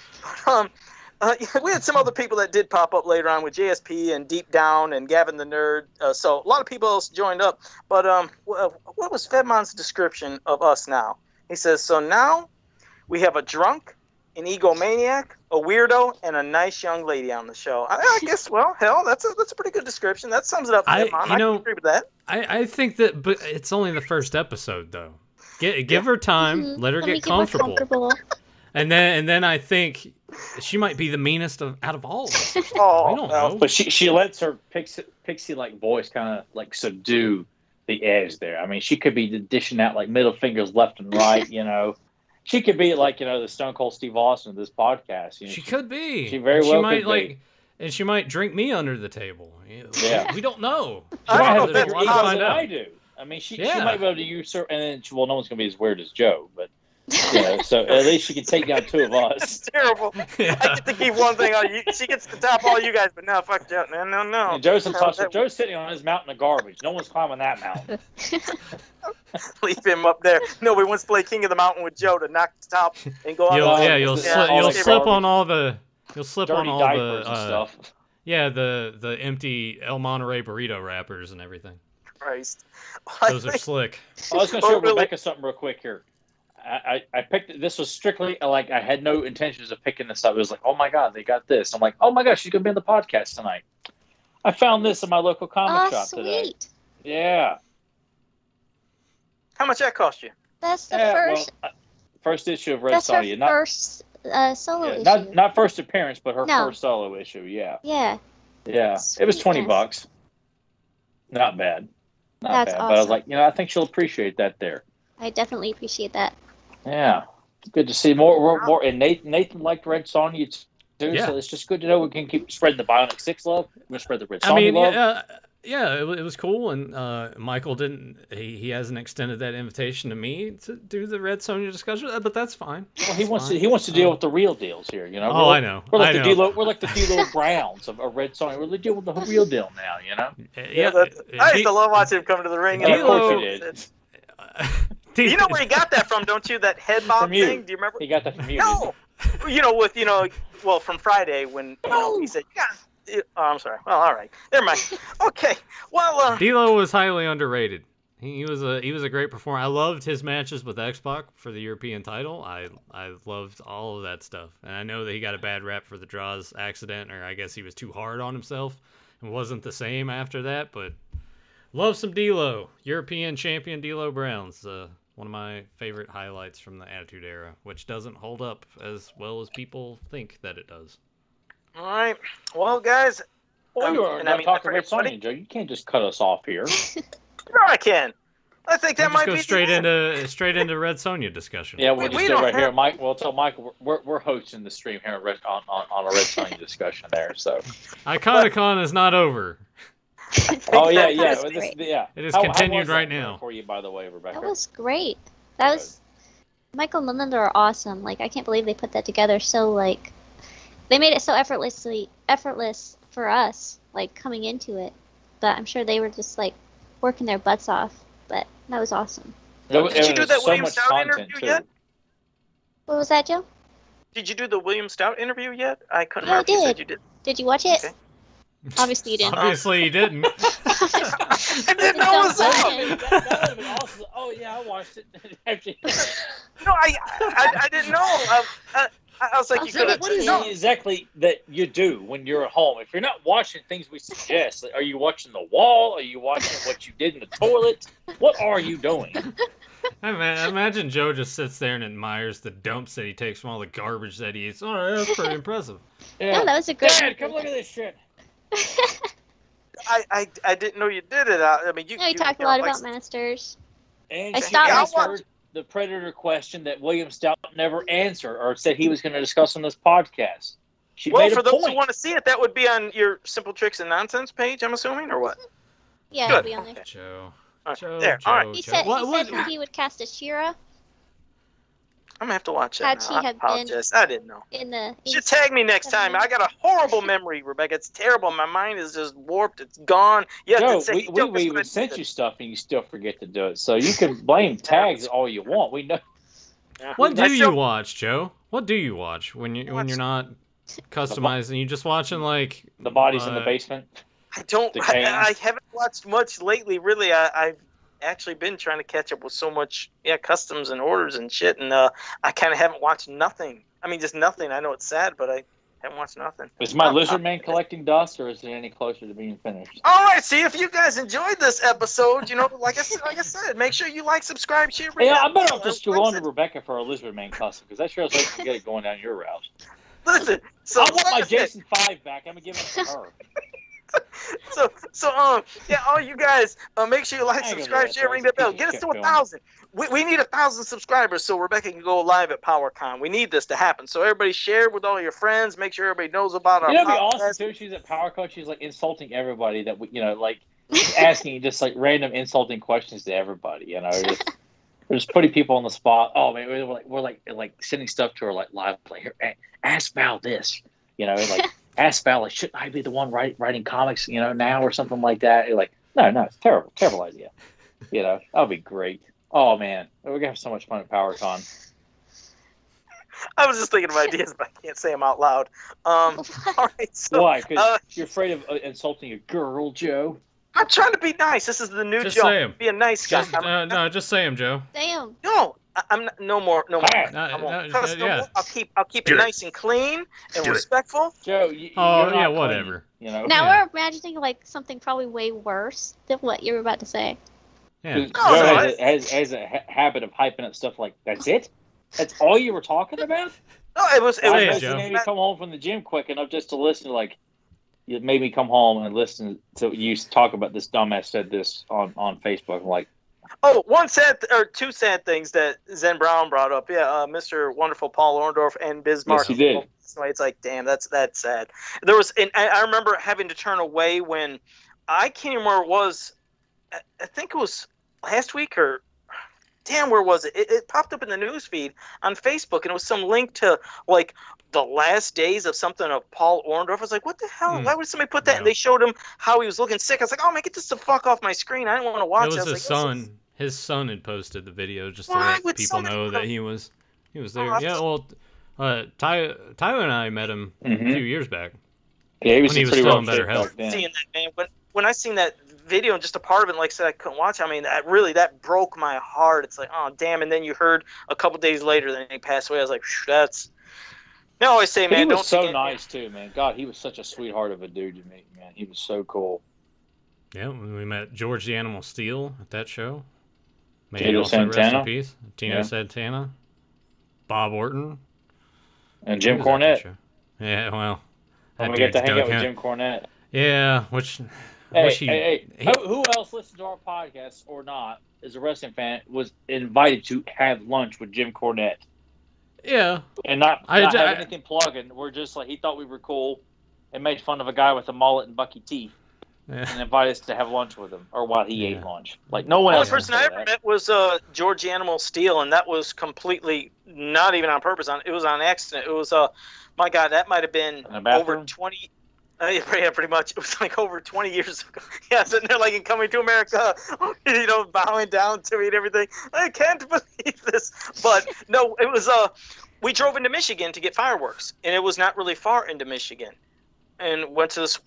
We had some other people that did pop up later on with JSP and Deep Down and Gavin the Nerd. So a lot of people else joined up. But what was Fedmon's description of us now? He says, so now we have a drunk, an egomaniac, a weirdo, and a nice young lady on the show. I guess, well, hell, that's a pretty good description. That sums it up for Fedmon. I can agree with that. I think that, but it's only the first episode, though. Give her time. Let her get comfortable. And then I think she might be the meanest out of all of us. I don't know. But she lets her pixie-like voice kind of like subdue the edge there. I mean, she could be dishing out like middle fingers left and right, She could be like, the Stone Cold Steve Austin of this podcast. She could be. She very well could be. And she might drink me under the table. Yeah. We don't know. I don't know better than I do. I mean, she might be able to usurp, and then, no one's going to be as weird as Joe, but, so at least she can take down two of us. That's terrible. Yeah. I get to keep one thing on you. She gets to top all you guys, but no, fuck Joe. No. And Joe's sitting on his mountain of garbage. No one's climbing that mountain. Leave him up there. No, we once play King of the Mountain with Joe to knock the top and go on. You'll slip on all the. You'll slip dirty on all diapers the and stuff. Yeah, the empty El Monterey burrito wrappers and everything. Christ. Those are slick. I was going to show Rebecca something real quick here. I picked this was strictly like I had no intentions of picking this up. It was like, oh my god, they got this. I'm like, oh my gosh, she's gonna be on the podcast tonight. I found this in my local comic shop today. Yeah. How much that cost you? That's the first. Well, first issue of Red Sonja. Not first solo issue. Not first appearance, but her first solo issue. Yeah. Yeah. Yeah. It was $20. Not bad. Not That's bad. awesome. But I was like, I think she'll appreciate that there. I definitely appreciate that. Yeah, it's good to see more. And Nathan liked Red Sonja too, so it's just good to know we can keep spreading the Bionic 6 love. We're gonna spread the Red Sonja love. It was cool, and Michael didn't. He hasn't extended that invitation to me to do the Red Sonja discussion, but that's fine. Well, he wants to deal with the real deals here. I know. We're like we're like the D'Lo Browns of Red Sonja. We're dealing with the real deal now. I used to love watching him come to the ring. Of course you did. You know where he got that from, don't you? That head bob thing? Do you remember? He got that from you. No! From Friday when he said, yeah. Oh, I'm sorry. Well, all right. Never mind. Okay. Well, D'Lo was highly underrated. He was a great performer. I loved his matches with X-Pac for the European title. I loved all of that stuff. And I know that he got a bad rap for the Draws accident, or I guess he was too hard on himself and wasn't the same after that, but love some D'Lo. European champion D'Lo Browns. One of my favorite highlights from the Attitude Era, which doesn't hold up as well as people think that it does. All right. Well, guys. Well, you are not talking about Sonja, Joe. You can't just cut us off here. Sure I can. I think that might go be straight into Red Sonja discussion. Yeah, we'll just go right here. Mike, we'll tell Michael we're hosting the stream here on a Red Sonja discussion there. So Iconicon is not over. Oh yeah. It is continued right now. For you, by the way, Rebecca. That was great. That was Michael and Melinda are awesome. Like I can't believe they put that together. So like, they made it so effortless for us, like coming into it. But I'm sure they were just like working their butts off. But that was awesome. Did you do that William Stout interview yet? What was that, Joe? Did you do the William Stout interview yet? I couldn't remember. If you said you did. Did you watch it? Okay. Obviously you didn't. Obviously you didn't. I didn't know it was on. That would have been awesome. Oh yeah, I watched it. No, I didn't know. I was like, you could have. What is it exactly that you do when you're at home? If you're not watching things we suggest, are you watching the wall? Are you watching what you did in the toilet? What are you doing? Imagine Joe just sits there and admires the dumps that he takes from all the garbage that he eats. Oh, that's pretty impressive. Yeah. No, that was a great. Dad, come look at this shit. I didn't know you did it. I mean, you talked a lot about Masters. And I stopped. The Predator question that William Stout never answered or said he was going to discuss on this podcast. For those who want to see it, that would be on your Simple Tricks and Nonsense page, I'm assuming, or what? Yeah, it'll be on there. Joe. There. All right. He said he would cast a She-Ra. I'm gonna have to watch that. I apologize. I didn't know. You should tag me next time. I got a horrible memory, Rebecca. It's terrible. My mind is just warped. It's gone. Joe, we even sent you stuff and you still forget to do it. So you can blame tags all you want. We know. What do you watch, Joe? What do you watch when you're not customizing? You just watching like the bodies in the basement? I don't. I haven't watched much lately. Really, I've actually been trying to catch up with so much customs and orders and shit, and I kind of haven't watched nothing. I mean, just nothing. I know it's sad, but I haven't watched nothing. Is my Lizard Man collecting dust, or is it any closer to being finished? All right, see, if you guys enjoyed this episode, like I said, make sure you like, subscribe, share. I better just go on to Rebecca for a Lizard Man custom, because that sure looks like you get it going down your route. Listen, so I want my Jason 5 back. I'm gonna give it to her. all you guys, make sure you like, subscribe, share, ring the bell. Get us to 1,000. We need 1,000 subscribers so Rebecca can go live at PowerCon. We need this to happen. So everybody share with all your friends. Make sure everybody knows about our podcast. It'd be awesome too. She's at PowerCon. She's like insulting everybody that asking just like random insulting questions to everybody. We're just putting people on the spot. Oh man, we're like sending stuff to her like live. Like, ask Val this. Ask Val, shouldn't I be the one writing comics, now or something like that? You're like, no, it's terrible idea. That'll be great. Oh man, we're gonna have so much fun at PowerCon. I was just thinking of ideas, but I can't say them out loud. All right, so, why? Because you're afraid of insulting a girl, Joe. I'm trying to be nice. This is the new just Joe. Say him. Be a nice guy. No, just say him, Joe. Say him. No, I'm not, no more. I'll keep it nice and clean and respectful. Joe, whatever. Now we're imagining like something probably way worse than what you were about to say. Yeah. Joe has a habit of hyping up stuff like that's it. That's all you were talking about. No, it was. Joe. You made me come home from the gym quick enough just to listen to you made me come home and listen to you talk about this dumbass said this on Facebook. I'm like, two sad things that Zen Brown brought up. Yeah, Mr. Wonderful Paul Orndorff and Bismarck. Yes, he did. It's like, damn, that's sad. There was, and I remember having to turn away when I can't remember where it was. I think it was last week or. Damn, where was it? It popped up in the news feed on Facebook, and it was some link to like the last days of something of Paul Orndorff. I was like, what the hell? Why would somebody put that? And they showed him how he was looking sick. I was like, oh man, get this the fuck off my screen. I didn't want to watch it. It was his son. His son had posted the video just to let people know that he was there. Tyler and I met him a few years back. Yeah, he was still in better health. Seeing that, man, when I seen that video and just a part of it, like I said, I couldn't watch. I mean, that broke my heart. It's like, oh damn! And then you heard a couple days later that he passed away. I was like, that's. I always say, man, he was so nice too, man. God, he was such a sweetheart of a dude to meet, man. He was so cool. Yeah, we met George the Animal Steel at that show. Tino Santana. Tino Santana. Bob Orton. And Jim Cornette. Yeah, well. We get to hang out with Jim Cornette. Yeah, which Hey, who else listens to our podcast or not, as a wrestling fan, was invited to have lunch with Jim Cornette? Yeah. And not have anything plugging. We're just like, he thought we were cool and made fun of a guy with a mullet and bucky teeth. Yeah. And invited us to have lunch with him, or while he ate lunch. Like, no one else. The only person I ever met was George Animal Steel, and that was completely not even on purpose. It was on accident. It was my God, that might have been over 20. Yeah, pretty much. It was like over 20 years ago. Yeah, sitting there like in Coming to America, bowing down to me and everything. I can't believe this. But no, it was we drove into Michigan to get fireworks, and it was not really far into Michigan, and went to this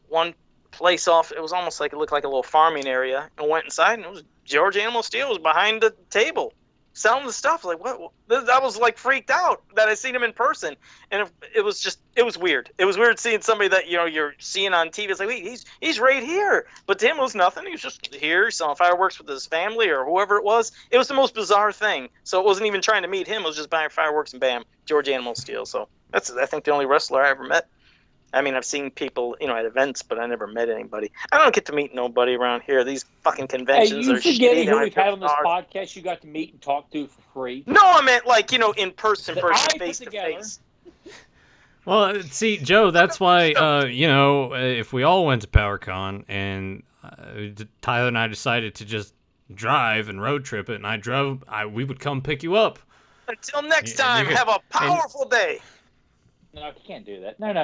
one place off. It was almost like it looked like a little farming area, and went inside, and it was George Animal Steel was behind the table selling the stuff. Like, what? I was like freaked out that I seen him in person, and it was weird. It was weird seeing somebody that you're seeing on TV. It's like, wait, he's right here, but to him it was nothing. He was just here selling fireworks with his family or whoever it was. It was the most bizarre thing. So it wasn't even trying to meet him. It was just buying fireworks and bam, George Animal Steel. So that's, I think, the only wrestler I ever met. I mean, I've seen people, at events, but I never met anybody. I don't get to meet nobody around here. These fucking conventions are shitty. Hey, you forgetting who we've had on this podcast you got to meet and talk to for free? No, I meant in person, face to face. Well, see, Joe, that's why, if we all went to PowerCon and Tyler and I decided to just drive and road trip it, and we would come pick you up. Until next time, have a powerful day. No, you can't do that. No.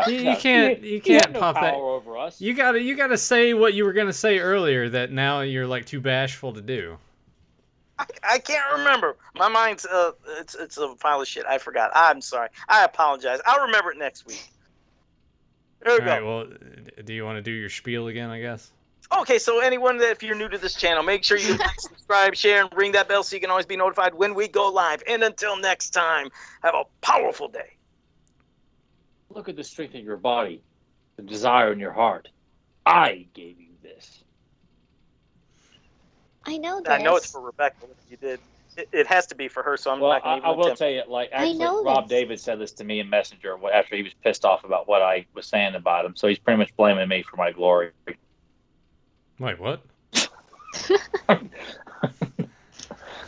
You can't no pop power that over us. You gotta say what you were gonna say earlier that now you're like too bashful to do. I can't remember. My mind's it's a pile of shit. I forgot. I'm sorry. I apologize. I'll remember it next week. There we go. All right, well, do you want to do your spiel again, I guess? Okay, so anyone that, if you're new to this channel, make sure you like, subscribe, share, and ring that bell so you can always be notified when we go live. And until next time, have a powerful day. Look at the strength of your body, the desire in your heart. I gave you this. I know this. I know it's for Rebecca. You did. It has to be for her, so I'm not going to I will tell you, actually, Rob David said this to me in Messenger after he was pissed off about what I was saying about him. So he's pretty much blaming me for my glory. Wait, what?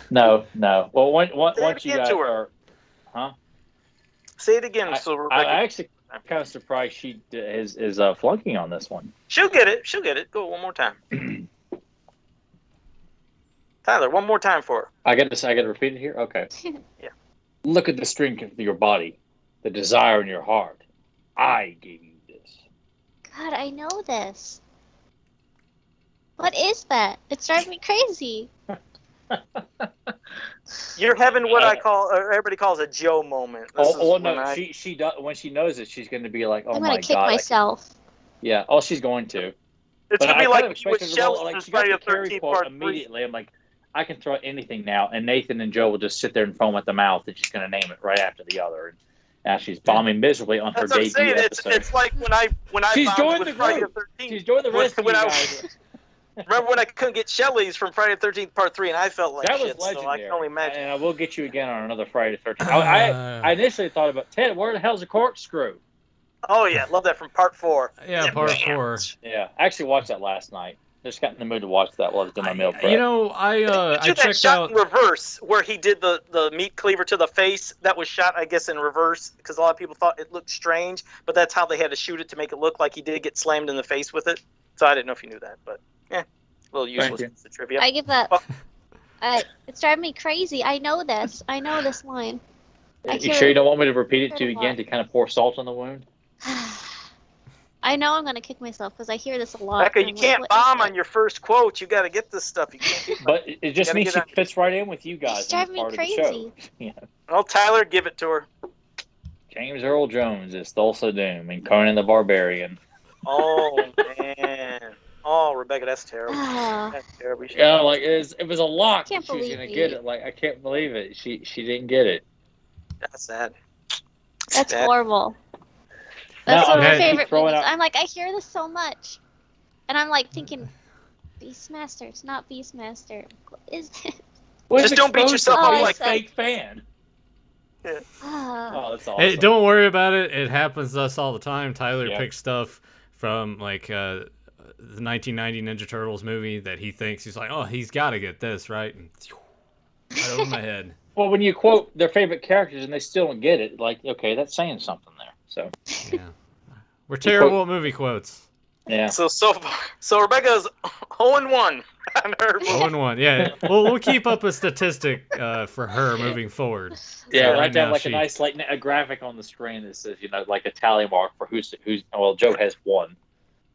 No. Well, once you guys are, Say it again, so Rebecca. I'm kind of surprised she is flunking on this one. She'll get it. Go one more time. Tyler, one more time for her. I got to repeat it here. Okay. Yeah. Look at the strength of your body, the desire in your heart. I gave you this. God, I know this. What is that? It's driving me crazy. You're having what I call, or everybody calls, a Joe moment. No. She does, when she knows it, she's going to be like, "Oh my God!" I'm gonna kick myself. Yeah. Oh, she's going to. It's gonna be like you with Shell. Like she got the carry quote immediately. I'm like, I can throw anything now, and Nathan and Joe will just sit there and foam at the mouth, and she's going to name it right after the other. And now she's bombing miserably on her debut episode. It's like when I she's bombed joined with Friday the 13th. She's joined the rest of you guys. Remember when I couldn't get Shelley's from Friday the 13th Part 3, and I felt like that shit, was legendary. So I can only imagine. And I will get you again on another Friday the 13th. I initially thought about, Ted, where the hell's the corkscrew? Oh, yeah. Love that from Part 4. Yeah, Part 4. Yeah. I actually watched that last night. Just got in the mood to watch that while I was doing my meal prep. I checked shot out in reverse where he did the meat cleaver to the face. That was shot, I guess, in reverse because a lot of people thought it looked strange, but that's how they had to shoot it to make it look like he did get slammed in the face with it. So I didn't know if you knew that, but yeah, a little useless piece of trivia. I give up. It's driving me crazy. I know this. I know this line. You sure you don't want me to repeat it to you again to kind of pour salt on the wound? I know I'm gonna kick myself because I hear this a lot. Becca, you can't bomb on your first quote. You got to get this stuff. You can't. But it just means she fits right in with you guys. It's driving me crazy. Yeah. Well, Tyler, give it to her. James Earl Jones is Thulsa Doom and Conan the Barbarian. Oh man. Oh, Rebecca, that's terrible. That's terrible. Yeah, like it was a lock. She was gonna get it. Like I can't believe it. She didn't get it. That's sad. That's horrible. That's one of my favorite movies. I'm like, I hear this so much, and I'm like thinking, Beastmaster. It's not Beastmaster. What is it? Well, just don't beat yourself up like fake fan. Yeah. Oh, that's awesome. Hey, don't worry about it. It happens to us all the time. Tyler picks stuff from like the 1990 Ninja Turtles movie that he thinks he's like, oh, he's got to get this right, and right over my head. Well, when you quote their favorite characters and they still don't get it, like, okay, that's saying something there. So yeah, we're terrible at movie quotes. Yeah. So Rebecca's 0-1 on her. 0-1, yeah. We'll keep up a statistic for her moving forward. Yeah, we'll have to have like a nice a graphic on the screen that says, like a tally mark for who's. Well, Joe has 1.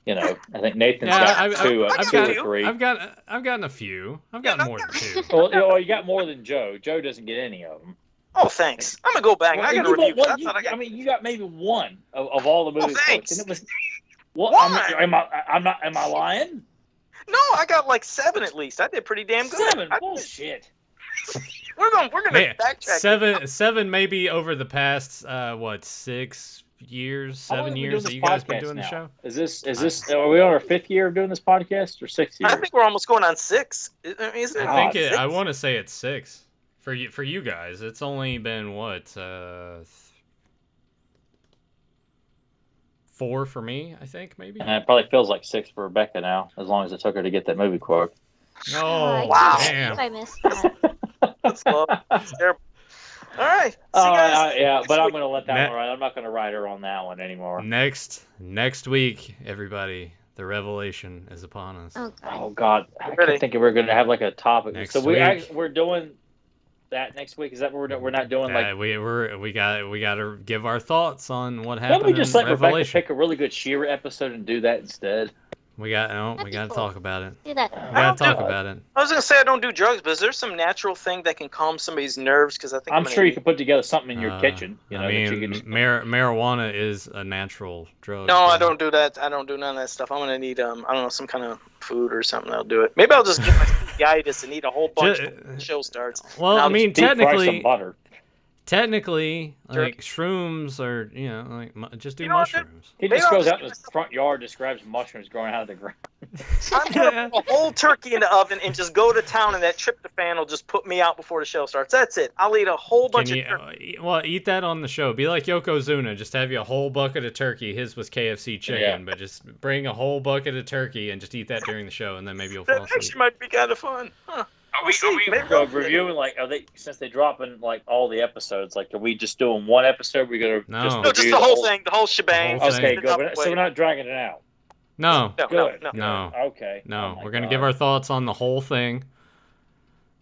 I think Nathan's got 2 or 3. I've gotten a few. I've gotten more than 2. Well, you got more than Joe. Joe doesn't get any of them. Oh, thanks. I'm gonna go back. I gotta review. You got maybe 1 of all the movies. Thanks. And it was. What? Am I lying? No, I got like 7 at least. I did pretty damn good. 7? Bullshit. We're gonna backtrack. 7 maybe over the past 6 years, 7 years that you guys been doing the show. Is this? Are we on our 5th year of doing this podcast or 6th year? I think we're almost going on 6. Isn't it? I want to say it's 6 for you guys. It's only been what 4 for me, I think, maybe. And it probably feels like 6 for Rebecca now, as long as it took her to get that movie quote. Oh, wow. Damn. I missed that. That's terrible. All right. See you guys but I'm going to let that one ride. I'm not going to ride her on that one anymore. Next week, everybody, the revelation is upon us. Oh God. I kept thinking we were going to have like a topic. So we're doing that next week. Is that what we're not doing? Like we got to give our thoughts on what happened. Why don't we just let Revelation. Rebecca pick a really good She-Ra episode and do that instead? We got to talk about it. Do that. We got to talk about it. I was gonna say I don't do drugs, but is there some natural thing that can calm somebody's nerves? Because I'm sure you can put together something in your kitchen. I mean, marijuana is a natural drug. No, I don't do that. I don't do none of that stuff. I'm gonna need I don't know, some kind of food or something. I'll do it. Maybe I'll just get my uveitis and eat a whole bunch when the show starts. Well, I mean, technically, like shrooms are, just do mushrooms. He just goes out in his front yard, describes mushrooms growing out of the ground. I'm gonna put a whole turkey in the oven and just go to town, and that tryptophan will just put me out before the show starts. That's it. I'll eat a whole bunch of turkey. Well, eat that on the show. Be like Yokozuna. Just have you a whole bucket of turkey. His was KFC chicken, but just bring a whole bucket of turkey and just eat that during the show, and then maybe you'll fall asleep. That actually might be kind of fun. Huh. Are we reviewing, like, since they dropping, like, all the episodes, like, are we just doing one episode? We're going to just the whole thing, the whole shebang. Okay, good. So we're not dragging it out. No. Good. No. Okay. No, we're going to give our thoughts on the whole thing,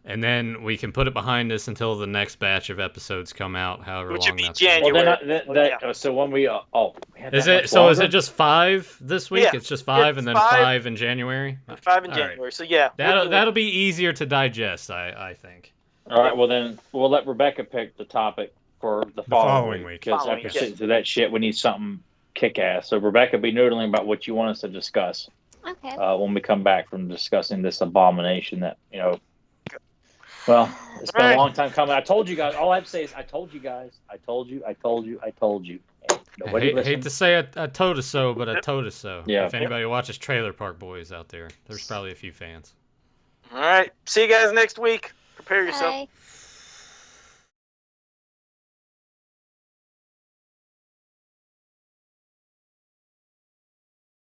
and then we can put it behind us until the next batch of episodes come out, however Which long would be that's January. So when we is it just 5 this week? Yeah. It's just 5 and then 5 in January. 5 in January. Right. So yeah, that'll be easier to digest, I think. All right. Well then, we'll let Rebecca pick the topic for the following week. Because after sitting through that shit, we need something kick-ass. So Rebecca, be noodling about what you want us to discuss. Okay. When we come back from discussing this abomination that Well, it's been a long time coming. I told you guys. All I have to say is I told you guys. I told you. I hate to say a told us so, but I told us so. Yeah. If anybody watches Trailer Park Boys out there, there's probably a few fans. All right. See you guys next week. Prepare yourself. Bye.